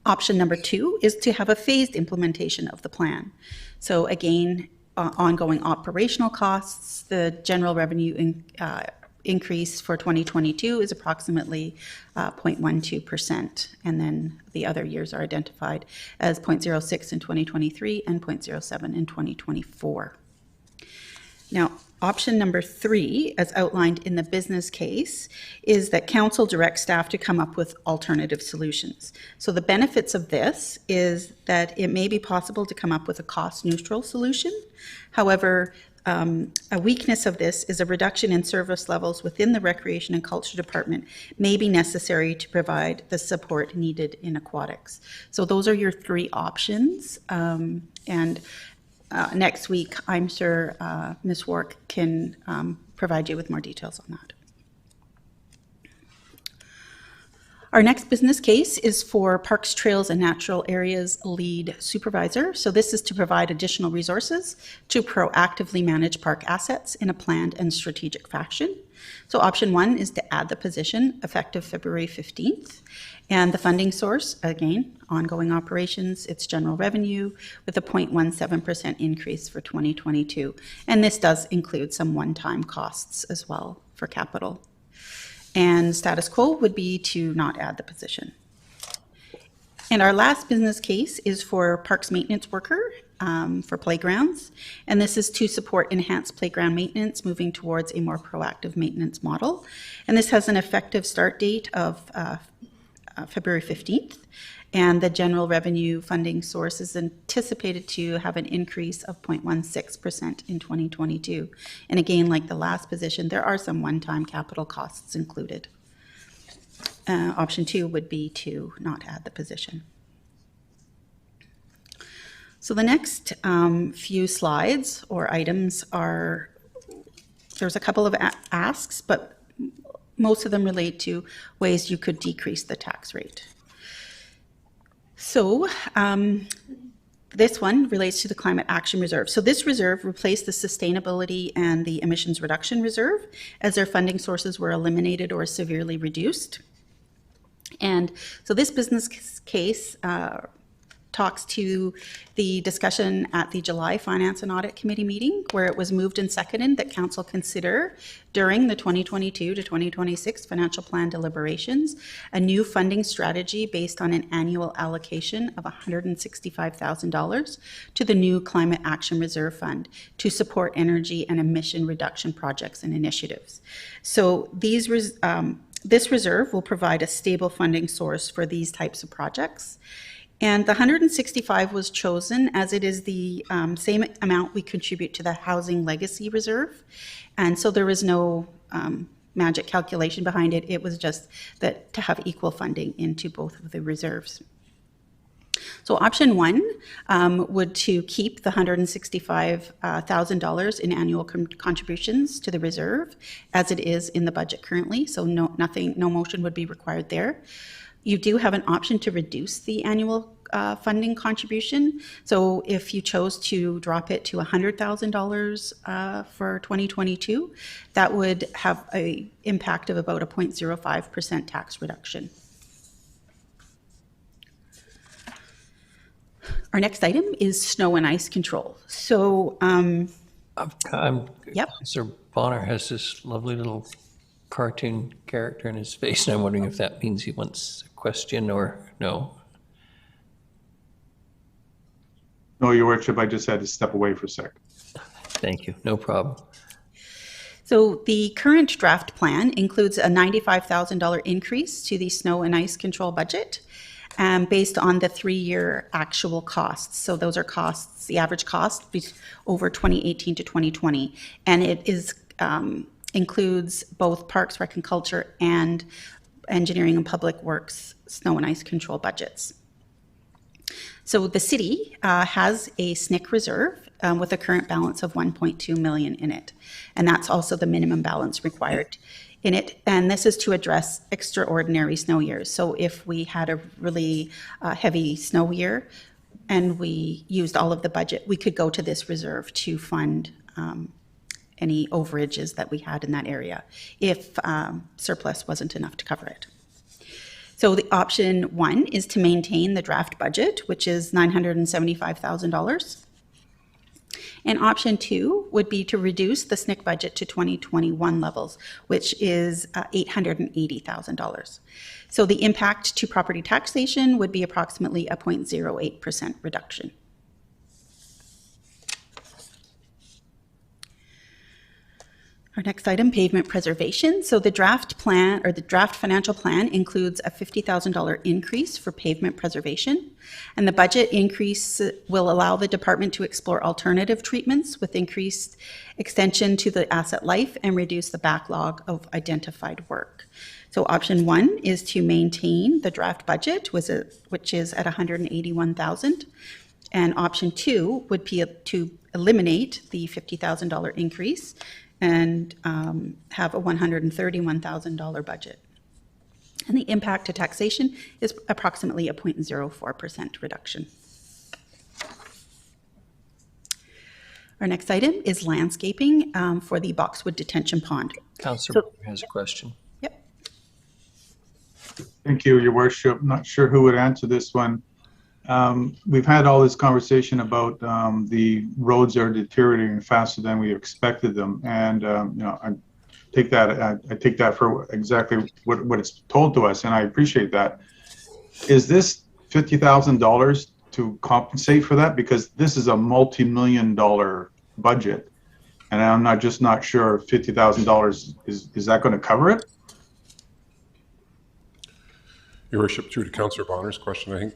Option number 2 is to have a phased implementation of the plan. So again, ongoing operational costs. The general revenue increase for 2022 is approximately 0.12%, and then the other years are identified as 0.06 in 2023 and 0.07 in 2024. Now, option number 3, as outlined in the business case, is that council directs staff to come up with alternative solutions. So the benefits of this is that it may be possible to come up with a cost-neutral solution. However, a weakness of this is a reduction in service levels within the Recreation and Culture Department may be necessary to provide the support needed in aquatics. So those are your 3 options. next week, I'm sure Ms. Wark can provide you with more details on that. Our next business case is for Parks, Trails, and Natural Areas Lead Supervisor. So this is to provide additional resources to proactively manage park assets in a planned and strategic fashion. So option 1 is to add the position effective February 15th. And the funding source, again, ongoing operations, it's general revenue with a 0.17% increase for 2022. And this does include some one-time costs as well for capital. And status quo would be to not add the position. And our last business case is for parks maintenance worker for playgrounds. And this is to support enhanced playground maintenance, moving towards a more proactive maintenance model. And this has an effective start date of February 15th. And the general revenue funding source is anticipated to have an increase of 0.16% in 2022. And again, like the last position, there are some one-time capital costs included. Option 2 would be to not add the position. So the next few slides or items are, there's a couple of asks, but most of them relate to ways you could decrease the tax rate. So this one relates to the Climate Action Reserve. So this reserve replaced the Sustainability and the Emissions Reduction Reserve as their funding sources were eliminated or severely reduced. And so this business case talks to the discussion at the July Finance and Audit Committee meeting, where it was moved and seconded that Council consider during the 2022 to 2026 financial plan deliberations a new funding strategy based on an annual allocation of $165,000 to the new Climate Action Reserve Fund to support energy and emission reduction projects and initiatives. So these this reserve will provide a stable funding source for these types of projects. And the 165 was chosen as it is the same amount we contribute to the Housing Legacy Reserve. And so there was no magic calculation behind it. It was just that to have equal funding into both of the reserves. So option 1 would to keep the $165,000 in annual contributions to the reserve as it is in the budget currently. So no motion would be required there. You do have an option to reduce the annual funding contribution. So if you chose to drop it to $100,000 for 2022, that would have an impact of about a 0.05% tax reduction. Our next item is snow and ice control. So, yep. Sir Bonner has this lovely little cartoon character in his face, and I'm wondering if that means he wants a question or no. No, Your Worship, I just had to step away for a sec. Thank you, no problem. So the current draft plan includes a $95,000 increase to the snow and ice control budget based on the 3-year actual costs. So those are costs, the average cost over 2018 to 2020. And it is includes both Parks, Rec and Culture and Engineering and Public Works snow and ice control budgets. So the city has a SNCC reserve with a current balance of $1.2 million in it. And that's also the minimum balance required in it. And this is to address extraordinary snow years. So if we had a really heavy snow year and we used all of the budget, we could go to this reserve to fund any overages that we had in that area if surplus wasn't enough to cover it. So the option 1 is to maintain the draft budget, which is $975,000. And option 2 would be to reduce the SNCC budget to 2021 levels, which is $880,000. So the impact to property taxation would be approximately a 0.08% reduction. Our next item, pavement preservation. So the draft plan, or the draft financial plan, includes a $50,000 increase for pavement preservation. And the budget increase will allow the department to explore alternative treatments with increased extension to the asset life and reduce the backlog of identified work. So option 1 is to maintain the draft budget, which is at $181,000. And option 2 would be to eliminate the $50,000 increase and have a $131,000 budget. And the impact to taxation is approximately a 0.04% reduction. Our next item is landscaping for the Boxwood Detention Pond. Councillor has a question. Yep. Thank you, Your Worship. Not sure who would answer this one. We've had all this conversation about the roads are deteriorating faster than we expected them, and I take that for exactly what it's told to us, and I appreciate that. Is this $50,000 to compensate for that? Because this is a multi-million-dollar budget, and I'm not sure $50,000 is that going to cover it? Your Worship, through to Councillor Bonner's question, I think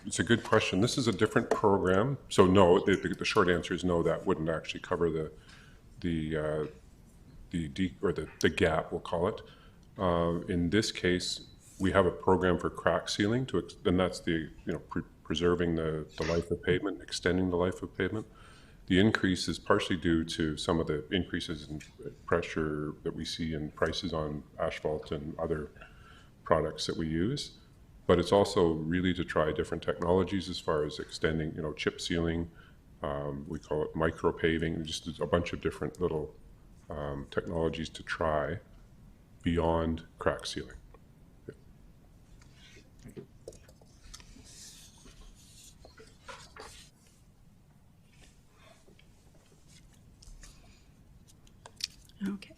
it's a good question. This is a different program, so no. The short answer is no. That wouldn't actually cover the gap, we'll call it. In this case, we have a program for crack sealing, and that's preserving the life of pavement, extending the life of pavement. The increase is partially due to some of the increases in pressure that we see in prices on asphalt and other products that we use, but it's also really to try different technologies as far as extending, chip sealing, we call it micro paving, just a bunch of different little technologies to try beyond crack sealing. Okay.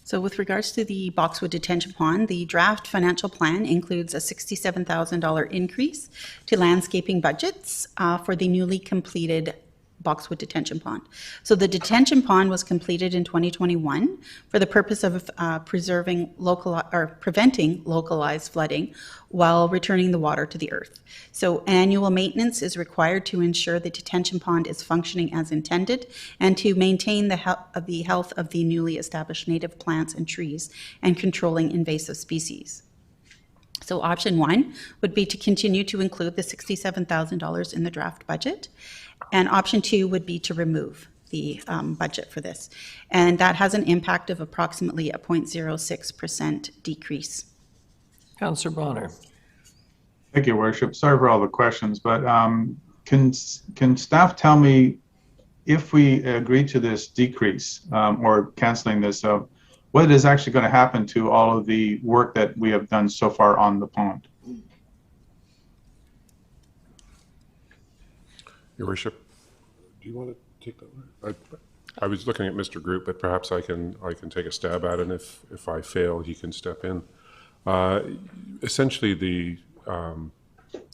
So with regards to the Boxwood Detention Pond, the draft financial plan includes a $67,000 increase to landscaping budgets for the newly completed Boxwood Detention Pond. So the detention pond was completed in 2021 for the purpose of preventing localized flooding while returning the water to the earth. So annual maintenance is required to ensure the detention pond is functioning as intended and to maintain the health of the newly established native plants and trees and controlling invasive species. So option 1 would be to continue to include the $67,000 in the draft budget. And option 2 would be to remove the budget for this. And that has an impact of approximately a 0.06% decrease. Councillor Bonner. Thank you, Worship. Sorry for all the questions, but can staff tell me if we agree to this decrease or canceling this, what is actually going to happen to all of the work that we have done so far on the pond? Your Worship, do you want to take that one? I was looking at Mr. Group, but perhaps I can take a stab at it, and if I fail, he can step in. Essentially, the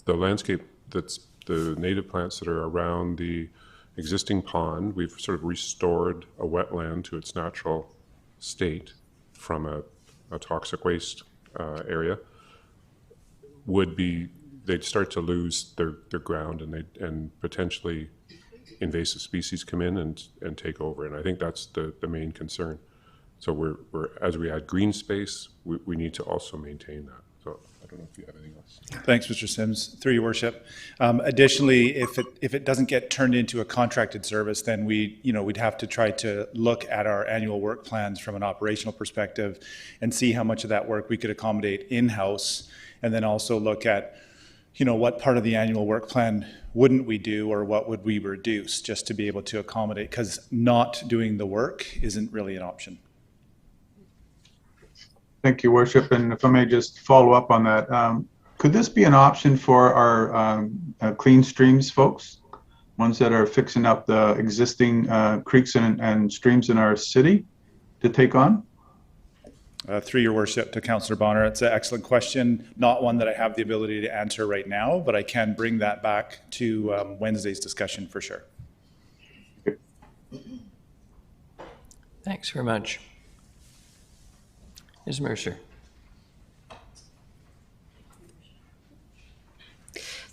landscape that's the native plants that are around the existing pond, we've sort of restored a wetland to its natural state from a toxic waste area. They'd start to lose their ground, and potentially invasive species come in and take over. And I think that's the main concern. So we're as we add green space, we need to also maintain that. So I don't know if you have anything else. Thanks, Mr. Sims. Through your worship. Additionally, if it doesn't get turned into a contracted service, then we'd have to try to look at our annual work plans from an operational perspective and see how much of that work we could accommodate in-house, and then also look at what part of the annual work plan wouldn't we do, or what would we reduce, just to be able to accommodate, because not doing the work isn't really an option. Thank you, Worship. And if I may just follow up on that, could this be an option for our clean streams folks, ones that are fixing up the existing creeks and streams in our city, to take on? Through your worship to Councillor Bonner, it's an excellent question, not one that I have the ability to answer right now, but I can bring that back to Wednesday's discussion for sure. Thanks very much. Ms. Mercer.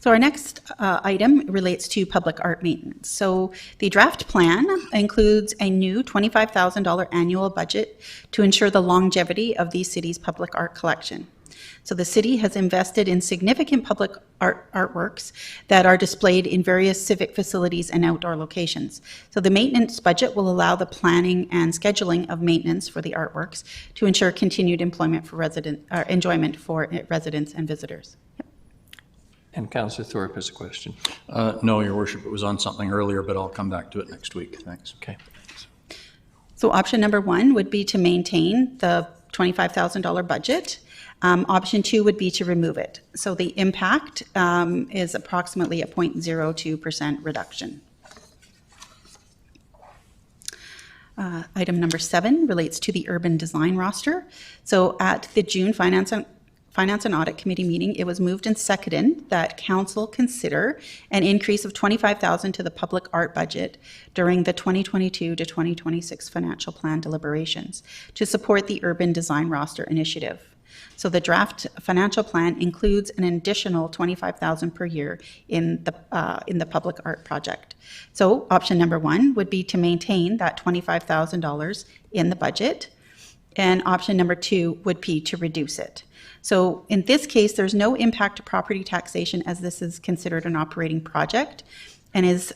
So our next item relates to public art maintenance. So the draft plan includes a new $25,000 annual budget to ensure the longevity of the city's public art collection. So the city has invested in significant public artworks that are displayed in various civic facilities and outdoor locations. So the maintenance budget will allow the planning and scheduling of maintenance for the artworks to ensure continued enjoyment for residents and visitors. Yep. And Councillor Thorpe has a question. No, Your Worship, it was on something earlier, but I'll come back to it next week. Thanks. Okay. So option number 1 would be to maintain the $25,000 budget. Option 2 would be to remove it. So the impact is approximately a 0.02% reduction. Item number 7 relates to the urban design roster. So at the June Finance and Audit Committee meeting, it was moved and seconded that Council consider an increase of $25,000 to the public art budget during the 2022 to 2026 financial plan deliberations to support the urban design roster initiative. So the draft financial plan includes an additional $25,000 per year in the public art project. So option number 1 would be to maintain that $25,000 in the budget, and option number 2 would be to reduce it. So in this case, there's no impact to property taxation as this is considered an operating project and is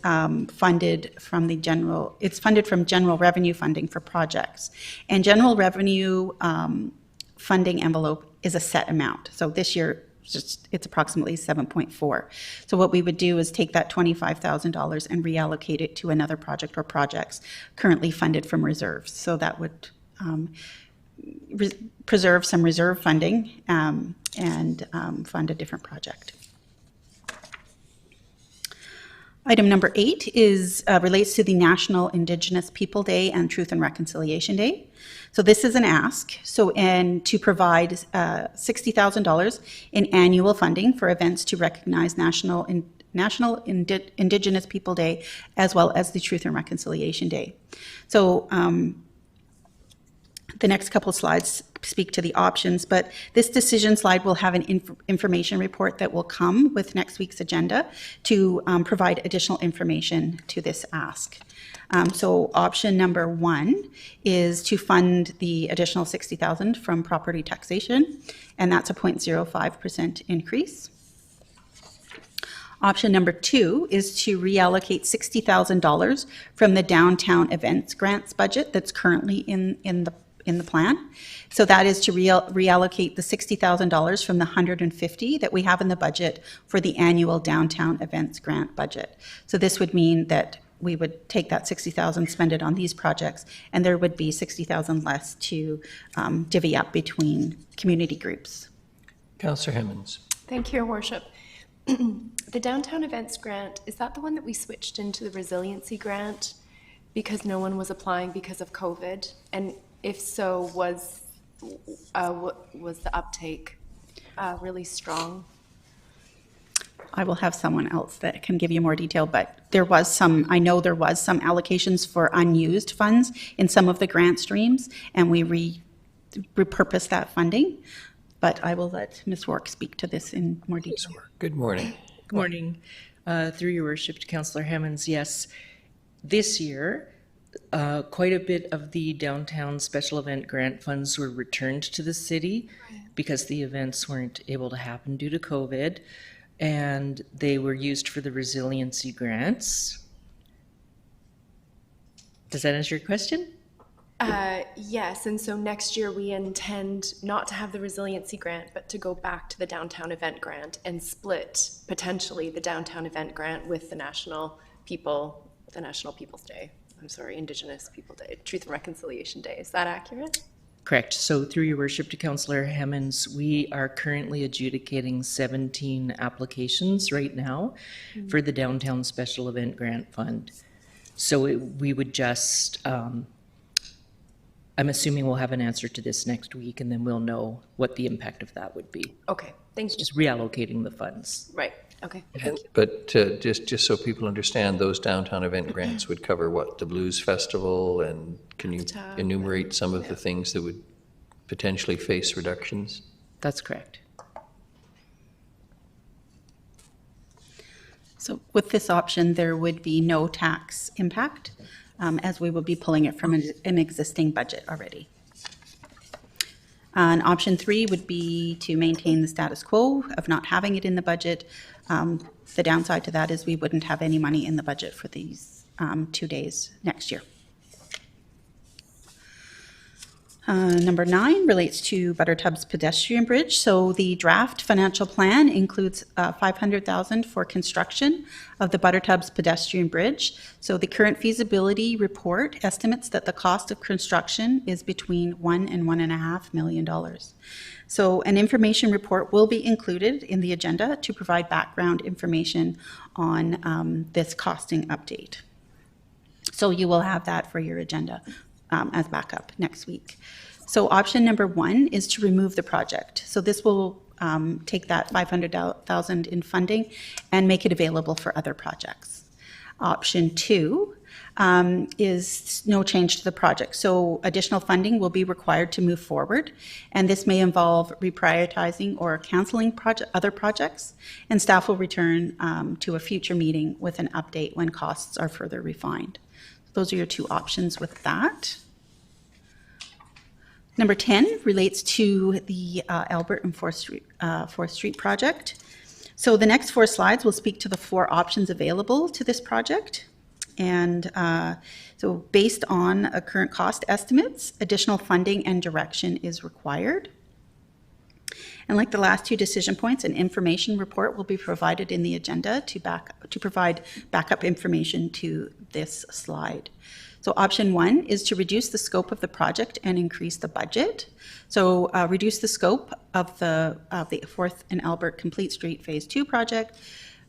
funded from general revenue funding for projects. And general revenue funding envelope is a set amount. So this year, it's approximately 7.4. So what we would do is take that $25,000 and reallocate it to another project or projects currently funded from reserves. So that would preserve some reserve funding and fund a different project. Item number 8 relates to the National Indigenous People Day and Truth and Reconciliation Day. So this is an ask, and to provide $60,000 in annual funding for events to recognize National Indigenous People Day as well as the Truth and Reconciliation Day. So the next couple of slides speak to the options, but this decision slide will have an information report that will come with next week's agenda to provide additional information to this ask. So option number 1 is to fund the additional $60,000 from property taxation, and that's a 0.05% increase. Option number 2 is to reallocate $60,000 from the downtown events grants budget that's currently in the plan. So that is to reallocate the $60,000 from the $150,000 that we have in the budget for the annual downtown events grant budget. So this would mean that we would take that $60,000, spend it on these projects, and there would be $60,000 less to divvy up between community groups. Councillor Hemmons. Thank you, Your Worship. The downtown events grant, is that the one that we switched into the resiliency grant because no one was applying because of COVID? And if so, was the uptake really strong? I will have someone else that can give you more detail, but I know there was some allocations for unused funds in some of the grant streams, and we repurposed that funding. But I will let Ms. Wark speak to this in more detail. Good morning. Good morning. Through your worship to Councillor Hemmons, yes, this year, quite a bit of the downtown special event grant funds were returned to the city because the events weren't able to happen due to COVID, and they were used for the resiliency grants. Does that answer your question? Yes, and so next year we intend not to have the resiliency grant, but to go back to the downtown event grant and split potentially the downtown event grant with the National People's Day. Indigenous People Day, Truth and Reconciliation Day. Is that accurate? Correct. So through your worship to Councillor Hemmons, we are currently adjudicating 17 applications right now for the Downtown Special Event Grant Fund. So we would just, I'm assuming we'll have an answer to this next week, and then we'll know what the impact of that would be. Okay, thank you. Just reallocating the funds. Right, okay, thank you. But just so people understand, those downtown event grants would cover what? The Blues Festival, and can you enumerate some of the things that would potentially face reductions? That's correct. So with this option, there would be no tax impact, as we will be pulling it from an existing budget already. And option 3 would be to maintain the status quo of not having it in the budget. The downside to that is we wouldn't have any money in the budget for these 2 days next year. Number 9 relates to Buttertub's pedestrian bridge. So the draft financial plan includes $500,000 for construction of the Buttertub's pedestrian bridge. So the current feasibility report estimates that the cost of construction is between $1 and $1.5 million. So an information report will be included in the agenda to provide background information on this costing update. So you will have that for your agenda as backup next week. So option number 1 is to remove the project. So this will take that $500,000 in funding and make it available for other projects. Option 2 is no change to the project. So additional funding will be required to move forward, and this may involve reprioritizing or canceling other projects, and staff will return to a future meeting with an update when costs are further refined. Those are your 2 options with that. Number 10 relates to the Albert and 4th Street project. So the next 4 slides will speak to the 4 options available to this project. And so based on current cost estimates, additional funding and direction is required. And like the last 2 decision points, an information report will be provided in the agenda to provide backup information to this slide. So option 1 is to reduce the scope of the project and increase the budget. So reduce the scope of the 4th and Albert Complete Street Phase 2 project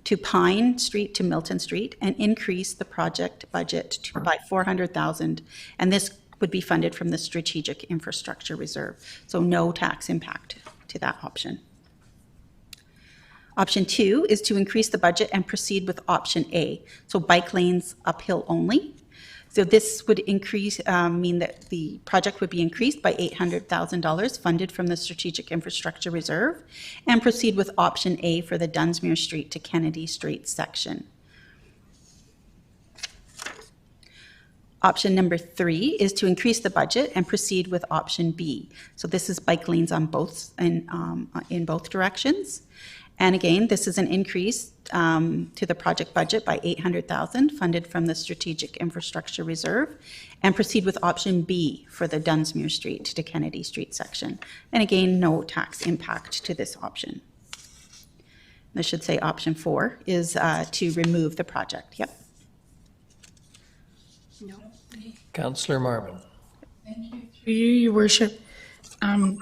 to Pine Street to Milton Street, and increase the project budget by $400,000. And this would be funded from the Strategic Infrastructure Reserve. So no tax impact to that option. Option 2 is to increase the budget and proceed with option A. So bike lanes uphill only. So this would mean that the project would be increased by $800,000 funded from the Strategic Infrastructure Reserve, and proceed with option A for the Dunsmuir Street to Kennedy Street section. Option number 3 is to increase the budget and proceed with option B. So this is bike lanes on in both directions. And again, this is an increase to the project budget by $800,000 funded from the Strategic Infrastructure Reserve, and proceed with option B for the Dunsmuir Street to Kennedy Street section. And again, no tax impact to this option. I should say option 4 is to remove the project. Yep. No. Councillor Marvin. Thank you. To you, Your Worship. I'm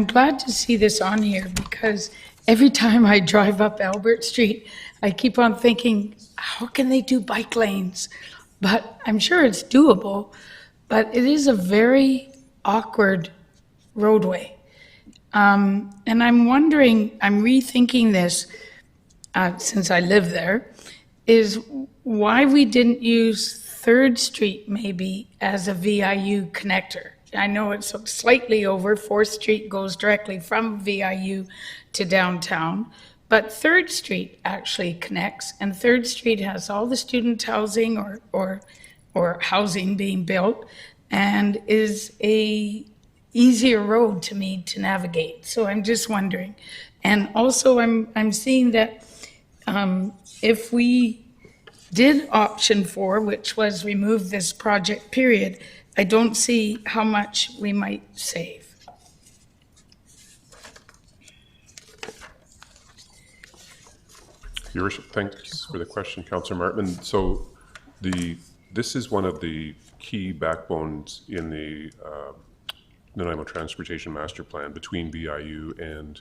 glad to see this on here, because every time I drive up Albert Street, I keep on thinking, how can they do bike lanes? But I'm sure it's doable, but it is a very awkward roadway. And I'm wondering, I'm rethinking this since I live there, is why we didn't use 3rd Street maybe as a VIU connector. I know it's slightly over. 4th Street goes directly from VIU to downtown, but 3rd Street actually connects, and 3rd Street has all the student housing or housing being built, and is a easier road to me to navigate. So I'm just wondering. And also I'm seeing that if we did option 4, which was remove this project period, I don't see how much we might save. Your Worship, thanks for the question, Councillor Martin. So this is one of the key backbones in the Nanaimo Transportation Master Plan between VIU and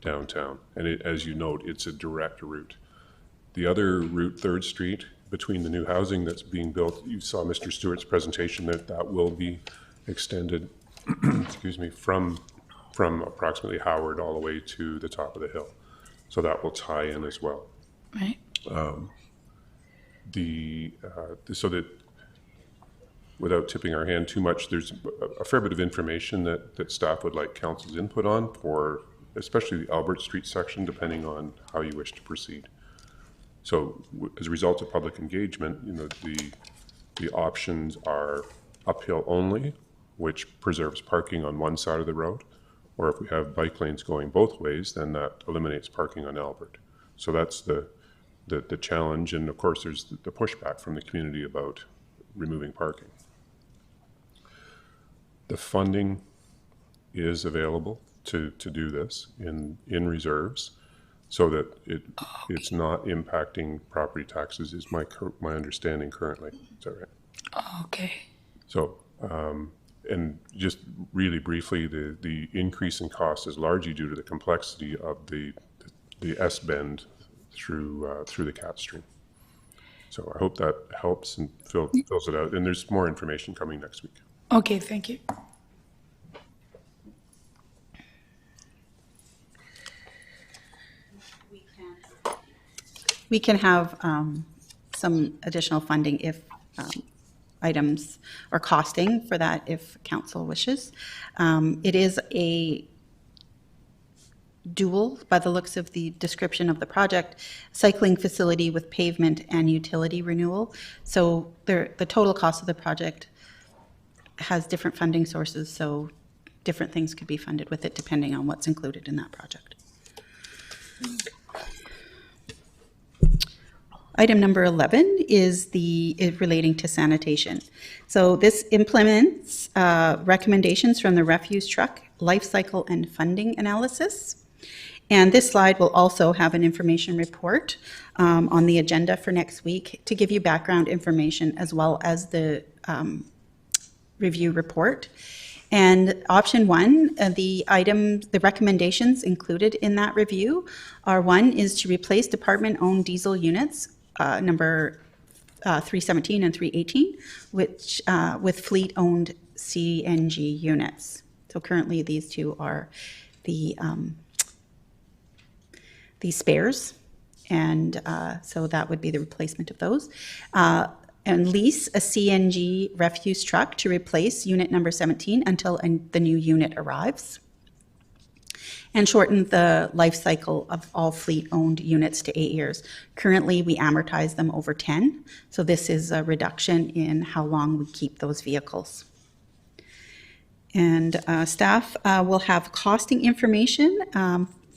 downtown. And as you note, it's a direct route. The other route, 3rd Street, between the new housing that's being built, you saw Mr. Stewart's presentation that will be extended, excuse me, from approximately Howard all the way to the top of the hill. So that will tie in as well. Right. So that without tipping our hand too much, there's a fair bit of information that staff would like council's input on for especially the Albert Street section, depending on how you wish to proceed. So as a result of public engagement, you know, the options are uphill only, which preserves parking on one side of the road, Or if we have bike lanes going both ways, then that eliminates parking on Albert. So that's the challenge, and of course there's the pushback from the community about removing parking. The funding is available to do this in reserves, so that it's not impacting property taxes, is my understanding currently. Is that right? Okay. So, and just really briefly, the increase in cost is largely due to the complexity of the S-bend through the Cat Stream. So I hope that helps and fills it out. And there's more information coming next week. Okay, thank you. We can have some additional funding if items are costing for that if council wishes. It is a dual, by the looks of the description of the project, cycling facility with pavement and utility renewal. So the total cost of the project has different funding sources, so different things could be funded with it depending on what's included in that project. Item number 11 is relating to sanitation. So this implements recommendations from the refuse truck life cycle and funding analysis. And this slide will also have an information report on the agenda for next week to give you background information as well as the review report. And option one, the recommendations included in that review are: one is to replace department-owned diesel units, number 317 and 318, which with fleet-owned CNG units. So currently these two are the spares, and so that would be the replacement of those. And lease a CNG refuse truck to replace unit number 17 until the new unit arrives. And shorten the life cycle of all fleet-owned units to 8 years. Currently, we amortize them over 10, so this is a reduction in how long we keep those vehicles. And staff will have costing information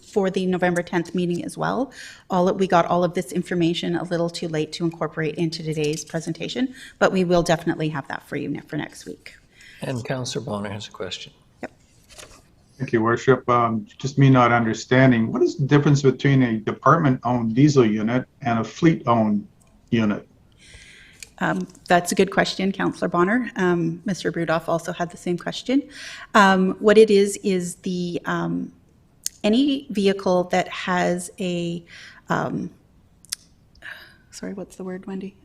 for the November 10th meeting as well. We got all of this information a little too late to incorporate into today's presentation, but we will definitely have that for you for next week. And Councillor Bonner has a question. Thank you, Worship. Just me not understanding, what is the difference between a department-owned diesel unit and a fleet-owned unit? That's a good question, Councillor Bonner. Mr. Brudoff also had the same question. What it is the any vehicle that has a, sorry, what's the word, Wendy?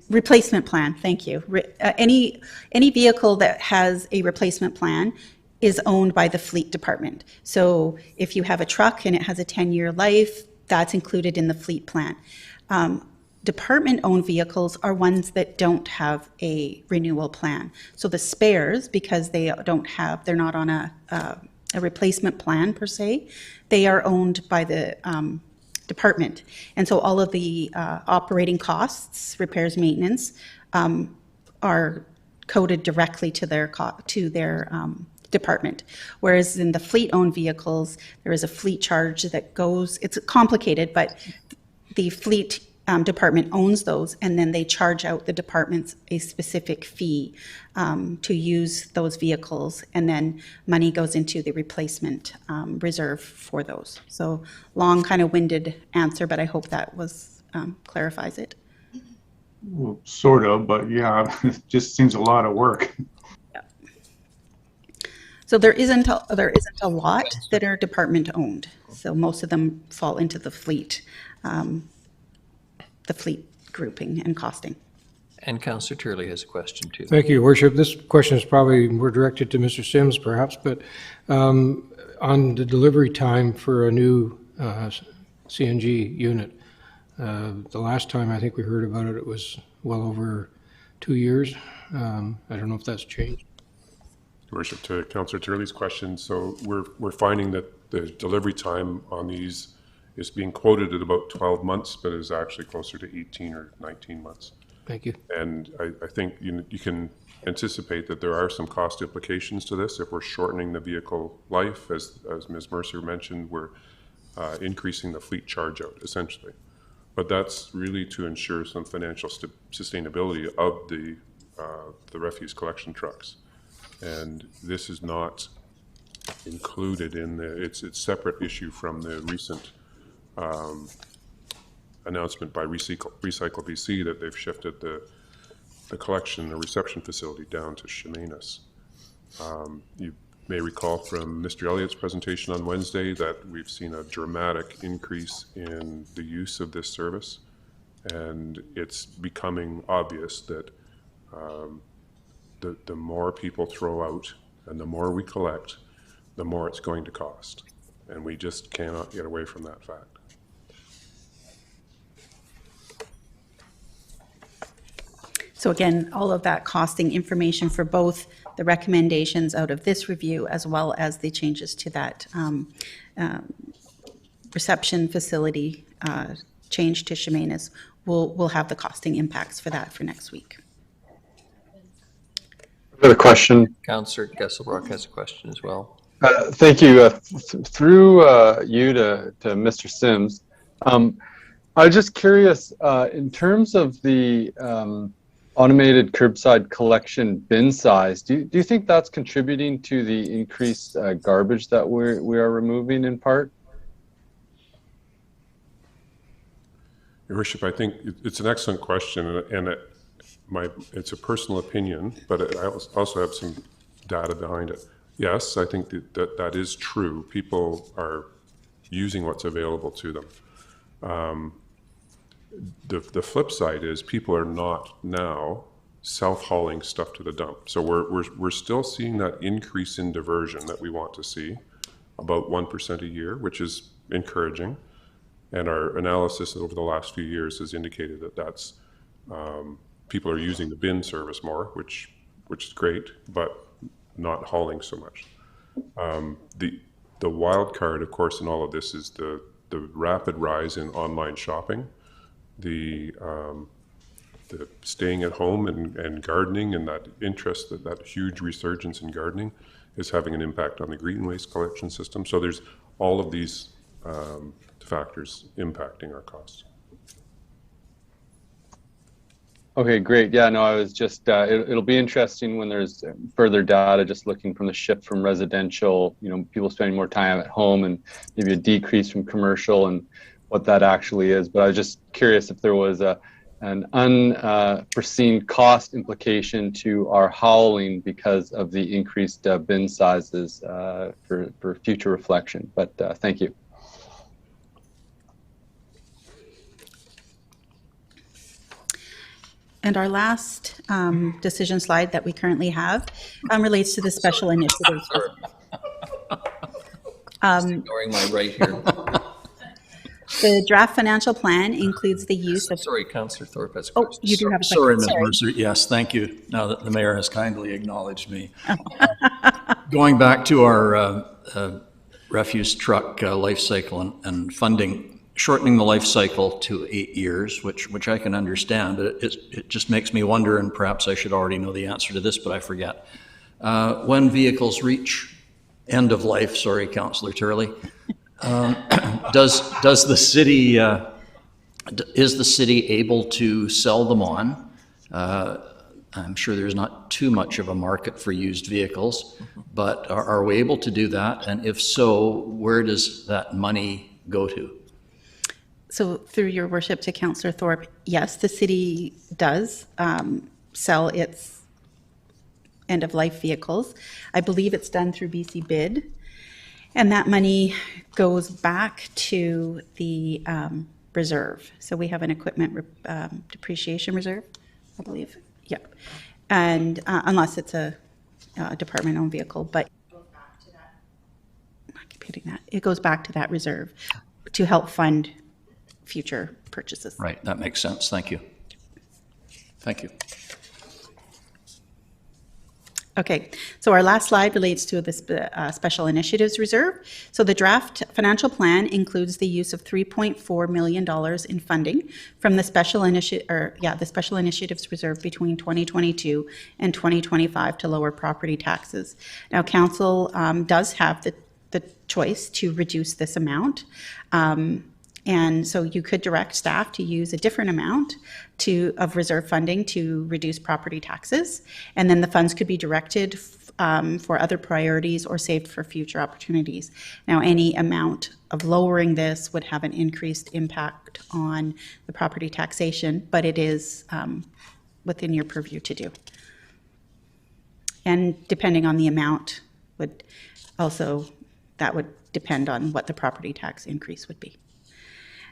Replacement plan, thank you. Any vehicle that has a replacement plan is owned by the fleet department. So if you have a truck and it has a 10-year life, that's included in the fleet plan. Department-owned vehicles are ones that don't have a renewal plan. So the spares, because they're not on a replacement plan per se, they are owned by the department. And so all of the operating costs, repairs, maintenance, are coded directly to their department. Whereas in the fleet-owned vehicles, there is a fleet charge that goes, it's complicated, but the fleet department owns those, and then they charge out the departments a specific fee to use those vehicles, and then money goes into the replacement reserve for those. So long, kind of winded answer, but I hope that clarifies it. Well, sort of, but yeah, it just seems a lot of work. Yeah. So there isn't a lot that are department owned. So most of them fall into the fleet grouping and costing. And Councillor Turley has a question too. Thank you, Your Worship. This question is probably more directed to Mr. Sims, perhaps, but on the delivery time for a new CNG unit, the last time I think we heard about it, it was well over 2 years. I don't know if that's changed. Your Worship, to Councillor Turley's question, so we're finding that the delivery time on these is being quoted at about 12 months, but is actually closer to 18 or 19 months. Thank you. And I think you can anticipate that there are some cost implications to this. If we're shortening the vehicle life, as Ms. Mercer mentioned, we're increasing the fleet charge out, essentially. But that's really to ensure some financial sustainability of the refuse collection trucks. And this is not included in it's a separate issue from the recent announcement by Recycle BC that they've shifted the collection, the reception facility down to Chemainus. You may recall from Mr. Elliott's presentation on Wednesday that we've seen a dramatic increase in the use of this service, and it's becoming obvious that the more people throw out and the more we collect, the more it's going to cost. And we just cannot get away from that fact. So again, all of that costing information for both the recommendations out of this review as well as the changes to that reception facility change to Chemainus, we'll have the costing impacts for that for next week. I've got a question. Councillor Gesselbrock has a question as well. Thank you. Through you to Mr. Sims, I was just curious, in terms of the automated curbside collection bin size, do you think that's contributing to the increased garbage that we are removing in part? Your Worship, I think it's an excellent question, and it's a personal opinion, but I also have some data behind it. Yes, I think that is true. People are using what's available to them. The flip side is people are not now self-hauling stuff to the dump. So we're still seeing that increase in diversion that we want to see, about 1% a year, which is encouraging. And our analysis over the last few years has indicated that that's people are using the bin service more, which is great, but not hauling so much. The wild card, of course, in all of this is the rapid rise in online shopping, the staying at home and gardening, and that interest, that huge resurgence in gardening is having an impact on the green waste collection system. So there's all of these factors impacting our costs. Okay, great. Yeah, no, I was just, it'll be interesting when there's further data, just looking from the shift from residential, people spending more time at home and maybe a decrease from commercial and what that actually is. But I was just curious if there was an unforeseen cost implication to our hauling because of the increased bin sizes for future reflection. But thank you. And our last decision slide that we currently have relates to the special initiatives. Ignoring my right here. The draft financial plan includes the use of... Sorry, Councillor Thorpe has a Oh, question. you do have a Sorry, question. Ms. Mercer. Yes, thank you. Now that the mayor has kindly acknowledged me. Going back to our refuse truck life cycle and funding, shortening the life cycle to 8 years, which I can understand, but it just makes me wonder, and perhaps I should already know the answer to this, but I forget. When vehicles reach end of life, sorry, Councillor Turley, does the city, is the city able to sell them on? I'm sure there's not too much of a market for used vehicles, but are we able to do that? And if so, where does that money go to? So through your worship to Councillor Thorpe, yes, the city does sell its end-of-life vehicles. I believe it's done through BC Bid, and that money goes back to the reserve. So we have an equipment depreciation reserve, I believe. Yep. And unless it's a department-owned vehicle, but it goes back to that. I keep hitting that. It goes back to that reserve to help fund future purchases. Right, that makes sense. Thank you. Thank you. Okay, so our last slide relates to the Special Initiatives Reserve. So the draft financial plan includes the use of $3.4 million in funding from the Special Initiatives Reserve between 2022 and 2025 to lower property taxes. Now, Council does have the choice to reduce this amount. And so you could direct staff to use a different amount of reserve funding to reduce property taxes. And then the funds could be directed for other priorities or saved for future opportunities. Now, any amount of lowering this would have an increased impact on the property taxation, but it is within your purview to do. And depending on the amount that would depend on what the property tax increase would be.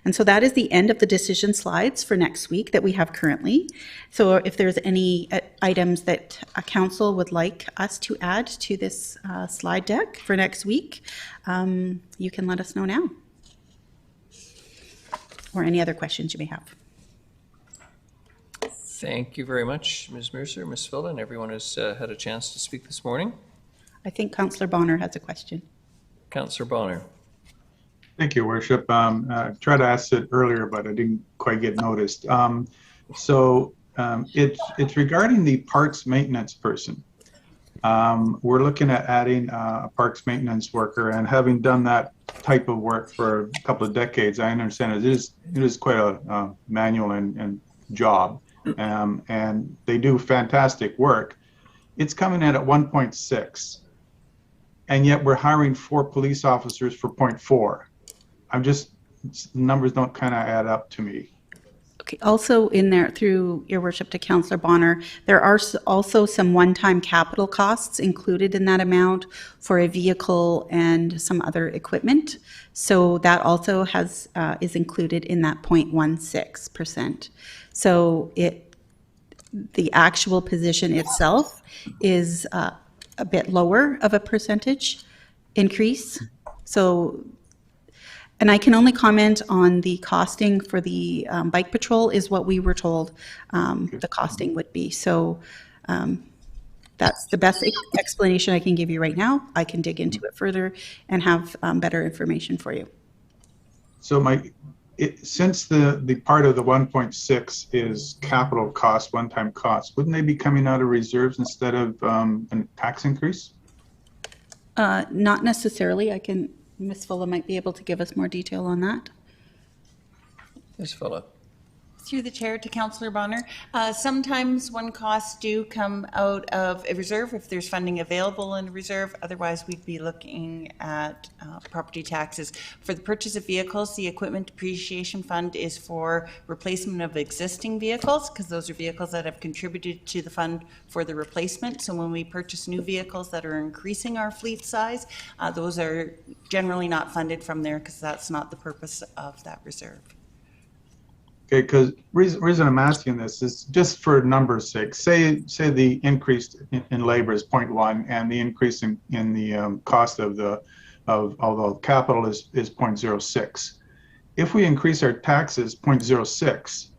And so that is the end of the decision slides for next week that we have currently. So if there's any items that a council would like us to add to this slide deck for next week, you can let us know now. Or any other questions you may have. Thank you very much, Ms. Mercer, Ms. Villa, and everyone has had a chance to speak this morning. I think Councillor Bonner has a question. Councillor Bonner. Thank you, Worship. I tried to ask it earlier, but I didn't quite get noticed. It's regarding the parks maintenance person. We're looking at adding a parks maintenance worker, and having done that type of work for a couple of decades, I understand it is quite a manual and job, and they do fantastic work. It's coming in at 1.6, and yet we're hiring 4 police officers for 0.4. Numbers don't kind of add up to me. Okay, also in there, through your worship to Councillor Bonner, there are also some one-time capital costs included in that amount for a vehicle and some other equipment. So that also is included in that 0.16%. So the actual position itself is a bit lower of a percentage increase. So, and I can only comment on the costing for the bike patrol is what we were told the costing would be. So that's the best explanation I can give you right now. I can dig into it further and have better information for you. So since the part of the 1.6 is capital cost, one-time cost, wouldn't they be coming out of reserves instead of a tax increase? Not necessarily. Ms. Fulla might be able to give us more detail on that. Ms. Fulla. Through the chair to Councillor Bonner. Sometimes when costs do come out of a reserve, if there's funding available in a reserve, otherwise we'd be looking at property taxes. For the purchase of vehicles, the equipment depreciation fund is for replacement of existing vehicles, because those are vehicles that have contributed to the fund for the replacement. So when we purchase new vehicles that are increasing our fleet size, those are generally not funded from there, because that's not the purpose of that reserve. Okay, because reason I'm asking this is just for numbers' sake. Say the increase in labor is 0.1, and the increase in the cost of although capital is 0.06. If we increase our taxes 0.06,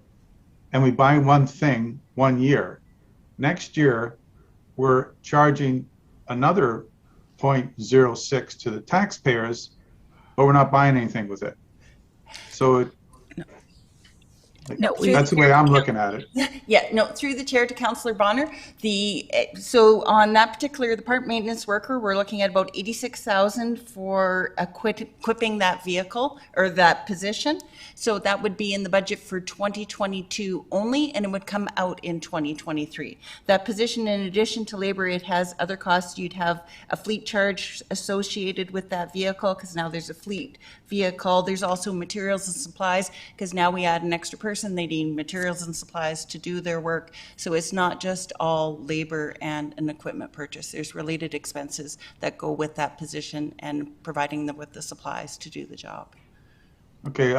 and we buy one thing 1 year, next year we're charging another 0.06 to the taxpayers, but we're not buying anything with it. So that's the way I'm looking at it. Yeah, no, through the chair to Councillor Bonner, so on that particular, the park maintenance worker, we're looking at about 86,000 for equipping that vehicle or that position. So that would be in the budget for 2022 only, and it would come out in 2023. That position, in addition to labor, it has other costs. You'd have a fleet charge associated with that vehicle, because now there's a fleet vehicle. There's also materials and supplies, because now we add an extra person. They need materials and supplies to do their work. So it's not just all labor and an equipment purchase. There's related expenses that go with that position and providing them with the supplies to do the job. Okay,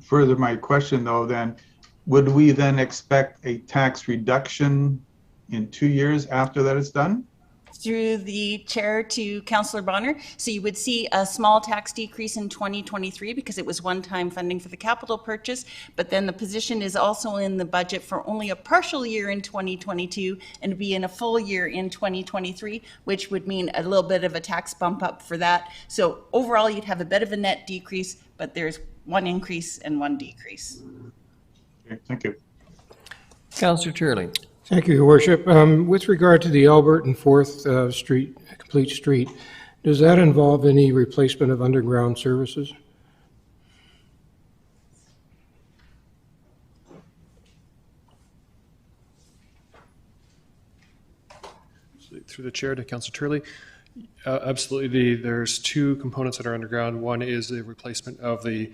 further my question though, then, would we then expect a tax reduction in 2 years after that is done? Through the chair to Councillor Bonner. So you would see a small tax decrease in 2023 because it was one-time funding for the capital purchase, but then the position is also in the budget for only a partial year in 2022 and be in a full year in 2023, which would mean a little bit of a tax bump up for that. So overall, you'd have a bit of a net decrease, but there's one increase and one decrease. Okay, thank you. Councillor Turley. Thank you, Your Worship. With regard to the Albert and 4th Street, complete street, does that involve any replacement of underground services? Through the chair to Councillor Turley. Absolutely, there's two components that are underground. One is the replacement of the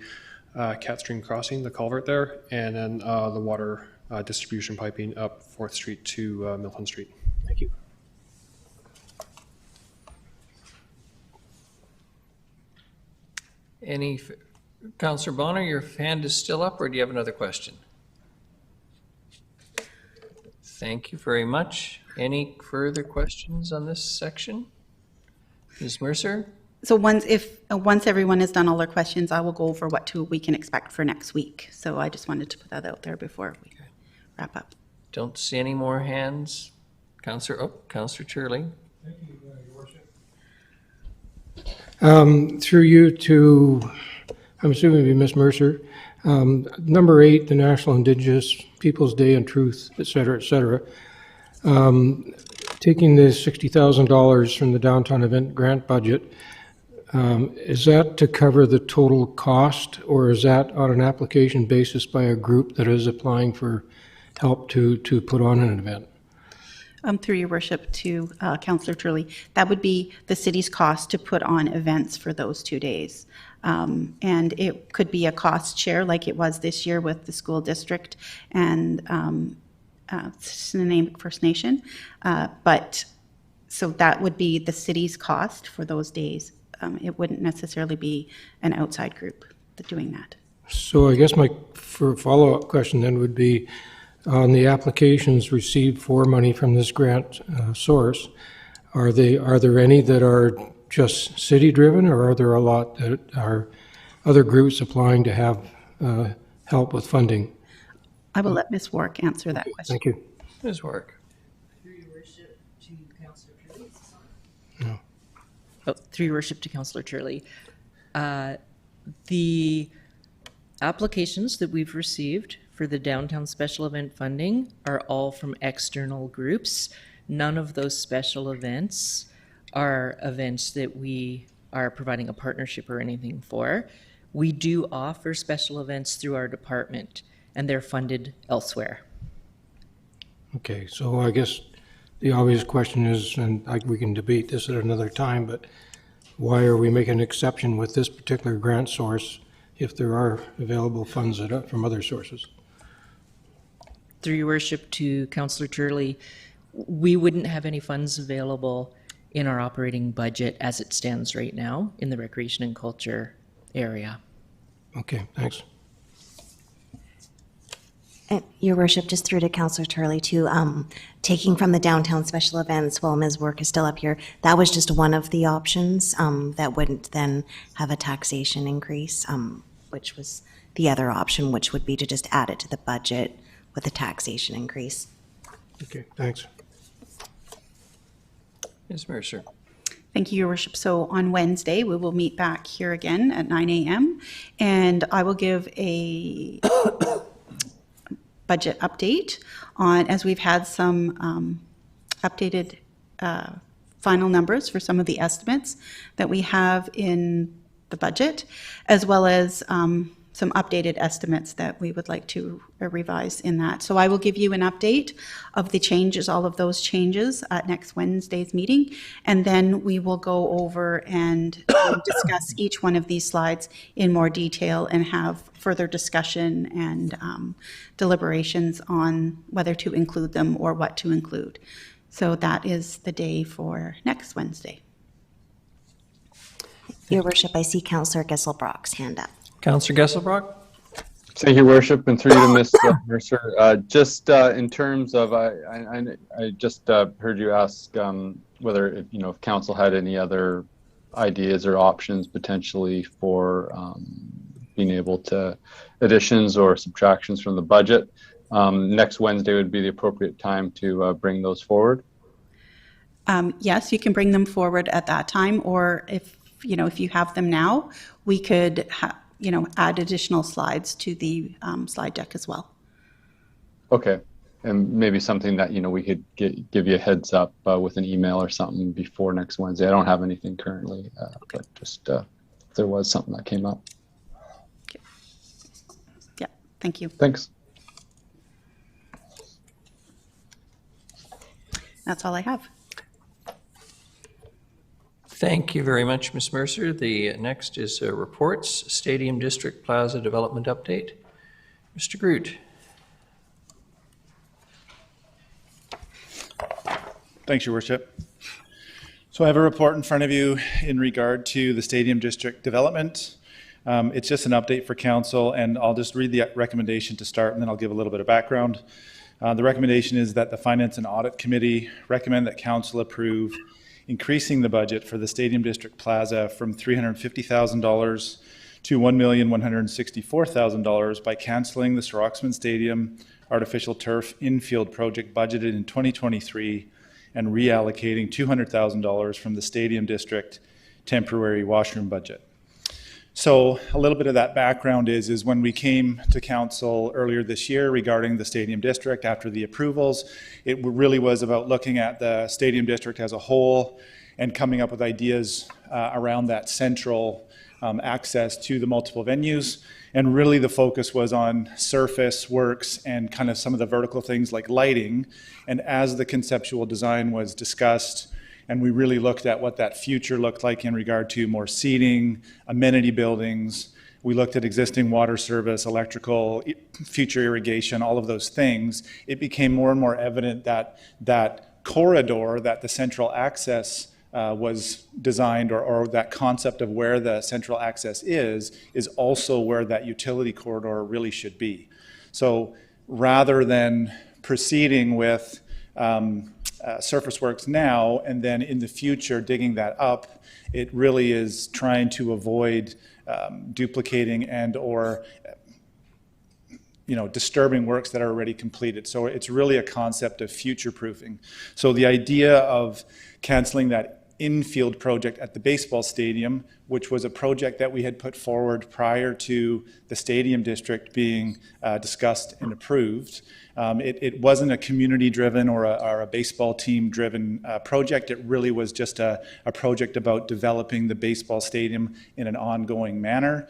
Cat Stream crossing, the culvert there, and then the water distribution piping up 4th Street to Milton Street. Thank you. Councillor Bonner, your hand is still up, or do you have another question? Thank you very much. Any further questions on this section? Ms. Mercer? So once everyone has done all their questions, I will go over what we can expect for next week. So I just wanted to put that out there before we wrap up. Don't see any more hands. Councillor Turley. Thank you, Your Worship. Through you to, I'm assuming it'd be Ms. Mercer. Number 8, the National Indigenous Peoples Day and Truth, et cetera, et cetera. Taking the $60,000 from the downtown event grant budget, is that to cover the total cost, or is that on an application basis by a group that is applying for help to put on an event? Through your worship to Councillor Turley, that would be the city's cost to put on events for those 2 days. And it could be a cost share like it was this year with the school district and Name First Nation. But so that would be the city's cost for those days. It wouldn't necessarily be an outside group doing that. So I guess my follow-up question then would be, on the applications received for money from this grant source, are there any that are just city-driven, or are there a lot that are other groups applying to have help with funding? I will let Ms. Warwick answer that question. Thank you. Ms. Warwick. Through your worship to Councillor Turley. No. Oh, through your worship to Councillor Turley. The applications that we've received for the downtown special event funding are all from external groups. None of those special events are events that we are providing a partnership or anything for. We do offer special events through our department, and they're funded elsewhere. Okay, so I guess the obvious question is, and we can debate this at another time, but why are we making an exception with this particular grant source if there are available funds from other sources? Through your worship to Councillor Turley, we wouldn't have any funds available in our operating budget as it stands right now in the recreation and culture area. Okay, thanks. Your Worship, just through to Councillor Turley too, taking from the downtown special events while Ms. Work is still up here, that was just one of the options that wouldn't then have a taxation increase, which was the other option, which would be to just add it to the budget with a taxation increase. Okay, thanks. Ms. Mercer. Thank you, Your Worship. So on Wednesday, we will meet back here again at 9 a.m. and I will give a budget update on, as we've had some updated final numbers for some of the estimates that we have in the budget, as well as some updated estimates that we would like to revise in that. So I will give you an update of the changes, all of those changes at next Wednesday's meeting, and then we will go over and discuss each one of these slides in more detail and have further discussion and deliberations on whether to include them or what to include. So that is the day for next Wednesday. Your Worship, I see Councillor Gesselbrock's hand up. Councillor Gesselbrock. Thank you, Worship, and through you to Ms. Mercer. Just in terms of, I just heard you ask whether if council had any other ideas or options potentially for being able to additions or subtractions from the budget. Next Wednesday would be the appropriate time to bring those forward. Yes, you can bring them forward at that time, or if you have them now, we could add additional slides to the slide deck as well. Okay, and maybe something that we could give you a heads up with an email or something before next Wednesday. I don't have anything currently, but just if there was something that came up. Okay. Yeah, thank you. Thanks. That's all I have. Thank you very much, Ms. Mercer. The next is reports, Stadium District Plaza Development Update. Mr. Groot. Thanks, Your Worship. So I have a report in front of you in regard to the Stadium District development. It's just an update for council, and I'll just read the recommendation to start, and then I'll give a little bit of background. The recommendation is that the Finance and Audit Committee recommend that council approve increasing the budget for the Stadium District Plaza from $350,000 to $1,164,000 by canceling the Sir Oxman Stadium artificial turf infield project budgeted in 2023 and reallocating $200,000 from the Stadium District temporary washroom budget. So a little bit of that background is when we came to council earlier this year regarding the Stadium District after the approvals, it really was about looking at the Stadium District as a whole and coming up with ideas around that central access to the multiple venues. And really the focus was on surface works and kind of some of the vertical things like lighting. And as the conceptual design was discussed, and we really looked at what that future looked like in regard to more seating, amenity buildings. We looked at existing water service, electrical, future irrigation, all of those things. It became more and more evident that that corridor, that the central access was designed, or that concept of where the central access is also where that utility corridor really should be. So rather than proceeding with surface works now and then in the future digging that up, it really is trying to avoid duplicating and or disturbing works that are already completed. So it's really a concept of future proofing. So the idea of canceling that infield project at the baseball stadium, which was a project that we had put forward prior to the Stadium District being discussed and approved. It wasn't a community-driven or a baseball team-driven project. It really was just a project about developing the baseball stadium in an ongoing manner.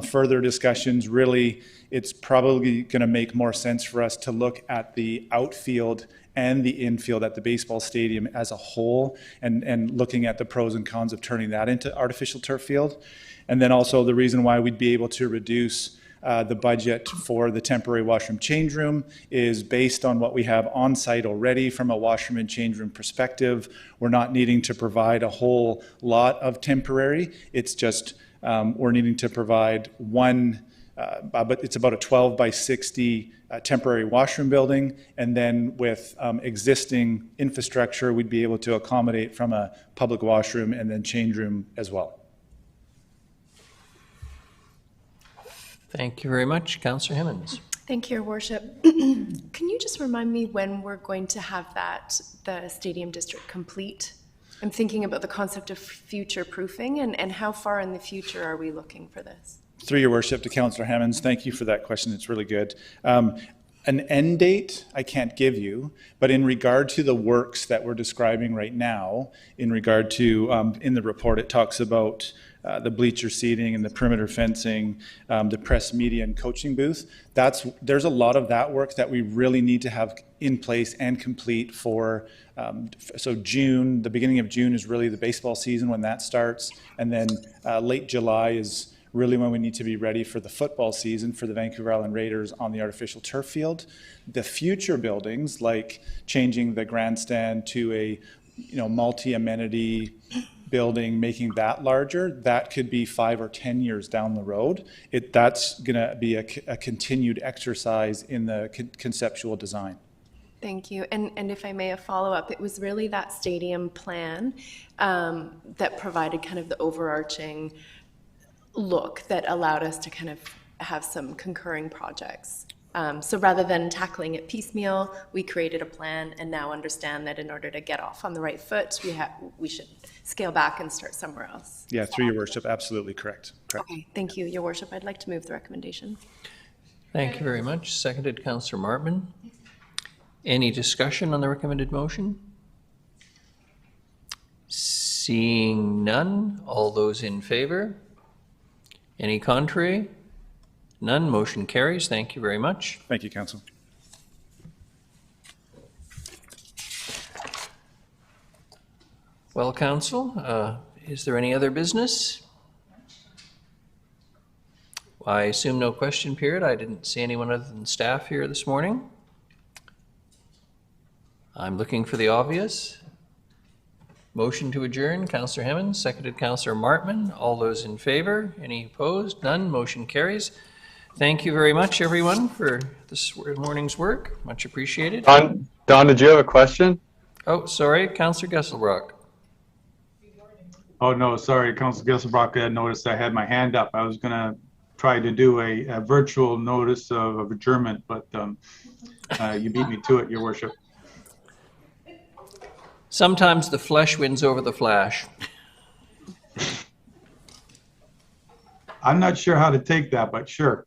Further discussions, really, it's probably going to make more sense for us to look at the outfield and the infield at the baseball stadium as a whole, and looking at the pros and cons of turning that into artificial turf field. And then also the reason why we'd be able to reduce the budget for the temporary washroom change room is based on what we have on site already from a washroom and change room perspective. We're not needing to provide a whole lot of temporary. It's just we're needing to provide one, but it's about a 12 by 60 temporary washroom building, and then with existing infrastructure, we'd be able to accommodate from a public washroom and then change room as well. Thank you very much. Councillor Hemmons. Thank you, Your Worship. Can you just remind me when we're going to have the Stadium District complete? I'm thinking about the concept of future proofing, and how far in the future are we looking for this? Through Your Worship to Councillor Hemmons, thank you for that question. It's really good. An end date I can't give you, but in regard to the works that we're describing right now, in regard to, in the report, it talks about the bleacher seating and the perimeter fencing, the press media and coaching booth. There's a lot of that work that we really need to have in place and complete for, so June, the beginning of June is really the baseball season when that starts, and then late July is really when we need to be ready for the football season for the Vancouver Island Raiders on the artificial turf field. The future buildings, like changing the grandstand to a multi-amenity building, making that larger, that could be 5 or 10 years down the road. That's going to be a continued exercise in the conceptual design. Thank you. And if I may, a follow-up, it was really that stadium plan that provided kind of the overarching look that allowed us to kind of have some concurring projects. So rather than tackling it piecemeal, we created a plan and now understand that in order to get off on the right foot, we should scale back and start somewhere else. Yeah, through your worship, absolutely correct. Okay, thank you, Your Worship. I'd like to move the recommendation. Thank you very much. Seconded, Councillor Martman. Any discussion on the recommended motion? Seeing none, all those in favor? Any contrary? None, motion carries. Thank you very much. Thank you, Council. Well, Council, is there any other business? I assume no question period. I didn't see anyone other than staff here this morning. I'm looking for the obvious. Motion to adjourn, Councillor Hemmens, seconded Councillor Martman. All those in favor? Any opposed? None, motion carries. Thank you very much, everyone, for this morning's work. Much appreciated. Don, did you have a question? Oh, sorry, Councillor Gesselbrock. Oh, no, sorry, Councilor Gesselbrock, I noticed I had my hand up. I was going to try to do a virtual notice of adjournment, but you beat me to it, Your Worship. Sometimes the flesh wins over the flash. I'm not sure how to take that, but sure.